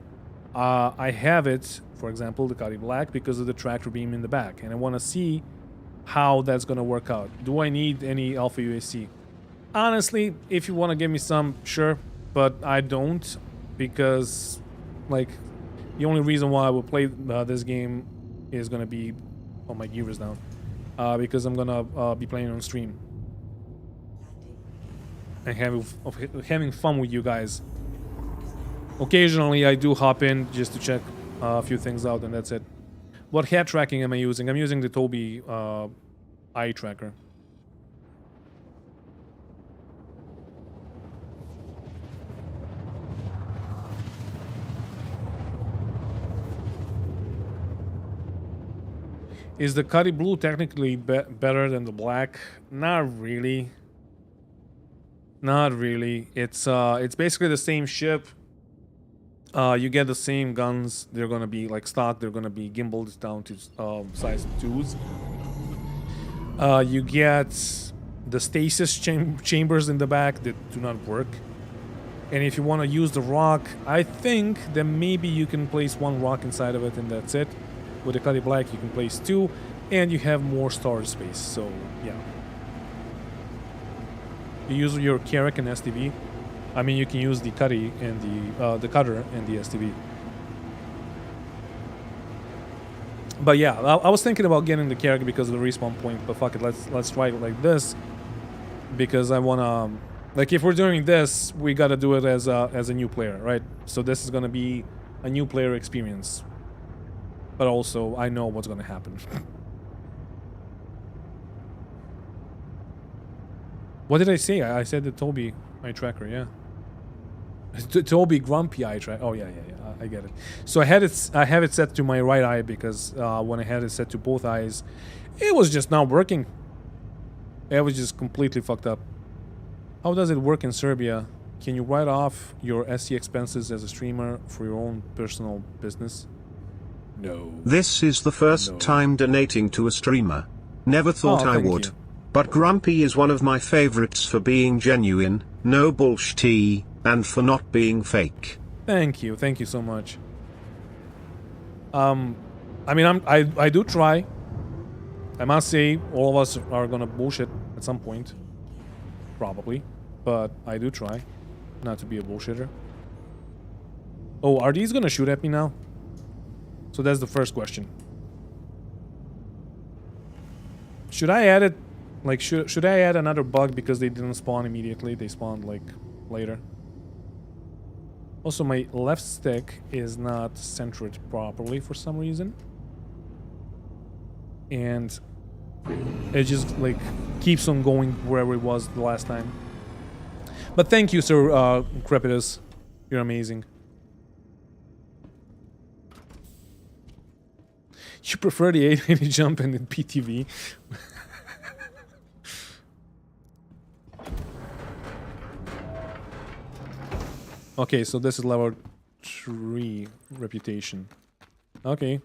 I have it, for example, the Cuddy Black, because of the tractor beam in the back, and I want to see how that's going to work out. Do I need any Alpha UAC? Honestly, if you want to give me some, sure, but I don't, because, like, the only reason why I will play this game is going to be... Oh, my gear is down. Because I'm going to be playing on stream. And having fun with you guys. Occasionally, I do hop in just to check a few things out, and that's it. What head tracking am I using? I'm using the Tobii eye tracker. Is the Cuddy Blue technically better than the black? Not really. Not really. It's basically the same ship. You get the same guns. They're gonna be like stock. They're gonna be gimbaled down to size 2s. You get the stasis chambers in the back that do not work. And if you want to use the rock, I think that maybe you can place 1 rock inside of it and that's it. With the Cuddy Black, you can place 2, and you have more storage space. So yeah, you use your Carrack and STV. I mean, you can use the Cuddy and the Cutter and the STV. But yeah, I was thinking about getting the Carrack because of the respawn point. But fuck it, let's try it like this, because I wanna, like, if we're doing this, we gotta do it as a new player, right? So this is gonna be a new player experience. But also, I know what's gonna happen. What did I say? I said that Toby eye tracker, yeah. Toby grumpy eye tracker. Oh yeah, I get it. So I have it set to my right eye because when I had it set to both eyes, it was just not working. It was just completely fucked up. How does it work in Serbia? Can you write off your SC expenses as a streamer for your own personal business? No. This is the first time donating to a streamer. Never thought I would. You. But Grumpy is one of my favorites for being genuine, no bullshit, and for not being fake. Thank you so much. I mean, I do try. I must say, all of us are gonna bullshit at some point, probably, but I do try not to be a bullshitter. Oh, are these gonna shoot at me now? So that's the first question. Should I add it? Like, should I add another bug because they didn't spawn immediately? They spawned like later. Also, my left stick is not centered properly for some reason. And it just like keeps on going wherever it was the last time. But thank you, Sir Crepitus. You're amazing. You prefer the 880 jump and the PTV? Okay, so this is level 3 reputation. Okay.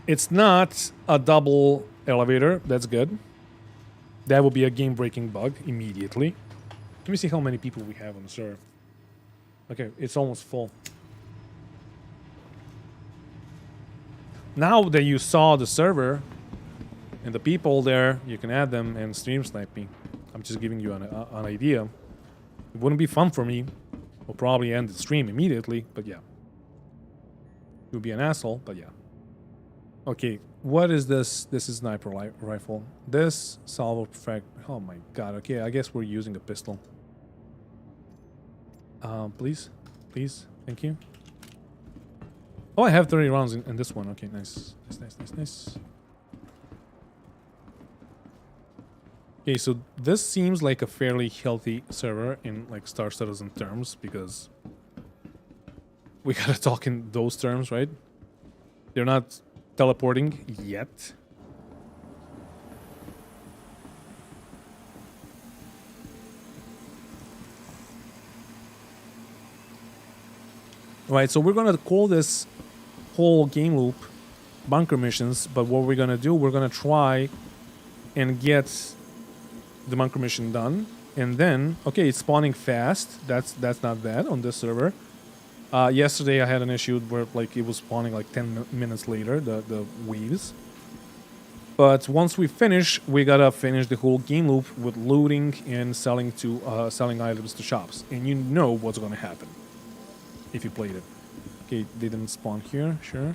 It's not a double elevator. That's good. That would be a game-breaking bug immediately. Let me see how many people we have on the server. Okay, it's almost full. Now that you saw the server and the people there, you can add them and stream snipe me. I'm just giving you an idea. It wouldn't be fun for me. We'll probably end the stream immediately, but yeah. It would be an asshole, but yeah. Okay, what is this? This is sniper rifle. This salvo perfect. Oh my god. Okay, I guess we're using a pistol. Please, thank you. Oh, I have 30 rounds in this one. Okay, nice. Okay, so this seems like a fairly healthy server in like Star Citizen terms, because we gotta talk in those terms, right? They're not teleporting yet. Right, so we're gonna call this whole game loop bunker missions, but what we're gonna do, we're gonna try and get the bunker mission done, and then, okay, it's spawning fast. That's not bad on this server. Yesterday I had an issue where like it was spawning like 10 minutes later, the waves. But once we finish, we gotta finish the whole game loop with looting and selling items to shops, and you know what's gonna happen if you played it. Okay, they didn't spawn here, sure.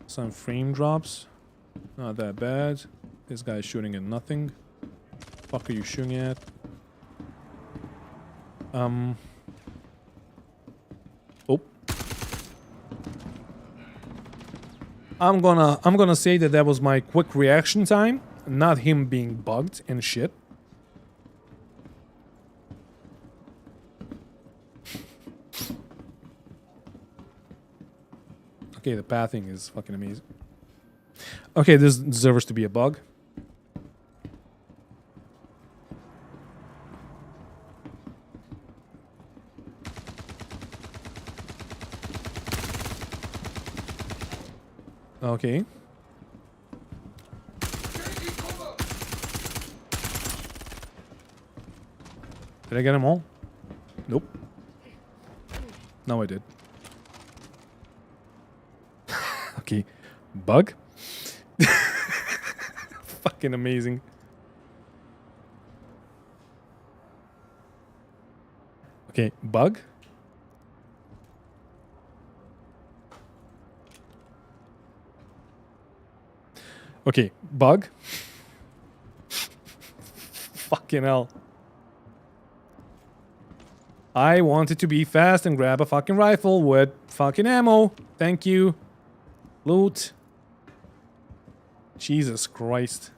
Some frame drops. Not that bad. This guy's shooting at nothing. Fuck are you shooting at? Oh. I'm gonna say that was my quick reaction time, not him being bugged and shit. Okay, the pathing is fucking amazing. Okay, this deserves to be a bug. Okay. Did I get them all? Nope. No, I did. Okay. Bug? Fucking amazing. Okay, bug? Okay, bug? Fucking hell. I wanted to be fast and grab a fucking rifle with fucking ammo. Thank you. Loot. Jesus Christ.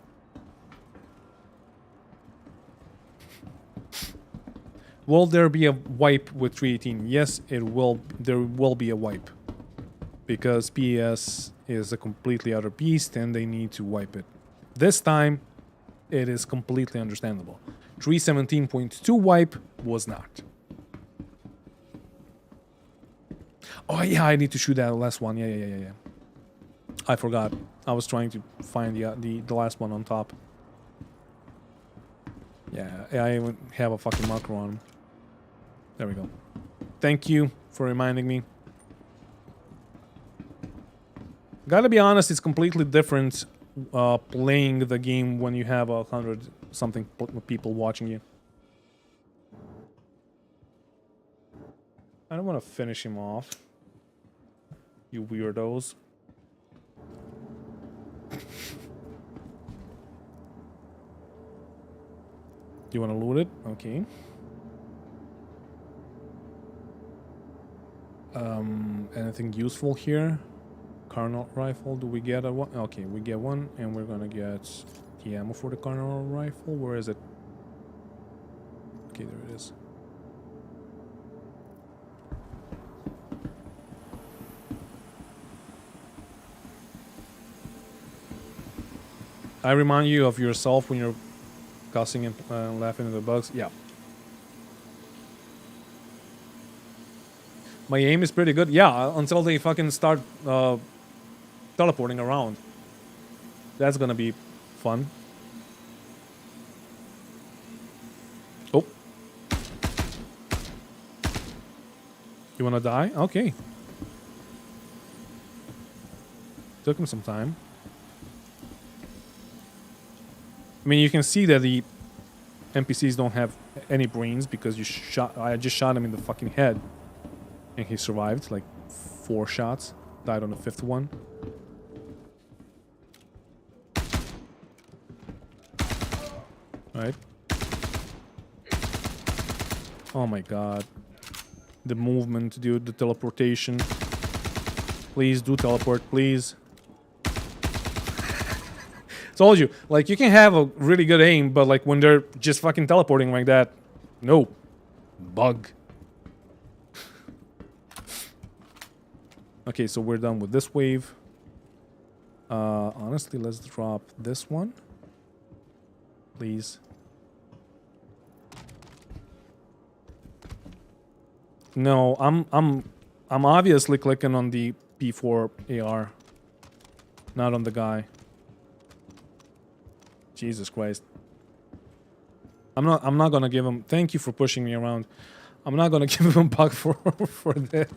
Will there be a wipe with 318? Yes, it will. There will be a wipe. Because PES is a completely other beast and they need to wipe it. This time, it is completely understandable. 317.2 wipe was not. Oh yeah, I need to shoot that last one. Yeah. I forgot. I was trying to find the last one on top. Yeah, I even have a fucking marker on him. There we go. Thank you for reminding me. Gotta be honest, it's completely different playing the game when you have 100-something people watching you. I don't want to finish him off. You weirdos. You want to loot it? Okay. Anything useful here? Carnal rifle, do we get a one? Okay, we get one, and we're gonna get the ammo for the carnal rifle. Where is it? Okay, there it is. I remind you of yourself when you're cussing and laughing at the bugs. Yeah. My aim is pretty good. Yeah, until they fucking start teleporting around. That's gonna be fun. Oh. You wanna die? Okay. Took him some time. I mean, you can see that the NPCs don't have any brains because I just shot him in the fucking head. And he survived, like 4 shots. Died on the 5th one. Right. Oh my god. The movement, dude, the teleportation. Please do teleport, please. Told you, like, you can have a really good aim, but like when they're just fucking teleporting like that, no. Bug. Okay, so we're done with this wave. Honestly, let's drop this one. Please. No, I'm obviously clicking on the P4 AR, not on the guy. Jesus Christ. I'm not gonna give him. Thank you for pushing me around. I'm not gonna give him a bug for this.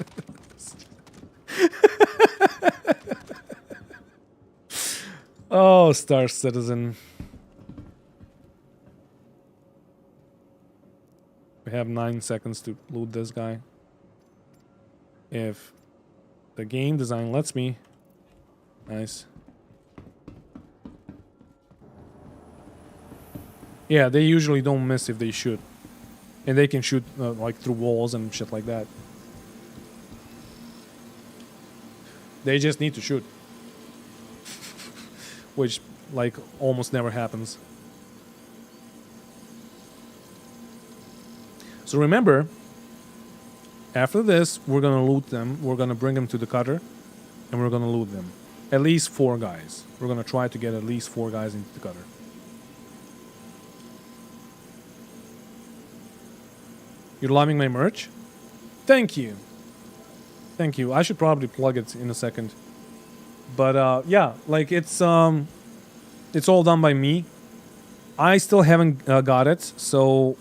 Oh, Star Citizen. We have 9 seconds to loot this guy. If the game design lets me. Nice. Yeah, they usually don't miss if they shoot. And they can shoot like through walls and shit like that. They just need to shoot. Which, like, almost never happens. So remember, after this, we're gonna loot them. We're gonna bring them to the cutter. and we're gonna loot them. At least 4 guys. We're gonna try to get at least 4 guys into the cutter. You're loving my merch? Thank you. Thank you. I should probably plug it in a second. But yeah, like it's all done by me. I still haven't got it, so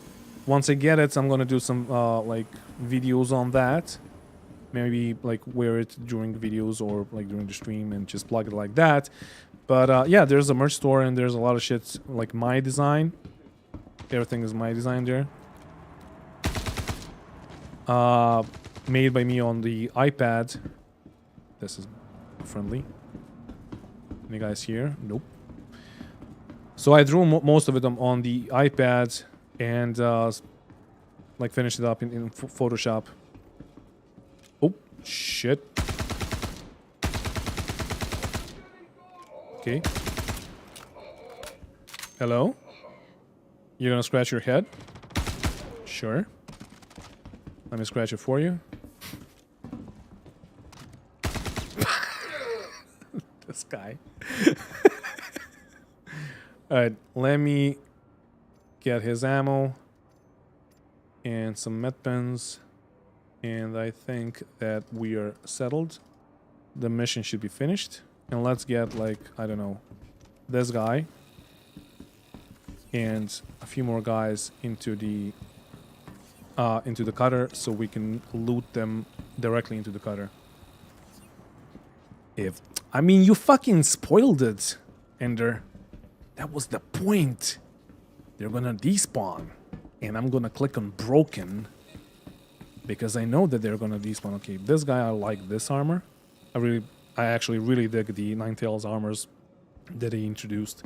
once I get it, I'm gonna do some like videos on that. Maybe like wear it during the videos or like during the stream and just plug it like that. But yeah, there's a merch store and there's a lot of shit like my design. Everything is my design there. Made by me on the iPad. This is friendly. Any guys here? Nope. So I drew most of it on the iPad and like finished it up in Photoshop. Oh shit. Okay. Hello? You're gonna scratch your head? Sure. Let me scratch it for you. This guy. Alright, let me get his ammo and some med pens. And I think that we are settled. The mission should be finished. And let's get like, I don't know, this guy. And a few more guys into the cutter so we can loot them directly into the cutter. I mean, you fucking spoiled it, Ender. That was the point. They're gonna despawn. And I'm gonna click on broken. Because I know that they're gonna despawn. Okay, this guy, I like this armor. I actually really dig the Ninetales armors that he introduced.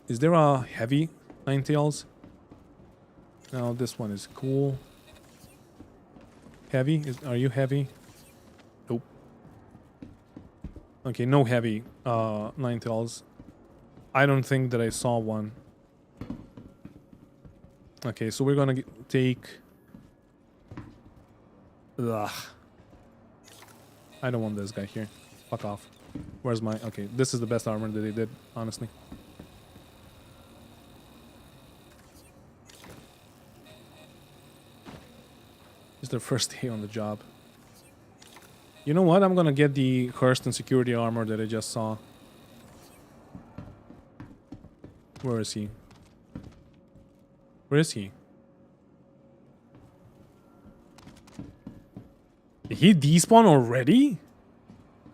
Is there a heavy Ninetales? No, this one is cool. Heavy? Are you heavy? Nope. Okay, no heavy Ninetales. I don't think that I saw one. Okay, so we're gonna take... Ugh. I don't want this guy here. Fuck off. Where's my... Okay, this is the best armor that they did, honestly. It's their first day on the job. You know what? I'm gonna get the Hurston security armor that I just saw. Where is he? Where is he? Did he despawn already?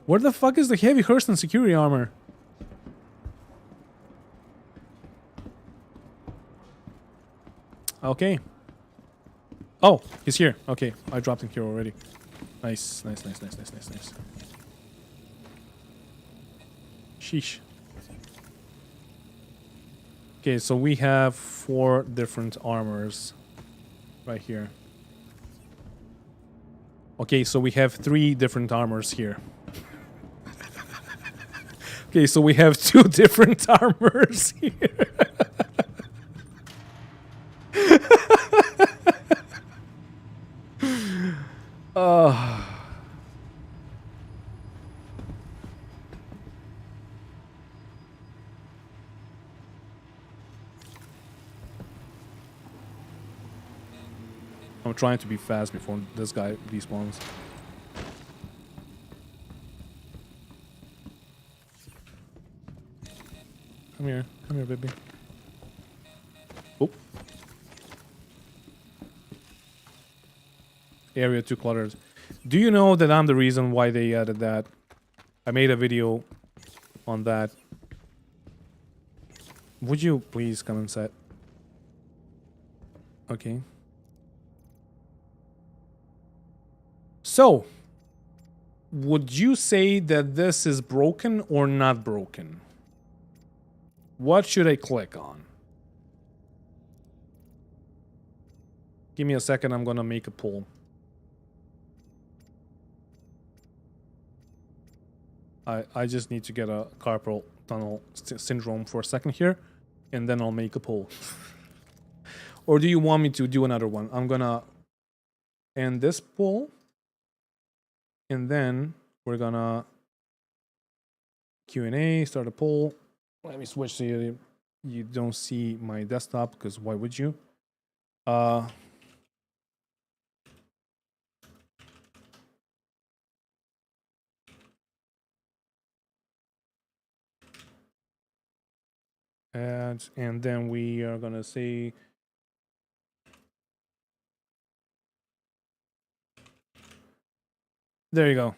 Where the fuck is the heavy Hurston security armor? Okay. Oh, he's here. Okay, I dropped him here already. Nice, nice, nice, nice, nice, nice, nice. Sheesh. Okay, so we have 4 different armors right here. Okay, so we have 3 different armors here. Okay, so we have 2 different armors here. I'm trying to be fast before this guy despawns. Come here, baby. Oh. Area too cluttered. Do you know that I'm the reason why they added that? I made a video on that. Would you please come inside? Okay. So, would you say that this is broken or not broken? What should I click on? Give me a second, I'm gonna make a poll. I just need to get a carpal tunnel syndrome for a second here, and then I'll make a poll. Or do you want me to do another one? I'm gonna end this poll, and then we're gonna Q&A, start a poll. Let me switch so you don't see my desktop, because why would you? And then we are gonna say there you go.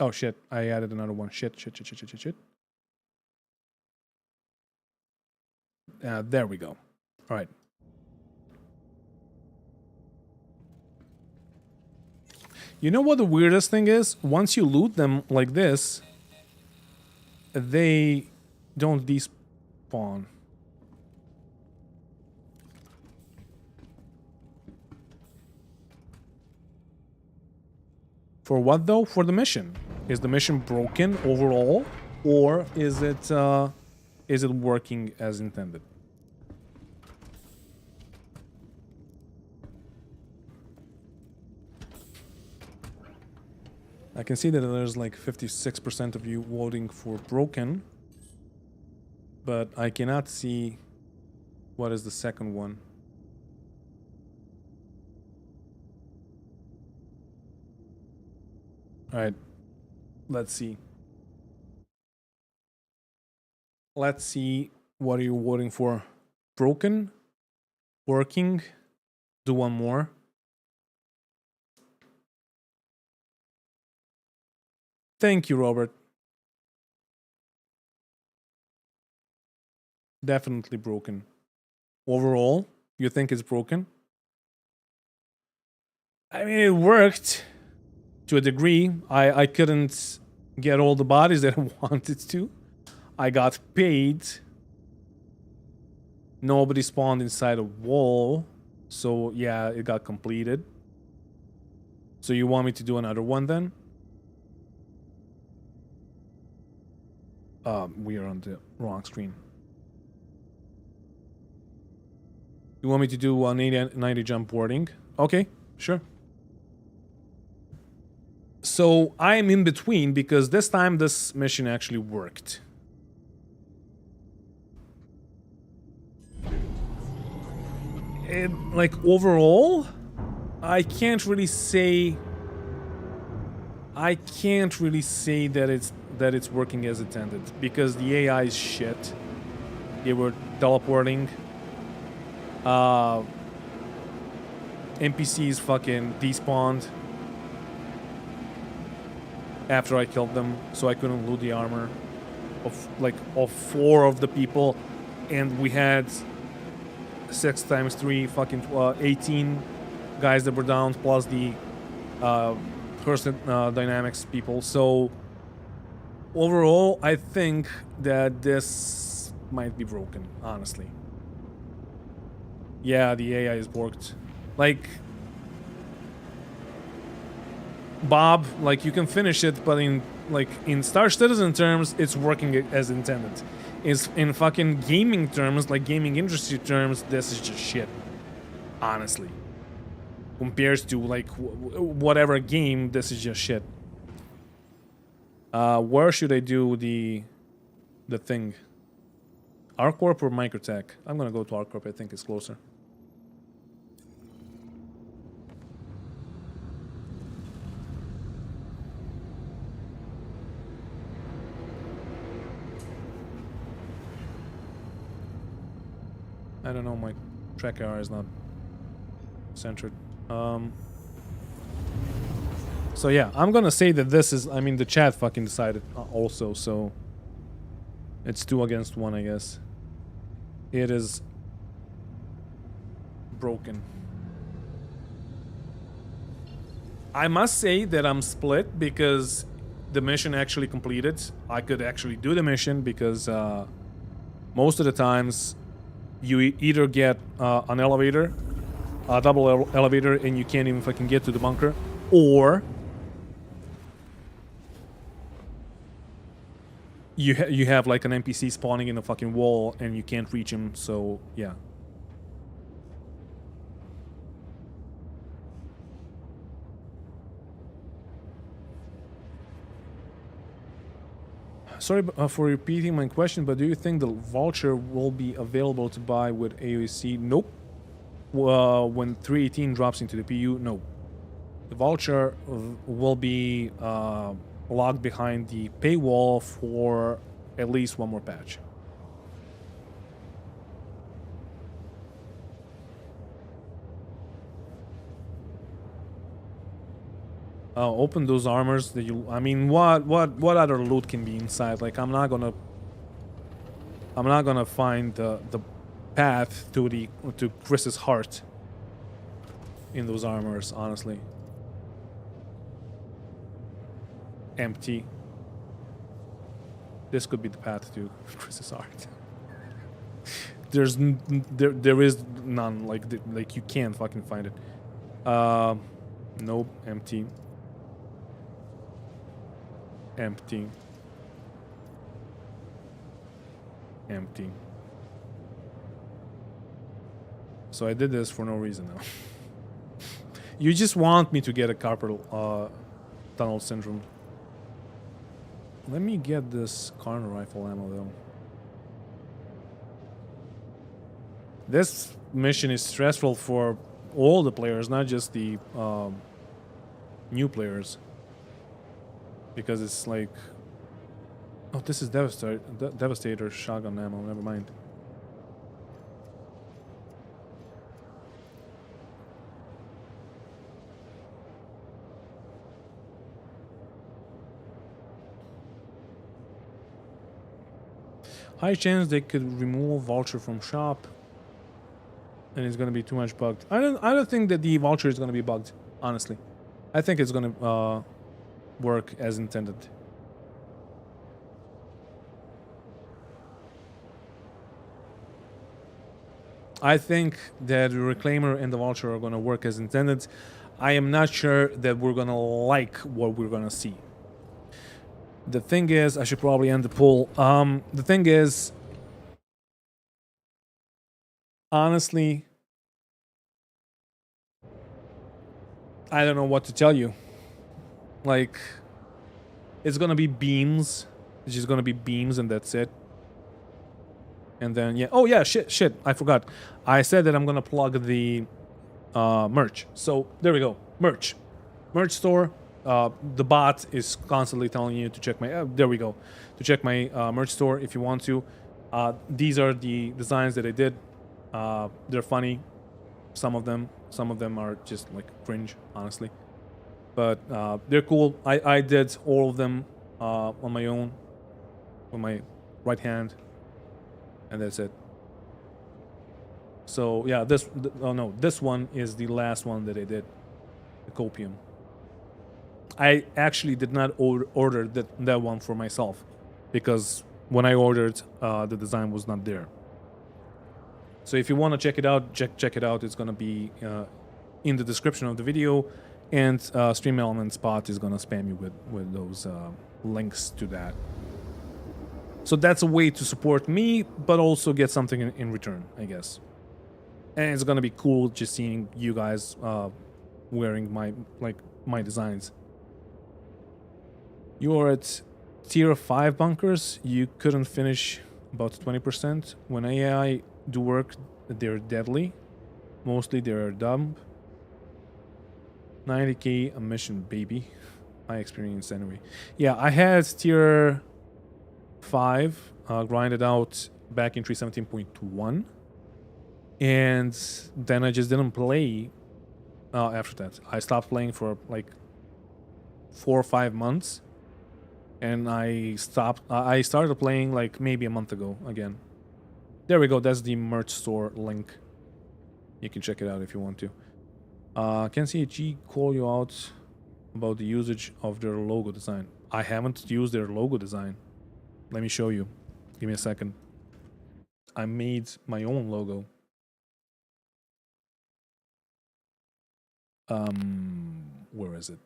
Oh shit, I added another one. Shit. There we go. All right. You know what the weirdest thing is? Once you loot them like this, they don't despawn. For what though? For the mission. Is the mission broken overall, or is it working as intended? I can see that there's like 56% of you voting for broken, but I cannot see what is the second one. All right, let's see. Let's see what are you voting for. Broken, working, do one more. Thank you, Robert. Definitely broken. Overall, you think it's broken? I mean, it worked to a degree. I couldn't get all the bodies that I wanted to. I got paid. Nobody spawned inside a wall. So, yeah, it got completed. So you want me to do another one then? We are on the wrong screen. You want me to do 190 jump boarding? Okay, sure. So I am in between because this time this mission actually worked. Like overall, I can't really say that it's working as intended because the AI is shit. They were teleporting. NPCs fucking despawned after I killed them, so I couldn't loot the armor of 4 of the people, and we had 6 times 3 fucking 18 guys that were down, plus the person dynamics people. So overall, I think that this might be broken, honestly. Yeah, the AI is worked. Like, Bob, like, you can finish it, but in Star Citizen terms, it's working as intended. In fucking gaming terms, like gaming industry terms, this is just shit. Honestly. Compares to, like, whatever game, this is just shit. Where should I do the thing? ArcCorp or Microtech? I'm gonna go to ArcCorp, I think it's closer. I don't know, my track error is not centered. So yeah, I'm gonna say that this is, I mean, the chat fucking decided also, so it's 2 against 1, I guess. It is broken. I must say that I'm split because the mission actually completed. I could actually do the mission because most of the times you either get an elevator, a double elevator, and you can't even fucking get to the bunker, or you have like an NPC spawning in a fucking wall and you can't reach him. So yeah. Sorry for repeating my question, but do you think the Vulture will be available to buy with AOC? Nope. When 318 drops into the PU, no. The Vulture will be locked behind the paywall for at least one more patch. Open those armors that you. I mean, what other loot can be inside? Like, I'm not gonna find the path to Chris's heart in those armors, honestly. Empty. This could be the path to Chris's heart. There is none. Like you can't fucking find it. Nope. Empty. Empty. Empty. So I did this for no reason now. You just want me to get a carpal tunnel syndrome. Let me get this corner rifle ammo though. This mission is stressful for all the players, not just the new players. Because it's like, oh, this is Devastator shotgun ammo. Never mind. High chance they could remove Vulture from shop, and it's gonna be too much bugged. I don't think that the Vulture is gonna be bugged. Honestly, I think it's gonna work as intended. I think that the Reclaimer and the Vulture are going to work as intended. I am not sure that we're going to like what we're going to see. The thing is, I should probably end the poll. The thing is, honestly, I don't know what to tell you. Like, it's going to be beams. It's just going to be beams and that's it. And then, yeah. Oh, yeah, shit. I forgot. I said that I'm going to plug the merch. So, there we go. Merch store. The bot is constantly telling you to check my... there we go. To check my merch store if you want to. These are the designs that I did. They're funny. Some of them are just like cringe, honestly. But they're cool. I did all of them on my own. With my right hand. And that's it. So yeah, this one is the last one that I did, the copium. I actually did not order that one for myself, because when I ordered, the design was not there. So if you want to check it out, check it out. It's gonna be in the description of the video, and Stream Elements bot is gonna spam you with those links to that. So that's a way to support me, but also get something in return, I guess. And it's gonna be cool just seeing you guys wearing my designs. You're at tier 5 bunkers. You couldn't finish about 20%. When AI do work, they're deadly. Mostly they're dumb. 90k a mission, baby. My experience anyway. Yeah, I had tier 5 grinded out back in 317.1, and then I just didn't play after that. I stopped playing for like 4 or 5 months, and I started playing like maybe a month ago again. There we go. That's the merch store link. You can check it out if you want to. Can CHG call you out about the usage of their logo design? I haven't used their logo design. Let me show you. Give me a second. I made my own logo. Where is it?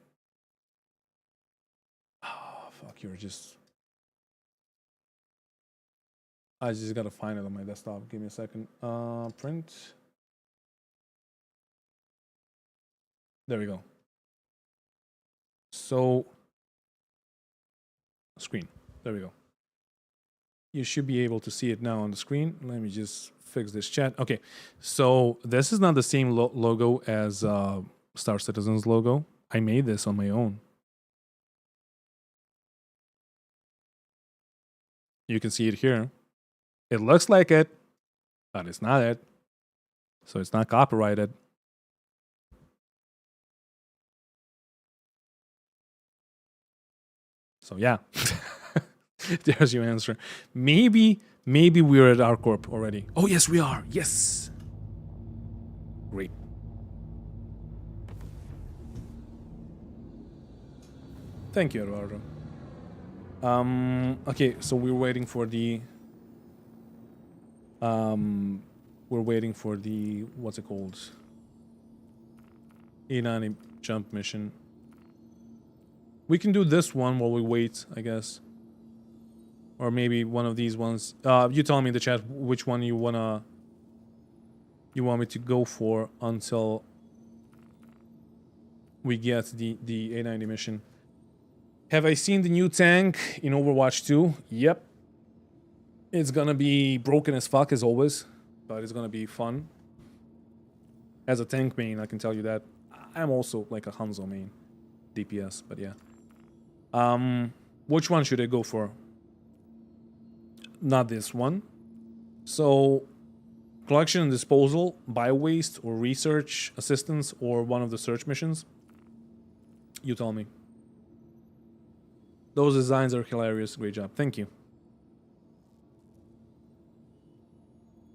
Oh, fuck, you're just... I just gotta find it on my desktop. Give me a second. Print. There we go. So... Screen. There we go. You should be able to see it now on the screen. Let me just fix this chat. Okay, so this is not the same logo as Star Citizen's logo. I made this on my own. You can see it here. It looks like it, but it's not it. So it's not copyrighted. So yeah, there's your answer. Maybe we're at ArcCorp already. Oh yes, we are. Yes. Great. Thank you, Eduardo. Okay, so we're waiting for the what's it called? E90 jump mission. We can do this one while we wait, I guess. Or maybe one of these ones. You tell me in the chat which one you want me to go for until we get the A90 mission. Have I seen the new tank in Overwatch 2? Yep. It's gonna be broken as fuck as always, but it's gonna be fun. As a tank main, I can tell you that. I'm also like a Hanzo main. DPS, but yeah. Which one should I go for? Not this one. So, collection and disposal, bio-waste, or research assistance, or one of the search missions? You tell me. Those designs are hilarious. Great job. Thank you.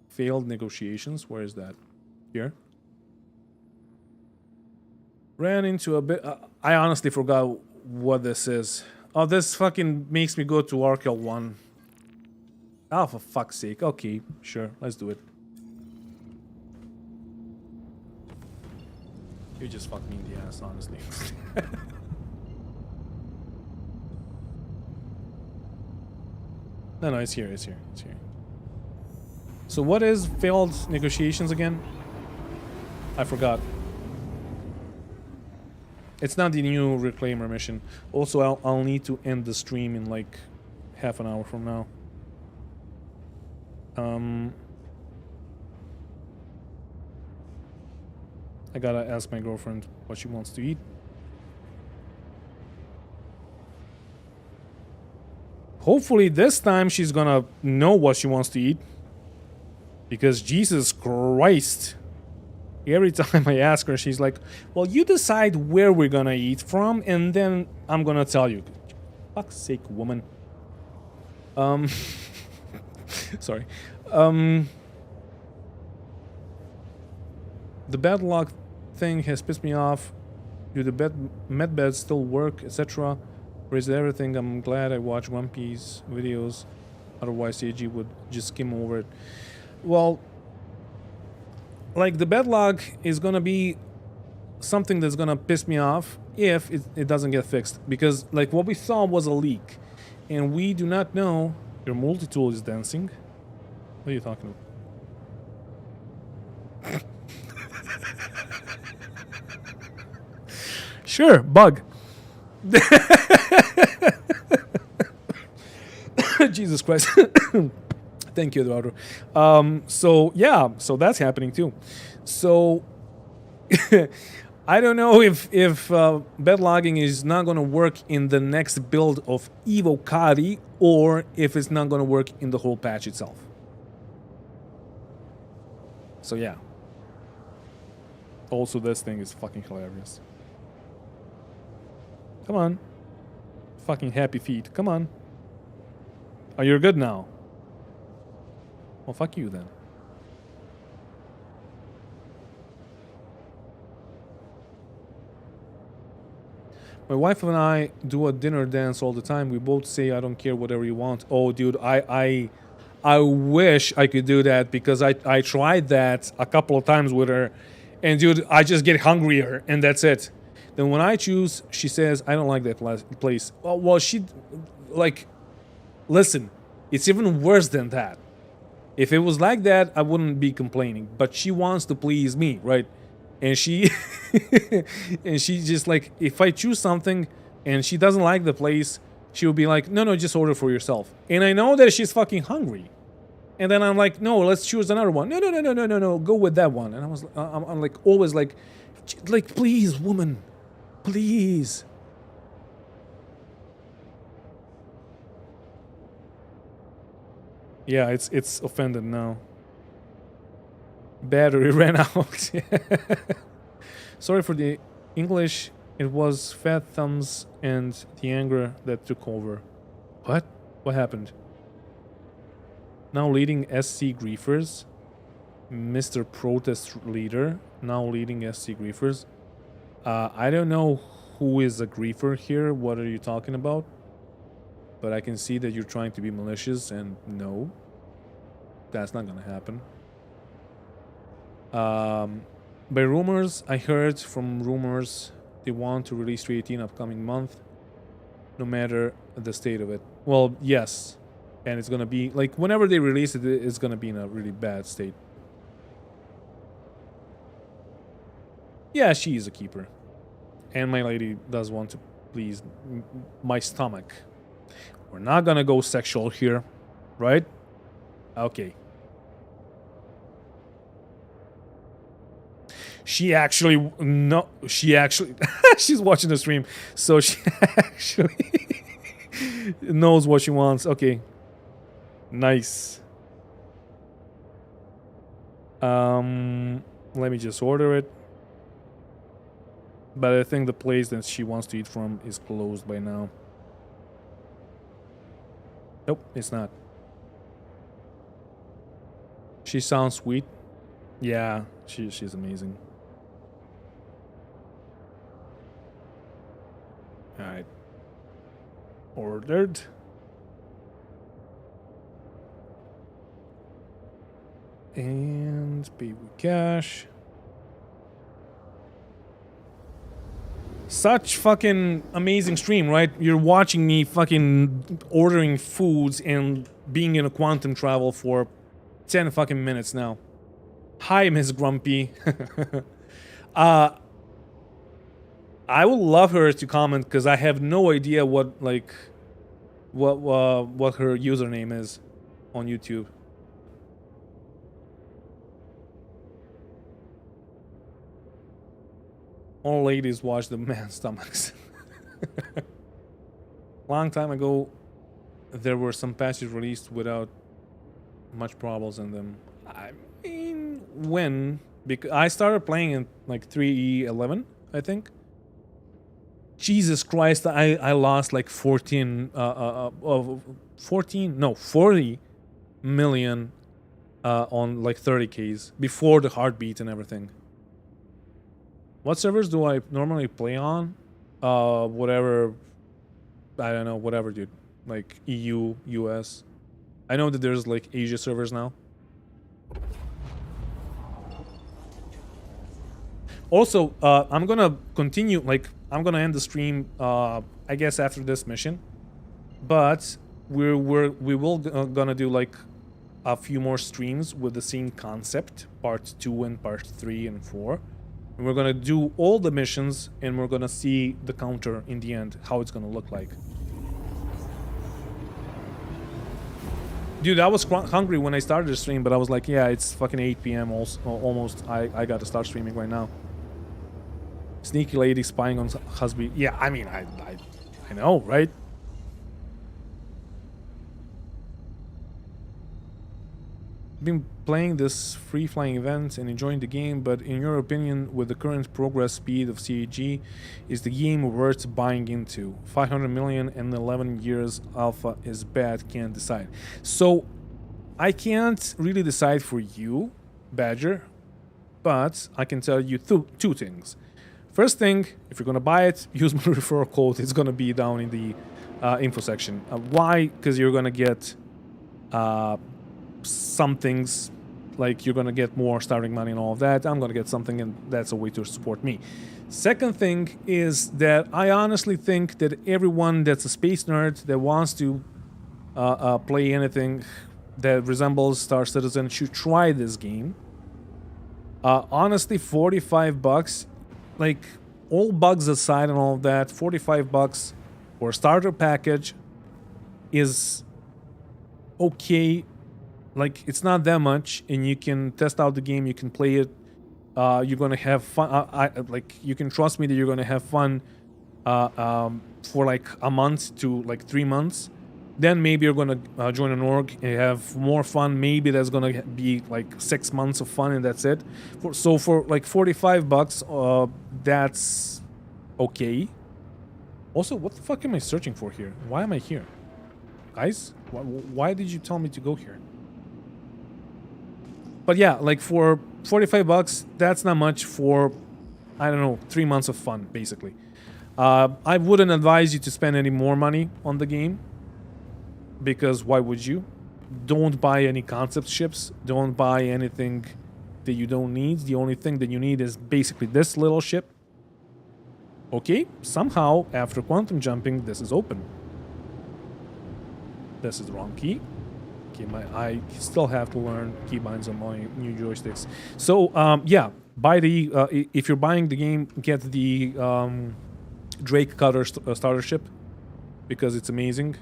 Failed negotiations. Where is that? Here. Ran into a bit... I honestly forgot what this is. Oh, this fucking makes me go to Arkel 1. Oh, for fuck's sake. Okay, sure. Let's do it. You just fucked me in the ass, honestly. No, it's here, it's here, it's here. So what is failed negotiations again? I forgot. It's not the new Reclaimer mission. Also, I'll need to end the stream in like half an hour from now. I gotta ask my girlfriend what she wants to eat. Hopefully this time she's gonna know what she wants to eat. Because Jesus Christ. Every time I ask her, she's like, well, you decide where we're gonna eat from, and then I'm gonna tell you. Fuck's sake, woman. Sorry. The backlog thing has pissed me off. Do the med beds still work, etc.? Or is everything? I'm glad I watched One Piece videos. Otherwise, AG would just skim over it. Well, like the backlog is gonna be something that's gonna piss me off if it doesn't get fixed. Because like what we saw was a leak. And we do not know... Your multi-tool is dancing? What are you talking about? Sure, bug. Jesus Christ. Thank you, Eduardo. So yeah, so that's happening too. So I don't know if bed logging is not going to work in the next build of Evo Kari, or if it's not going to work in the whole patch itself. So yeah. Also, this thing is fucking hilarious. Come on. Fucking happy feet. Come on. Oh, you're good now. Well, fuck you then. My wife and I do a dinner dance all the time. We both say, I don't care, whatever you want. Oh, dude, I wish I could do that, because I tried that a couple of times with her. And, dude, I just get hungrier, and that's it. Then when I choose, she says, I don't like that place. Well, she, like, listen, it's even worse than that. If it was like that, I wouldn't be complaining. But she wants to please me, right? And she and she just like, if I choose something and she doesn't like the place, she would be like, no, just order for yourself. And I know that she's fucking hungry. And then I'm like, no, let's choose another one. No, go with that one. And I'm like, always like, please, woman, please. Yeah, it's offended now. Battery ran out. Sorry for the English. It was fat thumbs and the anger that took over. What? What happened? Now leading SC Griefers. Mr. Protest Leader. Now leading SC Griefers. I don't know who is a griefer here. What are you talking about? But I can see that you're trying to be malicious, and no. That's not gonna happen. By rumors, I heard from rumors they want to release 318 upcoming month, no matter the state of it. Well, yes. And it's gonna be, like, whenever they release it, it's gonna be in a really bad state. Yeah, she is a keeper. And my lady does want to please my stomach. We're not gonna go sexual here, right? Okay. She actually, no, she actually, she's watching the stream, so she actually knows what she wants. Okay. Nice. Let me just order it. But I think the place that she wants to eat from is closed by now. Nope, it's not. She sounds sweet. Yeah, she's amazing. Alright. Ordered. And pay with cash. Such fucking amazing stream, right? You're watching me fucking ordering foods and being in a quantum travel for 10 fucking minutes now. Hi, Miss Grumpy. I would love her to comment because I have no idea what her username is on YouTube. All ladies watch the man's stomachs. Long time ago, there were some patches released without much problems in them. I mean, when? Because I started playing in like 3.11, I think. Jesus Christ, I lost like 40 million on like 30Ks before the heartbeat and everything. What servers do I normally play on? Whatever, I don't know, whatever, dude. Like EU, US. I know that there's like Asia servers now. Also, I'm gonna continue, like, I'm gonna end the stream, I guess after this mission. But we will gonna do like a few more streams with the same concept, part 2 and part 3 and 4. And we're gonna do all the missions, and we're gonna see the counter in the end, how it's gonna look like. Dude, I was hungry when I started the stream, but I was like, yeah, it's fucking 8 p.m. almost. I gotta start streaming right now. Sneaky lady spying on husband. Yeah, I mean, I know, right? Been playing this free-flying event and enjoying the game, but in your opinion, with the current progress speed of CAG, is the game worth buying into? 500 million and 11 years alpha is bad, can't decide. So, I can't really decide for you, Badger, but I can tell you two things. First thing, if you're gonna buy it, use my referral code. It's gonna be down in the info section. Why? Because you're gonna get some things, like you're gonna get more starting money and all of that. I'm gonna get something, and that's a way to support me. Second thing is that I honestly think that everyone that's a space nerd that wants to play anything that resembles Star Citizen should try this game. Honestly, $45, like all bugs aside and all of that, $45 for a starter package is okay. Like, it's not that much, and you can test out the game, you can play it. You're gonna have fun. Like, you can trust me that you're gonna have fun for like a month to like 3 months. Then maybe you're gonna join an org and have more fun. Maybe that's gonna be like 6 months of fun, and that's it. So for like $45, that's okay. Also, what the fuck am I searching for here? Why am I here? Guys, why did you tell me to go here? But yeah, like for $45, that's not much for, I don't know, 3 months of fun, basically. I wouldn't advise you to spend any more money on the game, because why would you? Don't buy any concept ships. Don't buy anything that you don't need. The only thing that you need is basically this little ship. Okay, somehow, after quantum jumping, this is open. This is the wrong key. Okay, I still have to learn keybinds on my new joysticks. So, yeah, buy the... if you're buying the game, get the Drake Cutter starter ship, because it's amazing.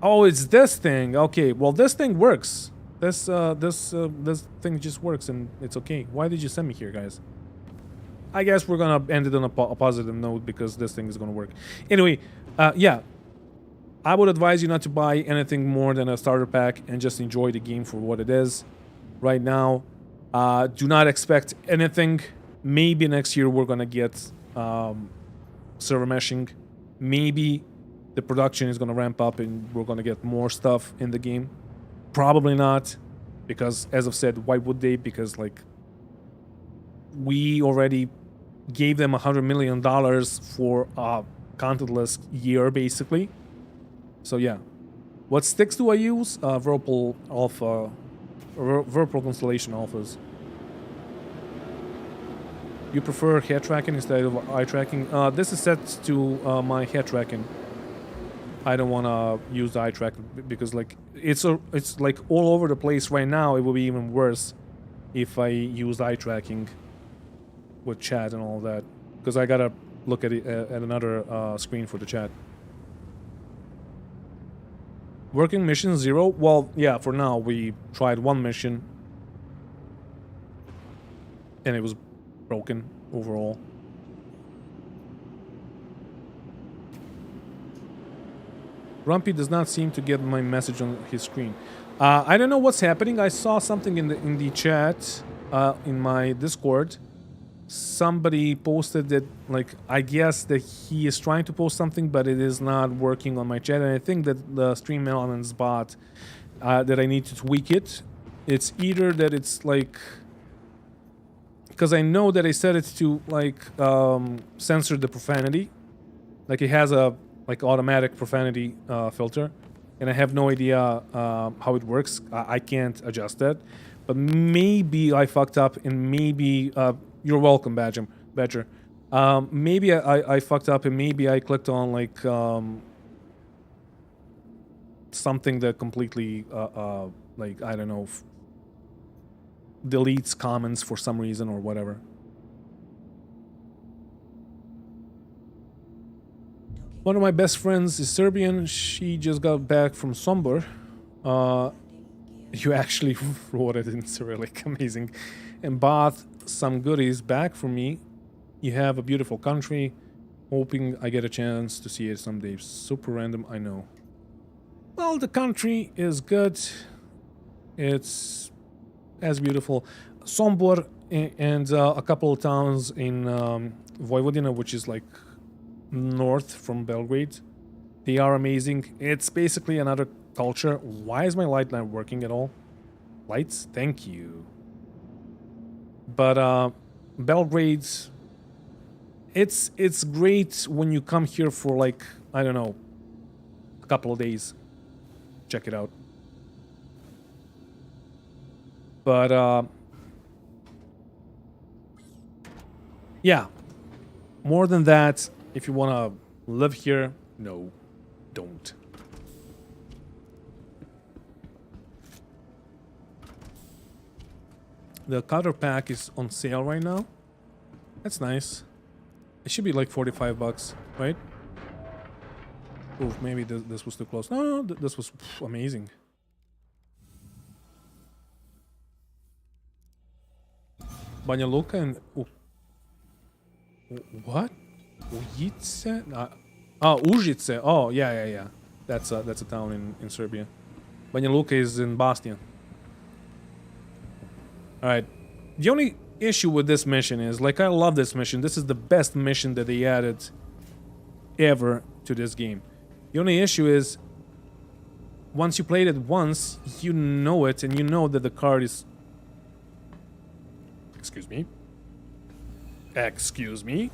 Oh, it's this thing. Okay, well, this thing works. This thing just works, and it's okay. Why did you send me here, guys? I guess we're gonna end it on a positive note, because this thing is gonna work. Anyway, yeah. I would advise you not to buy anything more than a starter pack and just enjoy the game for what it is right now. Do not expect anything. Maybe next year we're gonna get server meshing. Maybe the production is gonna ramp up and we're gonna get more stuff in the game. Probably not, because as I've said, why would they? Because like, we already gave them $100 million for a contentless year, basically. So yeah, what sticks do I use? Whirlpool Alpha, Whirlpool Constellation Alphas. You prefer head tracking instead of eye tracking? This is set to my head tracking. I don't want to use the eye tracking because like it's like all over the place right now. It will be even worse if I use eye tracking with chat and all that, because I gotta look at it at another screen for the chat. Working mission 0? Well, yeah, for now we tried one mission and it was broken overall. Grumpy does not seem to get my message on his screen. I don't know what's happening. I saw something in the chat in my Discord. Somebody posted that, like, I guess that he is trying to post something, but it is not working on my chat. And I think that the Stream Elements bot, that I need to tweak it. It's either that it's like, because I know that I set it to like censor the profanity, like it has a like automatic profanity filter, and I have no idea how it works. I can't adjust that, but maybe I fucked up, and maybe. You're welcome, Badger. Maybe I fucked up, and maybe I clicked on like something that completely like, I don't know, deletes comments for some reason or whatever. One of my best friends is Serbian. She just got back from Sombor. You actually wrote it in Cyrillic. Amazing. And bought some goodies back for me. You have a beautiful country. Hoping I get a chance to see it someday. Super random, I know. Well, the country is good. It's as beautiful. Sombor and a couple of towns in Vojvodina, which is like north from Belgrade. They are amazing. It's basically another culture. Why is my light not working at all? Lights? Thank you. But Belgrade, it's great when you come here for like, I don't know, a couple of days. Check it out. But yeah, more than that, if you want to live here, no, don't. The cutter pack is on sale right now. That's nice. It should be like $45, right? Oof, maybe this was too close. No, this was amazing. Banja Luka and... What? Ujice? Užice. Oh, yeah. That's a town in Serbia. Banja Luka is in Bosnia. Alright. The only issue with this mission is, like, I love this mission. This is the best mission that they added ever to this game. The only issue is, once you played it once, you know it, and you know that the card is... Excuse me. Excuse me.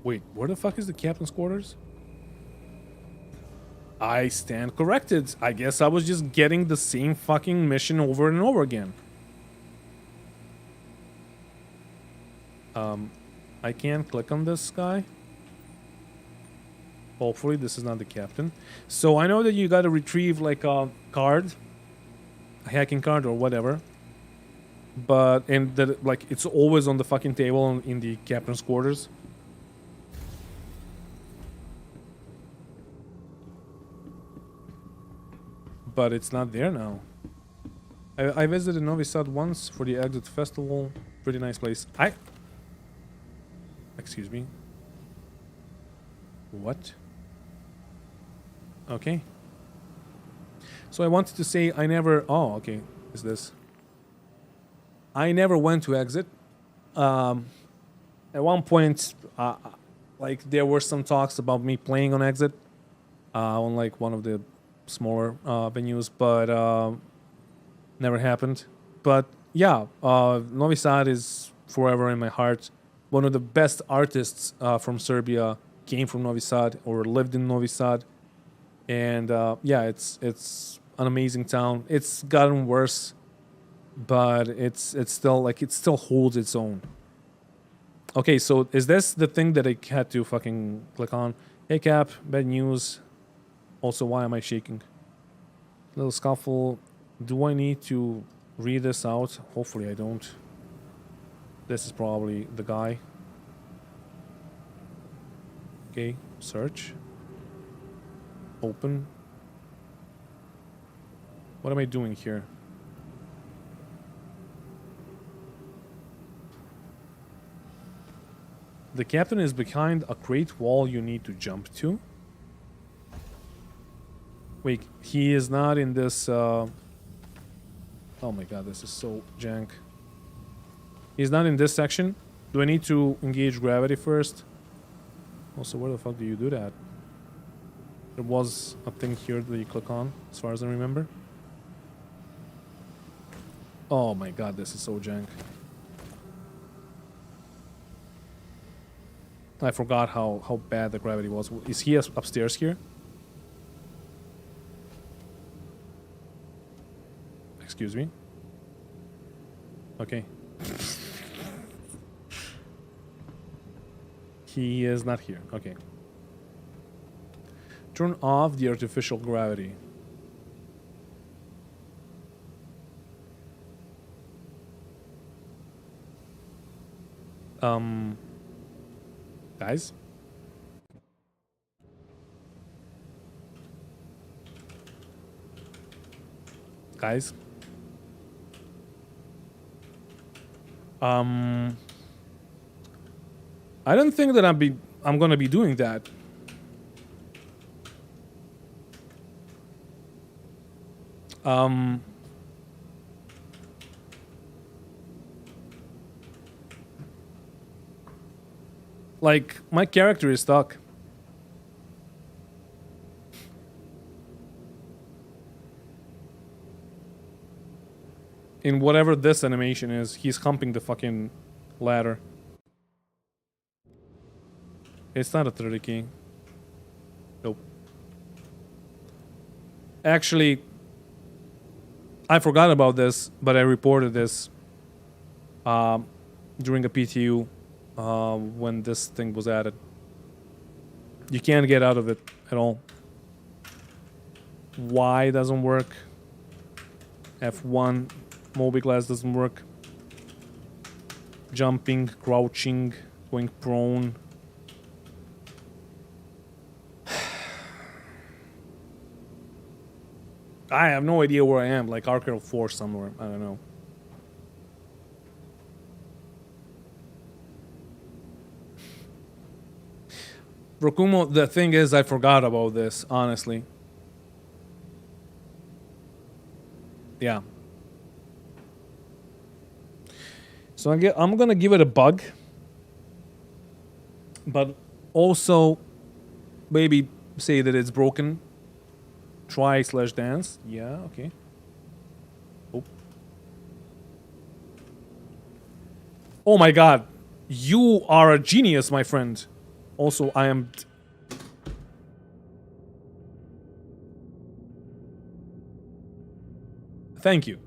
Wait, where the fuck is the captain's quarters? I stand corrected. I guess I was just getting the same fucking mission over and over again. I can't click on this guy. Hopefully this is not the captain. So I know that you gotta retrieve like a card, a hacking card or whatever. But, and that, like, it's always on the fucking table in the captain's quarters. But it's not there now. I visited Novi Sad once for the Exit Festival. Pretty nice place. Excuse me. What? Okay. So I wanted to say I never... Oh, okay. Is this... I never went to Exit. At one point, like, there were some talks about me playing on Exit. On, like, one of the smaller venues, but never happened. But yeah, Novi Sad is forever in my heart. One of the best artists from Serbia came from Novi Sad or lived in Novi Sad, and yeah, it's an amazing town. It's gotten worse, but it's still, like, it still holds its own. Okay, so is this the thing that I had to fucking click on? Hey Cap, bad news. Also, why am I shaking? Little scuffle. Do I need to read this out? Hopefully I don't. This is probably the guy. Okay, search. Open. What am I doing here? The captain is behind a great wall you need to jump to. Wait, he is not in this... Oh my god, this is so jank. He's not in this section. Do I need to engage gravity first? Also, where the fuck do you do that? There was a thing here that you click on, as far as I remember. Oh my god, this is so jank. I forgot how bad the gravity was. Is he upstairs here? Excuse me? Okay. He is not here. Okay. Turn off the artificial gravity. Guys? Guys? I don't think that I'm gonna be doing that. Like, my character is stuck. In whatever this animation is, he's humping the fucking ladder. It's not a 30 key. Nope. Actually, I forgot about this, but I reported this during a PTU when this thing was added. You can't get out of it at all. Y doesn't work. F1 Moby glass doesn't work. Jumping, crouching, Going prone. I have no idea where I am, like Archer 4 somewhere. I don't know. Rokumo, the thing is, I forgot about this, honestly. Yeah. So I'm gonna give it a bug. But also, maybe say that it's broken. Try/dance. Yeah, okay. Oh. Oh my god. You are a genius, my friend. Also, I am... Thank you.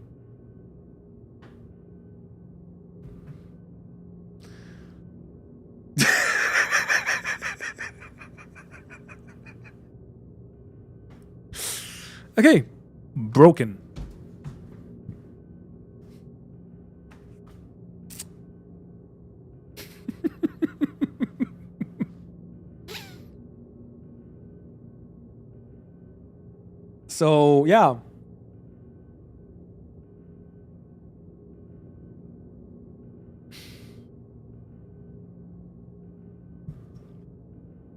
Okay. Broken. So, yeah.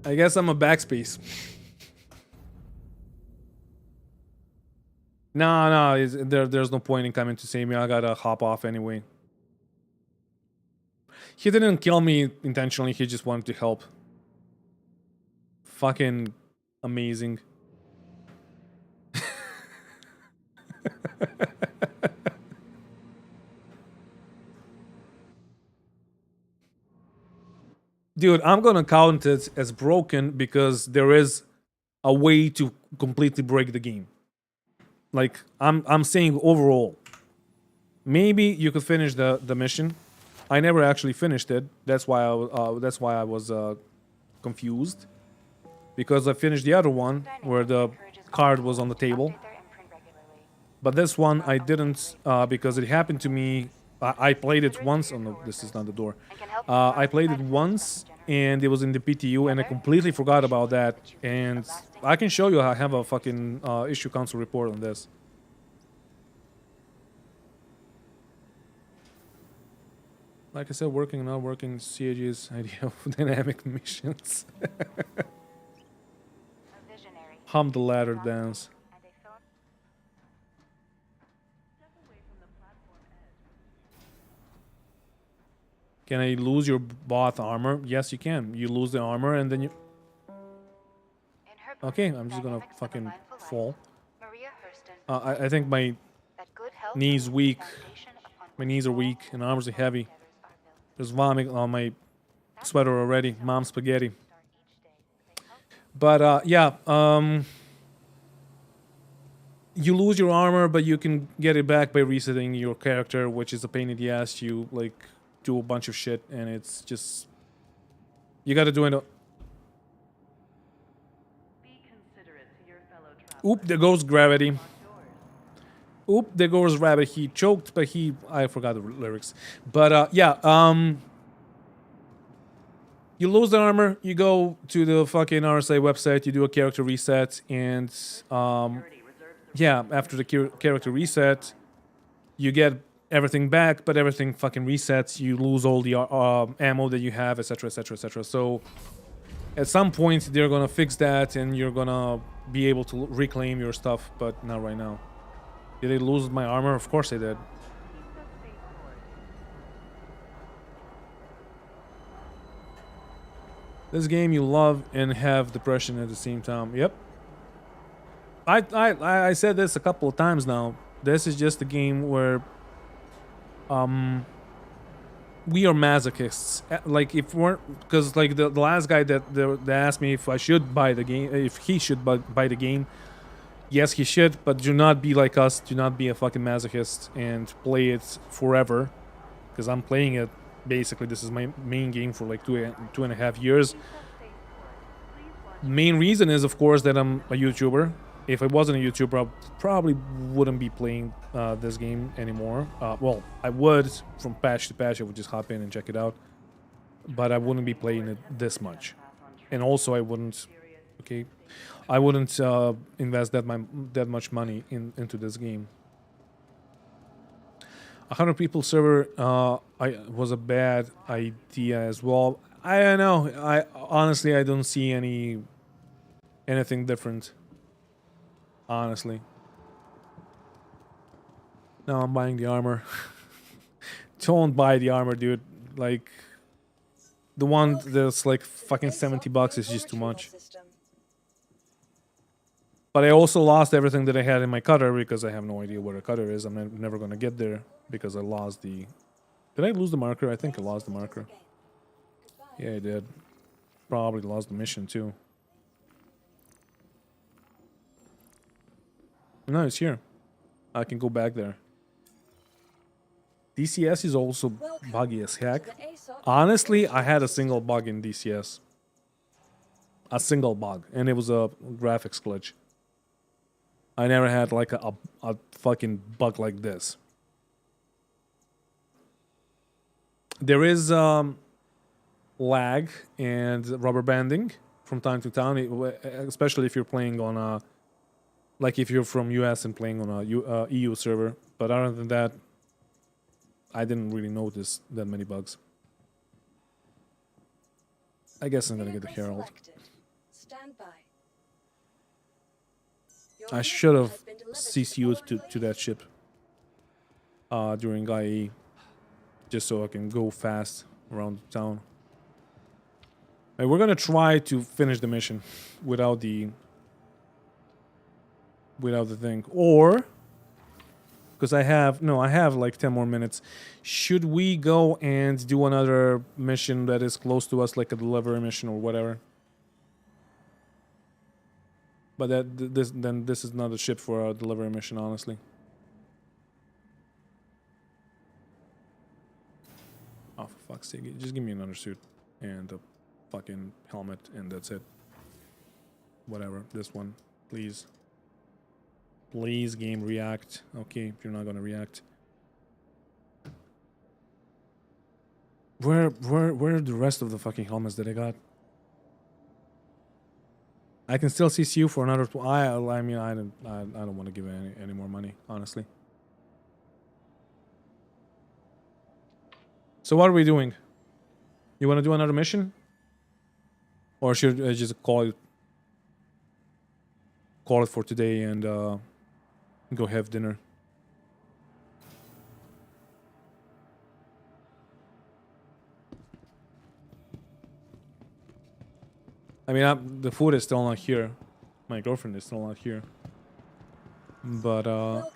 I guess I'm a backspace. No, there's no point in coming to save me. I gotta hop off anyway. He didn't kill me intentionally. He just wanted to help. Fucking amazing. Dude, I'm gonna count it as broken because there is a way to completely break the game. Like, I'm saying overall. Maybe you could finish the mission. I never actually finished it. That's why I was confused. Because I finished the other one where the card was on the table. But this one I didn't because it happened to me. I played it once. Oh no, this is not the door. I played it once and it was in the PTU and I completely forgot about that. And I can show you I have a fucking issue council report on this. Like I said, working and not working, CAG's idea of dynamic missions. Hum the ladder dance. Can I lose your bot armor? Yes, you can. You lose the armor and then you... Okay, I'm just gonna fucking fall. I think my knee's weak. My knees are weak and arms are heavy. There's vomit on my sweater already. Mom spaghetti. But yeah, you lose your armor, but you can get it back by resetting your character, which is a pain in the ass. You like do a bunch of shit, and it's just you got to do it. Oop! There goes gravity. Oop! There goes rabbit. He choked, but I forgot the lyrics. But yeah, you lose the armor, you go to the fucking RSA website, you do a character reset, and yeah, after the character reset, you get everything back, but everything fucking resets. You lose all the ammo that you have, etc., etc., etc. So at some point, they're gonna fix that, and you're gonna be able to reclaim your stuff, but not right now. Did I lose my armor? Of course I did. This game you love and have depression at the same time. Yep. I said this a couple of times now. This is just a game where we are masochists. Like if we're because like the last guy that asked me if I should buy the game, if he should buy the game. Yes, he should, but do not be like us. Do not be a fucking masochist and play it forever. Because I'm playing it. Basically, this is my main game for like 2.5 years. Main reason is, of course, that I'm a YouTuber. If I wasn't a YouTuber, I probably wouldn't be playing this game anymore. Well, I would from patch to patch. I would just hop in and check it out. but I wouldn't be playing it this much. And also I wouldn't, okay, I wouldn't invest that much money into this game. 100 people server was a bad idea as well. I don't know. I honestly I don't see anything different. Honestly. Now I'm buying the armor. Don't buy the armor, dude. Like the one that's like fucking $70 is just too much. But I also lost everything that I had in my cutter because I have no idea where the cutter is. I'm never gonna get there because I lost the... Did I lose the marker? I think I lost the marker. Yeah, I did. Probably lost the mission too. No, it's here. I can go back there. DCS is also buggy as heck. Honestly, I had a single bug in DCS. A single bug. And it was a graphics glitch. I never had like a fucking bug like this. There is lag and rubber banding from time to time, especially if you're playing on a... Like if you're from US and playing on a EU server. But other than that, I didn't really notice that many bugs. I guess I'm gonna get the Herald. I should have CCU'd to that ship during IE, just so I can go fast around the town. And we're gonna try to finish the mission without the thing, or because I have like 10 more minutes. Should we go and do another mission that is close to us, like a delivery mission or whatever? But this is not a ship for a delivery mission, honestly. Oh, for fuck's sake! Just give me another suit and a fucking helmet, and that's it. Whatever, this one, please. Please, game, react. Okay, if you're not gonna react. Where are the rest of the fucking helmets that I got? I can still CCU for another. I mean, I don't want to give any more money, honestly. So what are we doing? You want to do another mission, or should I just call it for today and go have dinner? I mean, the food is still not here. My girlfriend is still not here. But Welcome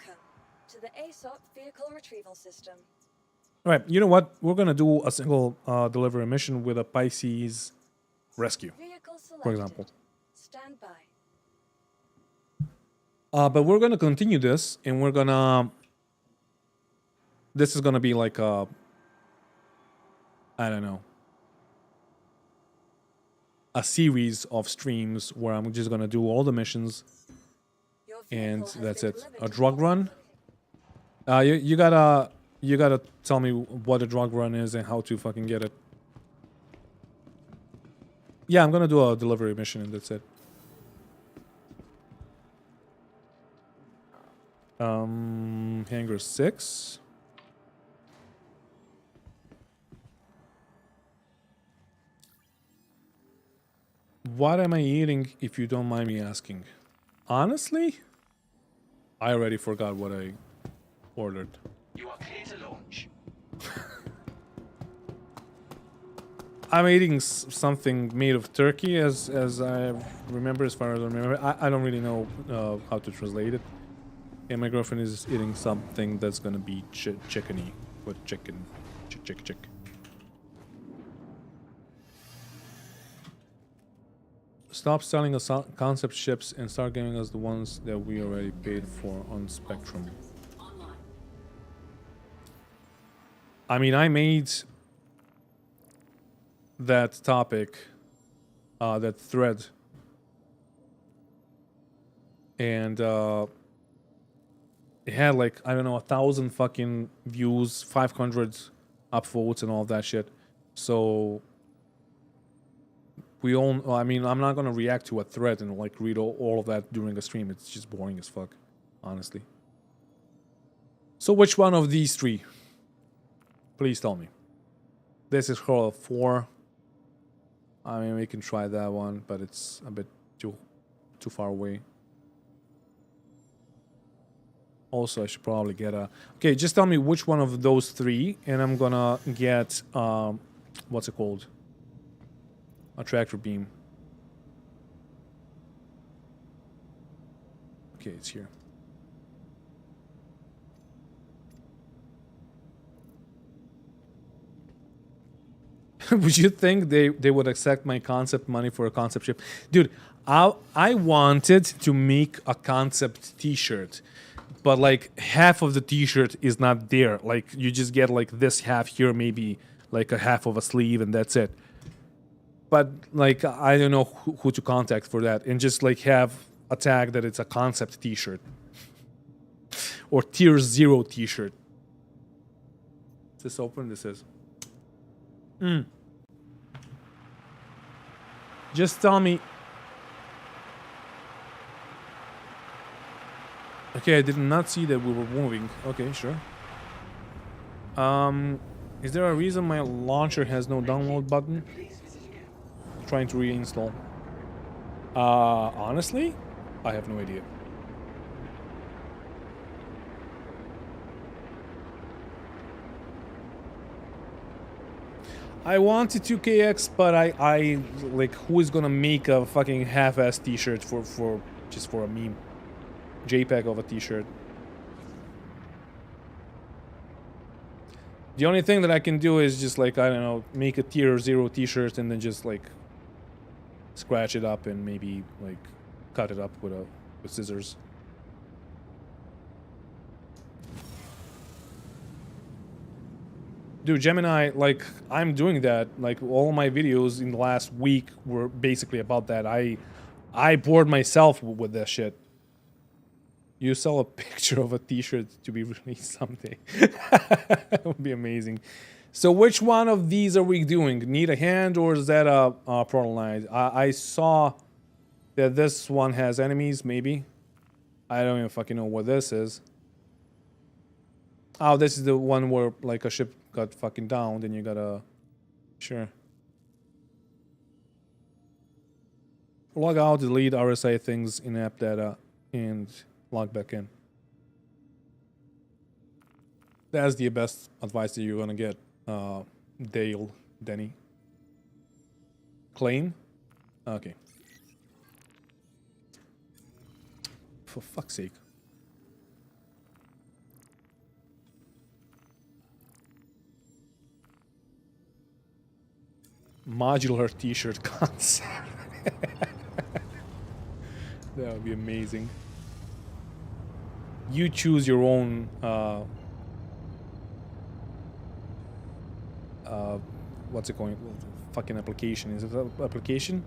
to the ASOP vehicle retrieval system. All right, you know what? We're gonna do a single delivery mission with a Pisces rescue, for example. Stand by. But we're gonna continue this, and we're gonna... This is gonna be like a... I don't know. A series of streams where I'm just gonna do all the missions. And that's it. A drug run? You gotta tell me what a drug run is and how to fucking get it. Yeah, I'm gonna do a delivery mission and that's it. Hangar 6. What am I eating, if you don't mind me asking? Honestly, I already forgot what I ordered. You are clear to launch. I'm eating something made of turkey, as I remember, as far as I remember. I don't really know how to translate it. And my girlfriend is eating something that's gonna be chickeny, with chicken, chick. Stop selling us concept ships and start giving us the ones that we already paid for on Spectrum. I mean, I made that topic, that thread, and it had like, I don't know, 1,000 fucking views, 500 upvotes and all that shit. So We all. I mean, I'm not gonna react to a thread and like read all of that during a stream. It's just boring as fuck, honestly. So which one of these three? Please tell me. This is Referral 4. I mean, we can try that one, but it's a bit too far away. Also, I should probably get a... Okay, just tell me which one of those three, and I'm gonna get, what's it called? A tractor beam. Okay, it's here. Would you think they would accept my concept money for a concept ship? Dude, I wanted to make a concept t-shirt, but like half of the t-shirt is not there. Like you just get like this half here, maybe like a half of a sleeve, and that's it. But like I don't know who to contact for that, and just like have a tag that it's a concept t-shirt or tier 0 t-shirt. Is this open? This is. Just tell me. Okay, I did not see that we were moving. Okay, sure. Is there a reason my launcher has no download button? Trying to reinstall. Honestly, I have no idea. I wanted 2KX, but I like, who is gonna make a fucking half-ass t-shirt for just for a meme? JPEG of a t-shirt. The only thing that I can do is just like, I don't know, make a tier 0 t-shirt and then just like scratch it up and maybe like cut it up with scissors. Dude, Gemini, like, I'm doing that. Like, all my videos in the last week were basically about that. I bored myself with that shit. You sell a picture of a t-shirt to be released someday. That would be amazing. So which one of these are we doing? Need a hand, or is that a prototype? I saw that this one has enemies, maybe. I don't even fucking know what this is. Oh, this is the one where like a ship got fucking down, then you gotta... Sure. Log out, delete RSA things in app data, and log back in. That's the best advice that you're gonna get, Denny. Claim? Okay. For fuck's sake. Modular t-shirt concept. That would be amazing. You choose your own what's it going? Fucking application. Is it an application?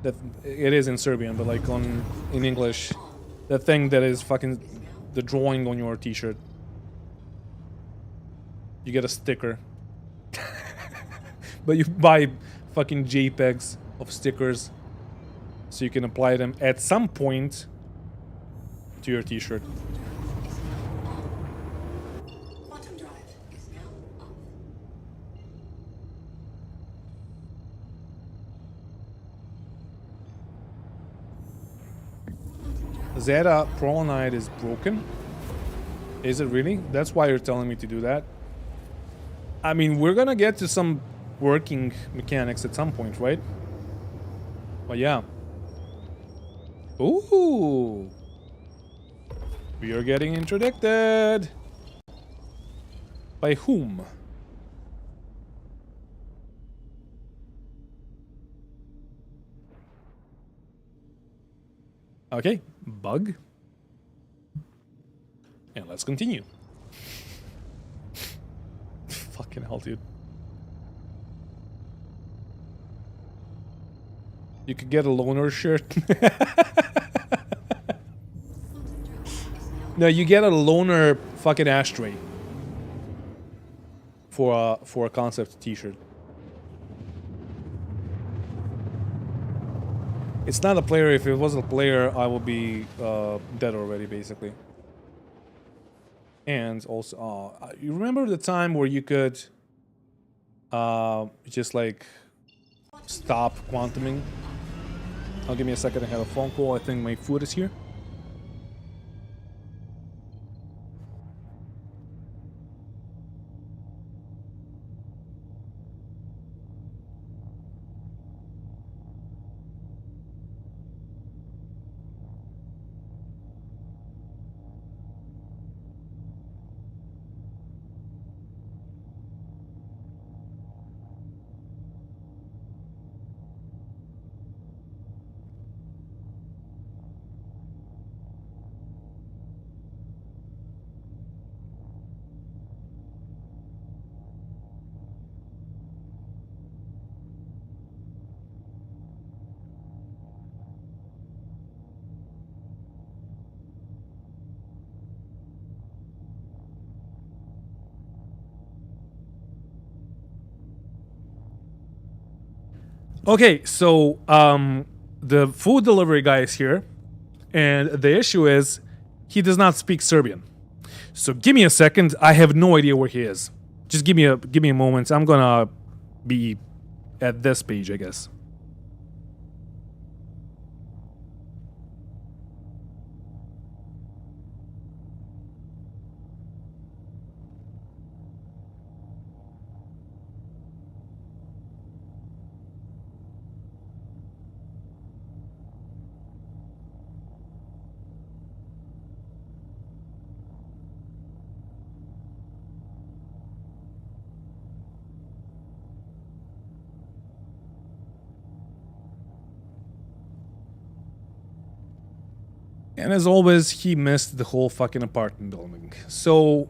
That it is in Serbian, but like in English, the thing that is fucking the drawing on your t-shirt. You get a sticker. But you buy fucking JPEGs of stickers so you can apply them at some point to your t-shirt. Zeta Prolonide is broken? Is it really? That's why you're telling me to do that? I mean, we're gonna get to some working mechanics at some point, right? But yeah. Ooh. We are getting interdicted. By whom? Okay, bug. And let's continue. Fucking hell, dude. You could get a loner shirt. No, you get a loner fucking ashtray for a concept t-shirt. It's not a player. If it wasn't a player, I would be dead already, basically. And also, you remember the time where you could just like stop quantuming? Give me a second. I have a phone call. I think my food is here. Okay, so the food delivery guy is here, and the issue is he does not speak Serbian. So give me a second. I have no idea where he is. Just give me a moment. I'm gonna be at this page, I guess. And as always, he missed the whole fucking apartment building. So,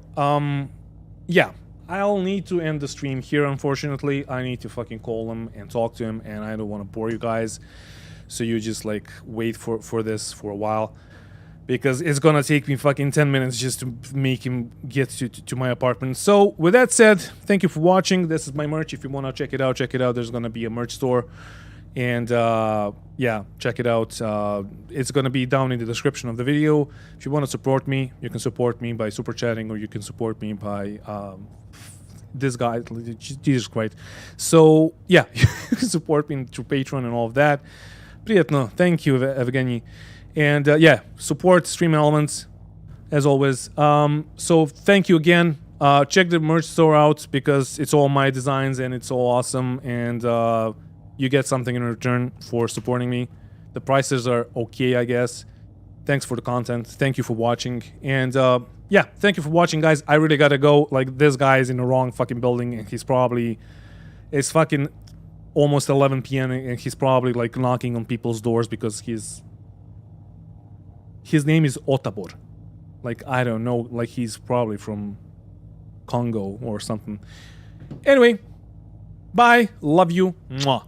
yeah, I'll need to end the stream here, unfortunately. I need to fucking call him and talk to him, and I don't want to bore you guys. So you just, like, wait for this for a while. Because it's gonna take me fucking 10 minutes just to make him get to my apartment. So, with that said, thank you for watching. This is my merch. If you want to check it out, There's gonna be a merch store. And yeah, check it out. It's gonna be down in the description of the video. If you want to support me, you can support me by super chatting, or you can support me by this guy, Jesus Christ. So yeah, you can support me through Patreon and all of that. Приятно. Thank you, Evgeny. And yeah, support Stream Elements as always. So thank you again. Check the merch store out because it's all my designs and it's all awesome. And you get something in return for supporting me. The prices are okay, I guess. Thanks for the content. Thank you for watching. And yeah, thank you for watching, guys. I really gotta go. Like, this guy is in the wrong fucking building, and it's fucking almost 11 p.m. and he's probably like knocking on people's doors because his name is Otabor. Like, I don't know. Like, he's probably from Congo or something. Anyway, bye. Love you. Mwah.